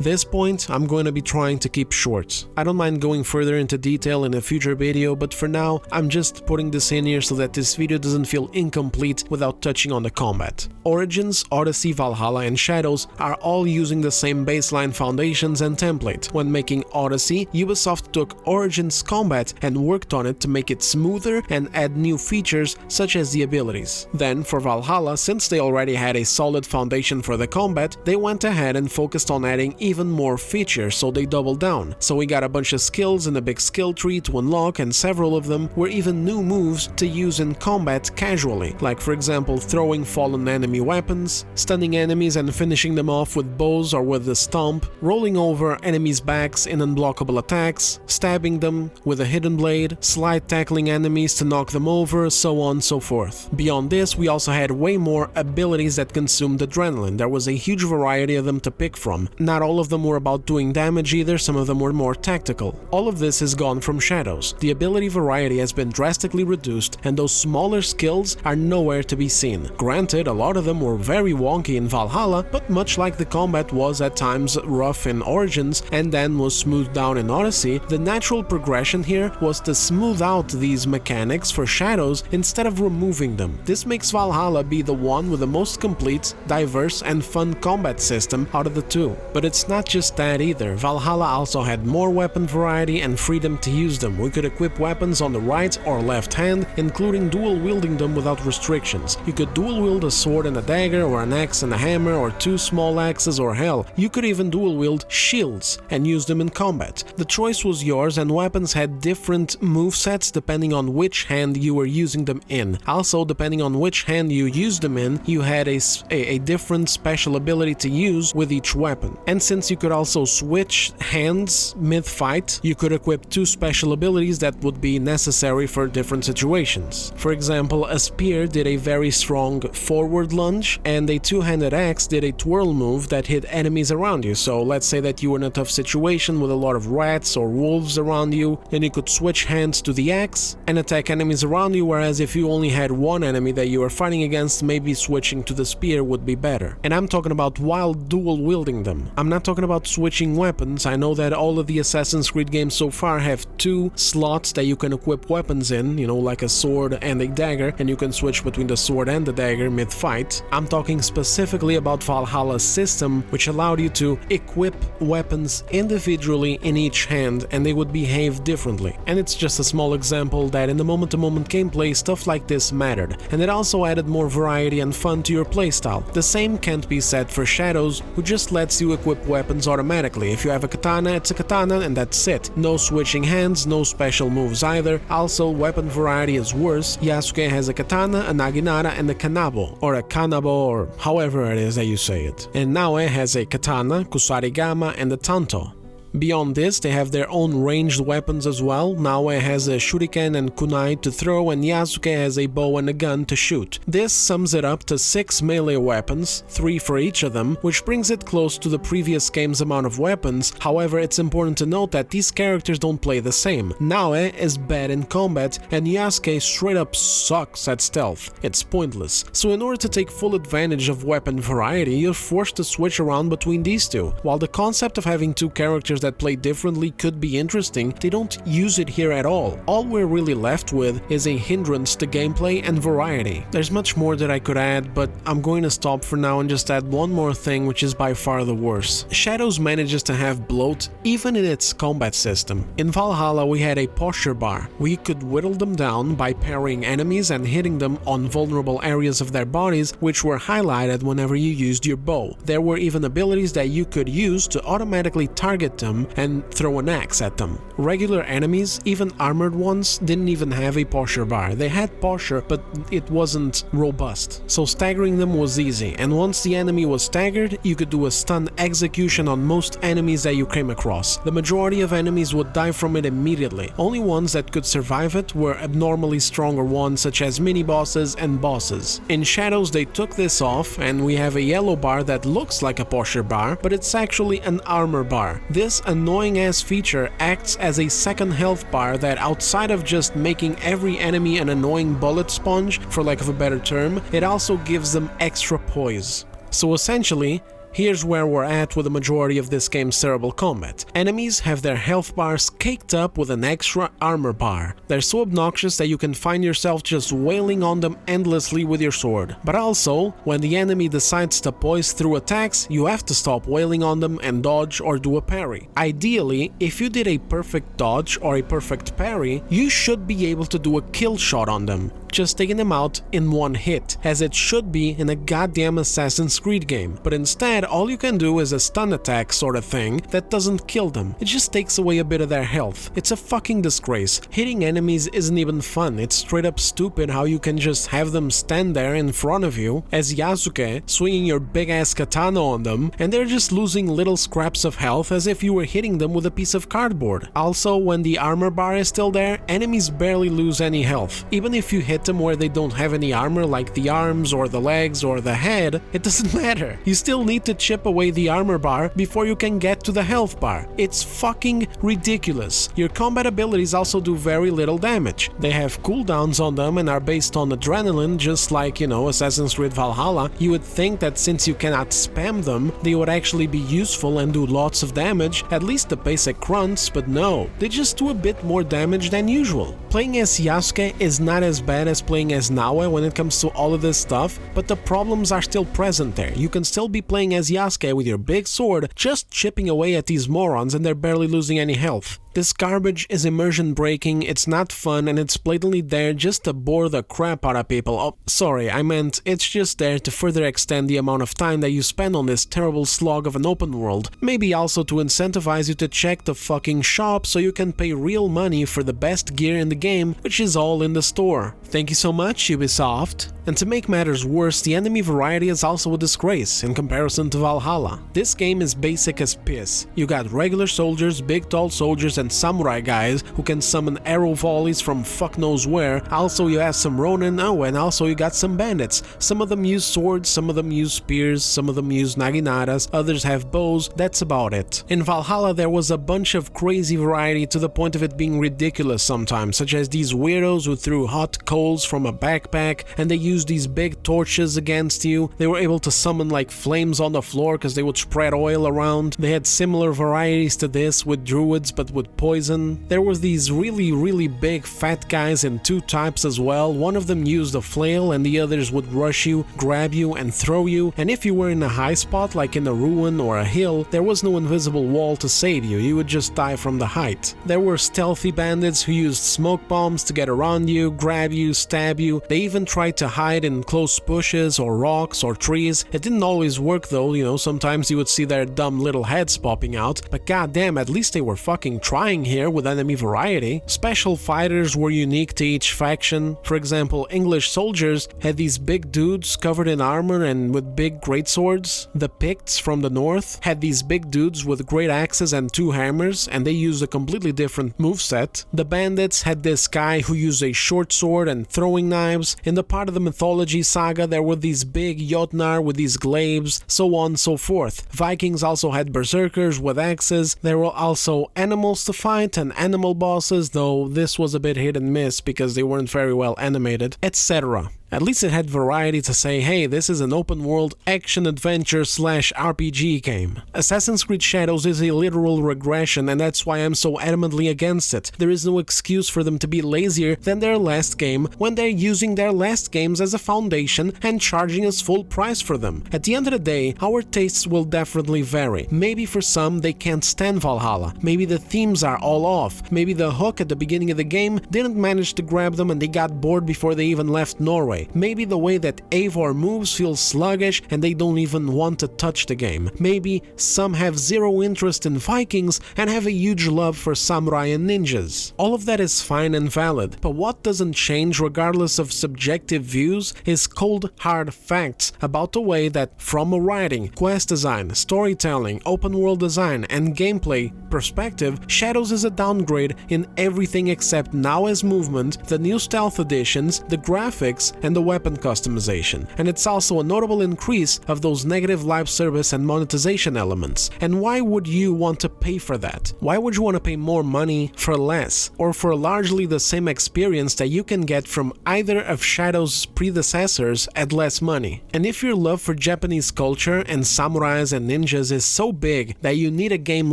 This point, I'm going to be trying to keep short. I don't mind going further into detail in a future video, but for now, I'm just putting this in here so that this video doesn't feel incomplete without touching on the combat. Origins, Odyssey, Valhalla, and Shadows are all using the same baseline foundations and template. When making Odyssey, Ubisoft took Origins combat and worked on it to make it smoother and add new features such as the abilities. Then, for Valhalla, since they already had a solid foundation for the combat, they went ahead and focused on adding even more features, so they doubled down. So we got a bunch of skills in a big skill tree to unlock, and several of them were even new moves to use in combat casually, like for example throwing fallen enemy weapons, stunning enemies and finishing them off with bows or with the stomp, rolling over enemies' backs in unblockable attacks, stabbing them with a hidden blade, slide tackling enemies to knock them over, so on and so forth. Beyond this, we also had way more abilities that consumed adrenaline. There was a huge variety of them to pick from. Not all of them were about doing damage either, some of them were more tactical. All of this is gone from Shadows. The ability variety has been drastically reduced, and those smaller skills are nowhere to be seen. Granted, a lot of them were very wonky in Valhalla, but much like the combat was at times rough in Origins and then was smoothed down in Odyssey, the natural progression here was to smooth out these mechanics for Shadows instead of removing them. This makes Valhalla be the one with the most complete, diverse and fun combat system out of the two. But it's not just that either. Valhalla also had more weapon variety and freedom to use them. We could equip weapons on the right or left hand, including dual wielding them without restrictions. You could dual wield a sword and a dagger, or an axe and a hammer, or two small axes, or hell, you could even dual wield shields and use them in combat. The choice was yours, and weapons had different movesets depending on which hand you were using them in. Also, depending on which hand you used them in, you had a different special ability to use with each weapon. And since you could also switch hands mid-fight, you could equip two special abilities that would be necessary for different situations. For example, a spear did a very strong forward lunge, and a two-handed axe did a twirl move that hit enemies around you. So let's say that you were in a tough situation with a lot of rats or wolves around you, and you could switch hands to the axe and attack enemies around you, whereas if you only had one enemy that you were fighting against, maybe switching to the spear would be better. And I'm talking about while dual wielding them. I'm not talking about switching weapons. I know that all of the Assassin's Creed games so far have two slots that you can equip weapons in, you know, like a sword and a dagger, and you can switch between the sword and the dagger mid-fight. I'm talking specifically about Valhalla's system, which allowed you to equip weapons individually in each hand, and they would behave differently. And it's just a small example that in the moment-to-moment gameplay, stuff like this mattered, and it also added more variety and fun to your playstyle. The same can't be said for Shadows, who just lets you equip weapons automatically. If you have a katana, it's a katana and that's it. No switching hands, no special moves either. Also, weapon variety is worse. Yasuke has a katana, a naginata and a kanabo, or a kanabo, or however it is that you say it. And Naoe has a katana, kusarigama and a tanto. Beyond this, they have their own ranged weapons as well. Naoe has a shuriken and kunai to throw, and Yasuke has a bow and a gun to shoot. This sums it up to 6 melee weapons, 3 for each of them, which brings it close to the previous game's amount of weapons. However, it's important to note that these characters don't play the same. Naoe is bad in combat, and Yasuke straight up sucks at stealth. It's pointless. So in order to take full advantage of weapon variety, you're forced to switch around between these two. While the concept of having two characters that play differently could be interesting, they don't use it here at all. All we're really left with is a hindrance to gameplay and variety. There's much more that I could add, but I'm going to stop for now and just add one more thing, which is by far the worst. Shadows manages to have bloat even in its combat system. In Valhalla, we had a posture bar. We could whittle them down by parrying enemies and hitting them on vulnerable areas of their bodies, which were highlighted whenever you used your bow. There were even abilities that you could use to automatically target them and throw an axe at them. Regular enemies, even armored ones, didn't even have a posture bar. They had posture, but it wasn't robust, so staggering them was easy, and once the enemy was staggered, you could do a stun execution on most enemies that you came across. The majority of enemies would die from it immediately. Only ones that could survive it were abnormally stronger ones, such as mini-bosses and bosses. In Shadows, they took this off, and we have a yellow bar that looks like a posture bar, but it's actually an armor bar. This annoying-ass feature acts as a second health bar that, outside of just making every enemy an annoying bullet sponge, for lack of a better term, it also gives them extra poise. So essentially, here's where we're at with the majority of this game's terrible combat. Enemies have their health bars caked up with an extra armor bar. They're so obnoxious that you can find yourself just wailing on them endlessly with your sword. But also, when the enemy decides to poise through attacks, you have to stop wailing on them and dodge or do a parry. Ideally, if you did a perfect dodge or a perfect parry, you should be able to do a kill shot on them. just taking them out in one hit, as it should be in a goddamn Assassin's Creed game. But instead, all you can do is a stun attack sort of thing that doesn't kill them. It just takes away a bit of their health. It's a fucking disgrace. Hitting enemies isn't even fun. It's straight up stupid how you can just have them stand there in front of you as Yasuke, swinging your big ass katana on them, and they're just losing little scraps of health as if you were hitting them with a piece of cardboard. Also, when the armor bar is still there, enemies barely lose any health. Even if you hit them where they don't have any armor, like the arms or the legs or the head, it doesn't matter. You still need to chip away the armor bar before you can get to the health bar. It's fucking ridiculous. Your combat abilities also do very little damage. They have cooldowns on them and are based on adrenaline, just like, Assassin's Creed Valhalla. You would think that since you cannot spam them, they would actually be useful and do lots of damage, at least the basic grunts, but no, they just do a bit more damage than usual. Playing as Yasuke is not as bad as playing as Naoe when it comes to all of this stuff, but the problems are still present there. You can still be playing as Yasuke with your big sword, just chipping away at these morons and they're barely losing any health. This garbage is immersion breaking, it's not fun, and it's blatantly there just to bore the crap out of people. Oh, sorry, I meant it's just there to further extend the amount of time that you spend on this terrible slog of an open world. Maybe also to incentivize you to check the fucking shop so you can pay real money for the best gear in the game, which is all in the store. Thank you so much, Ubisoft. And to make matters worse, the enemy variety is also a disgrace in comparison to Valhalla. This game is basic as piss. You got regular soldiers, big tall soldiers, and samurai guys who can summon arrow volleys from fuck knows where. Also you have some ronin, and also you got some bandits. Some of them use swords, some of them use spears, some of them use naginatas, others have bows, that's about it. In Valhalla there was a bunch of crazy variety to the point of it being ridiculous sometimes, such as these weirdos who threw hot coals from a backpack and they used these big torches against you. They were able to summon like flames on the floor because they would spread oil around. They had similar varieties to this with druids but with poison. There was these really big fat guys in two types as well. One of them used a flail and the others would rush you, grab you and throw you, and if you were in a high spot like in a ruin or a hill, there was no invisible wall to save you, you would just die from the height. There were stealthy bandits who used smoke bombs to get around you, grab you, stab you. They even tried to hide in close bushes or rocks or trees. It didn't always work though, sometimes you would see their dumb little heads popping out, but goddamn, at least they were fucking trying here with enemy variety. Special fighters were unique to each faction. For example, English soldiers had these big dudes covered in armor and with big greatswords. The Picts from the north had these big dudes with great axes and two hammers, and they used a completely different moveset. The bandits had this guy who used a short sword and throwing knives. In the part of the mythology saga there were these big Jotnar with these glaives, so on and so forth. Vikings also had berserkers with axes. There were also animals to fight and animal bosses, though this was a bit hit and miss because they weren't very well animated, etc. At least it had variety to say, hey, this is an open world action-adventure / RPG game. Assassin's Creed Shadows is a literal regression, and that's why I'm so adamantly against it. There is no excuse for them to be lazier than their last game when they're using their last games as a foundation and charging us full price for them. At the end of the day, our tastes will definitely vary. Maybe for some they can't stand Valhalla, maybe the themes are all off, maybe the hook at the beginning of the game didn't manage to grab them and they got bored before they even left Norway. Maybe the way that Eivor moves feels sluggish and they don't even want to touch the game. Maybe some have zero interest in Vikings and have a huge love for samurai and ninjas. All of that is fine and valid, but what doesn't change regardless of subjective views is cold hard facts about the way that from a writing, quest design, storytelling, open world design and gameplay perspective, Shadows is a downgrade in everything except Naoe's movement, the new stealth additions, the graphics, and the weapon customization. And it's also a notable increase of those negative live service and monetization elements. And why would you want to pay for that? Why would you want to pay more money for less, or for largely the same experience that you can get from either of Shadow's predecessors at less money? And if your love for Japanese culture and samurais and ninjas is so big that you need a game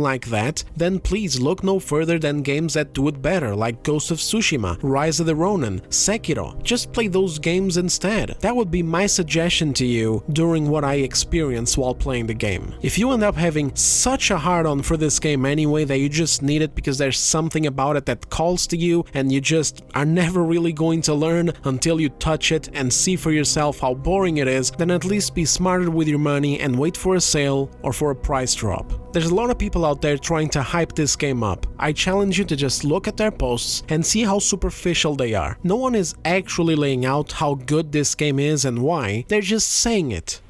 like that, then please look no further than games that do it better, like Ghost of Tsushima, Rise of the Ronin, Sekiro. Just play those games games instead. That would be my suggestion to you during what I experienced while playing the game. If you end up having such a hard-on for this game anyway that you just need it because there's something about it that calls to you and you just are never really going to learn until you touch it and see for yourself how boring it is, then at least be smarter with your money and wait for a sale or for a price drop. There's a lot of people out there trying to hype this game up. I challenge you to just look at their posts and see how superficial they are. No one is actually laying out how good this game is and why, they're just saying it.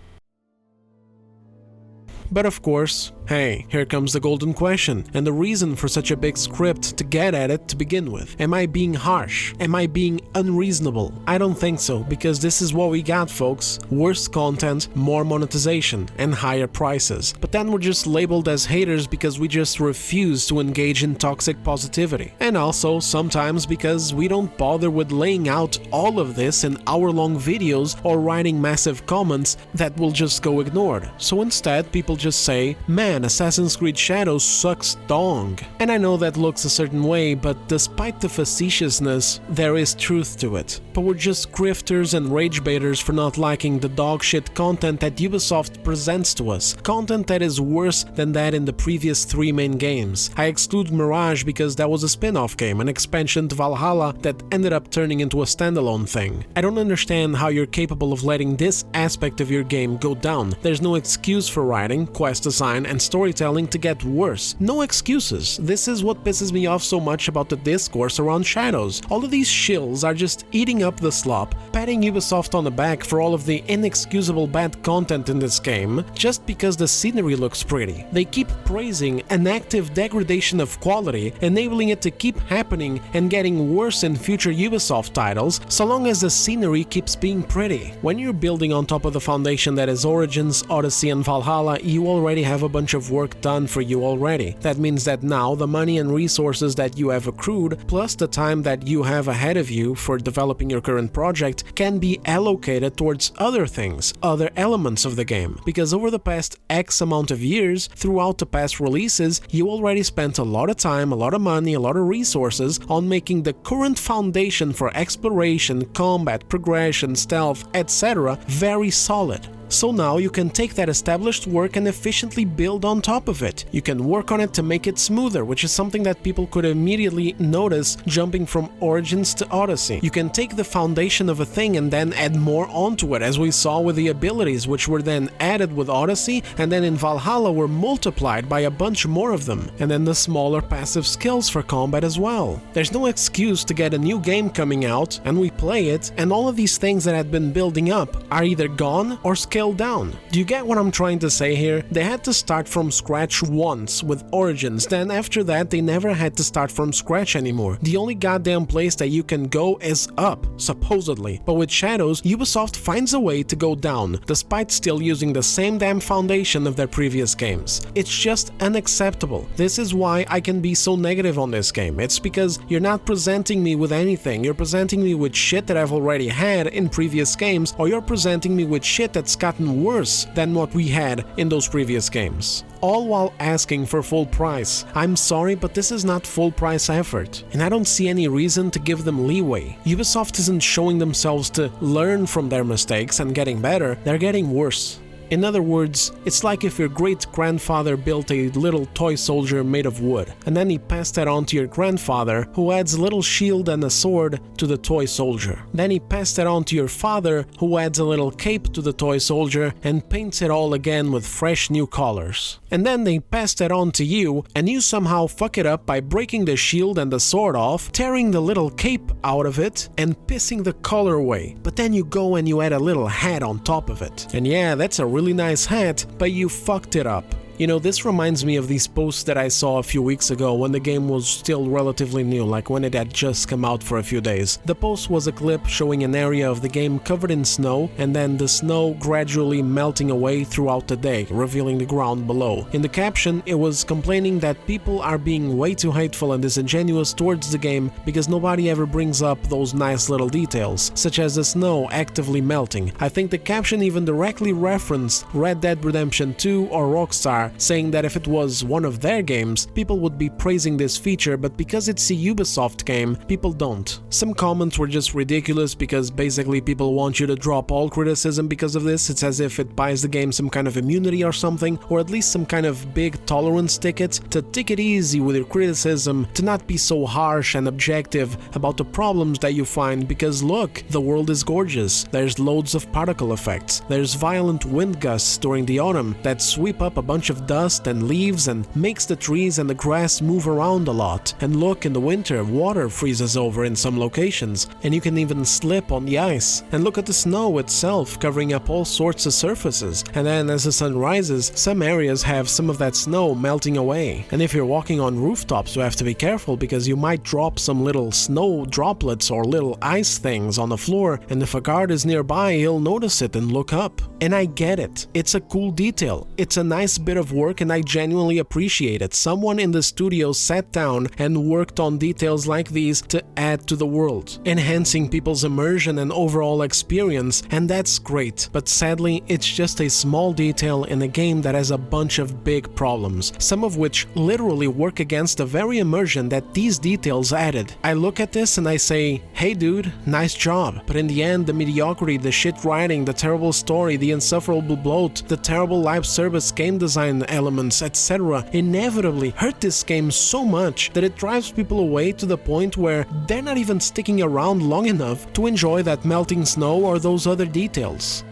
But of course, hey, here comes the golden question, and the reason for such a big script to get at it to begin with. Am I being harsh? Am I being unreasonable? I don't think so, because this is what we got, folks. Worse content, more monetization, and higher prices. But then we're just labeled as haters because we just refuse to engage in toxic positivity. And also, sometimes because we don't bother with laying out all of this in hour-long videos or writing massive comments that will just go ignored. So instead, people just say, man, Assassin's Creed Shadows sucks dong. And I know that looks a certain way, but despite the facetiousness, there is truth to it. But we're just grifters and rage baiters for not liking the dog shit content that Ubisoft presents to us. Content that is worse than that in the previous 3 main games. I exclude Mirage because that was a spin-off game, an expansion to Valhalla that ended up turning into a standalone thing. I don't understand how you're capable of letting this aspect of your game go down. There's no excuse for writing, quest design, and storytelling to get worse. No excuses. This is what pisses me off so much about the discourse around Shadows. All of these shills are just eating up the slop, patting Ubisoft on the back for all of the inexcusable bad content in this game, just because the scenery looks pretty. They keep praising an active degradation of quality, enabling it to keep happening and getting worse in future Ubisoft titles, so long as the scenery keeps being pretty. When you're building on top of the foundation that is Origins, Odyssey, and Valhalla, you already have a bunch of work done for you already. That means that now the money and resources that you have accrued, plus the time that you have ahead of you for developing your current project, can be allocated towards other things, other elements of the game. Because over the past X amount of years, throughout the past releases, you already spent a lot of time, a lot of money, a lot of resources on making the current foundation for exploration, combat, progression, stealth, etc. very solid. So now you can take that established work and efficiently build on top of it. You can work on it to make it smoother, which is something that people could immediately notice jumping from Origins to Odyssey. You can take the foundation of a thing and then add more onto it, as we saw with the abilities, which were then added with Odyssey, and then in Valhalla were multiplied by a bunch more of them, and then the smaller passive skills for combat as well. There's no excuse to get a new game coming out, and we play it, and all of these things that had been building up are either gone or scaled down. Do you get what I'm trying to say here? They had to start from scratch once with Origins, then after that they never had to start from scratch anymore. The only goddamn place that you can go is up, supposedly. But with Shadows, Ubisoft finds a way to go down, despite still using the same damn foundation of their previous games. It's just unacceptable. This is why I can be so negative on this game. It's because you're not presenting me with anything. You're presenting me with shit that I've already had in previous games, or you're presenting me with shit that's gotten worse than what we had in those previous games. All while asking for full price. I'm sorry, but this is not full price effort, and I don't see any reason to give them leeway. Ubisoft isn't showing themselves to learn from their mistakes and getting better, they're getting worse. In other words, it's like if your great-grandfather built a little toy soldier made of wood, and then he passed that on to your grandfather, who adds a little shield and a sword to the toy soldier. Then he passed that on to your father, who adds a little cape to the toy soldier and paints it all again with fresh new colors. And then they pass that on to you, and you somehow fuck it up by breaking the shield and the sword off, tearing the little cape out of it, and pissing the color away. But then you go and you add a little hat on top of it. And yeah, that's a really nice hat, but you fucked it up. You know, this reminds me of these posts that I saw a few weeks ago when the game was still relatively new, like when it had just come out for a few days. The post was a clip showing an area of the game covered in snow, and then the snow gradually melting away throughout the day, revealing the ground below. In the caption, it was complaining that people are being way too hateful and disingenuous towards the game because nobody ever brings up those nice little details, such as the snow actively melting. I think the caption even directly referenced Red Dead Redemption 2 or Rockstar, are saying that if it was one of their games, people would be praising this feature, but because it's a Ubisoft game, people don't. Some comments were just ridiculous because basically people want you to drop all criticism because of this. It's as if it buys the game some kind of immunity or something, or at least some kind of big tolerance ticket to take it easy with your criticism, to not be so harsh and objective about the problems that you find, because look, the world is gorgeous. There's loads of particle effects. There's violent wind gusts during the autumn that sweep up a bunch of dust and leaves and makes the trees and the grass move around a lot. And look, in the winter, water freezes over in some locations, and you can even slip on the ice. And look at the snow itself covering up all sorts of surfaces. And then as the sun rises, some areas have some of that snow melting away. And if you're walking on rooftops, you have to be careful because you might drop some little snow droplets or little ice things on the floor, and if a guard is nearby, he'll notice it and look up. And I get it. It's a cool detail. It's a nice bit of work and I genuinely appreciate it. Someone in the studio sat down and worked on details like these to add to the world, enhancing people's immersion and overall experience, and that's great. But sadly, it's just a small detail in a game that has a bunch of big problems, some of which literally work against the very immersion that these details added. I look at this and I say, hey dude, nice job. But in the end, the mediocrity, the shit writing, the terrible story, the insufferable bloat, the terrible live service game design elements, etc. inevitably hurt this game so much that it drives people away to the point where they're not even sticking around long enough to enjoy that melting snow or those other details.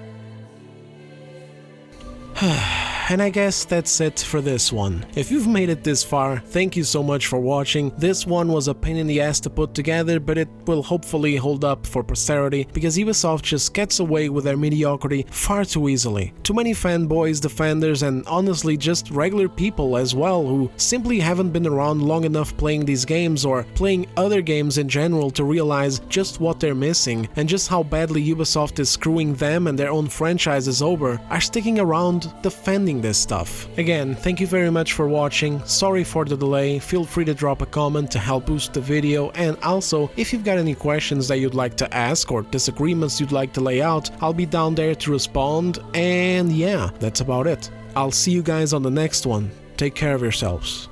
And I guess that's it for this one. If you've made it this far, thank you so much for watching. This one was a pain in the ass to put together, but it will hopefully hold up for posterity, because Ubisoft just gets away with their mediocrity far too easily. Too many fanboys, defenders, and honestly just regular people as well who simply haven't been around long enough playing these games or playing other games in general to realize just what they're missing and just how badly Ubisoft is screwing them and their own franchises over, are sticking around defending this stuff. Again, thank you very much for watching. Sorry for the delay. Feel free to drop a comment to help boost the video, and also if you've got any questions that you'd like to ask or disagreements you'd like to lay out, I'll be down there to respond. And yeah, that's about it. I'll see you guys on the next one. Take care of yourselves.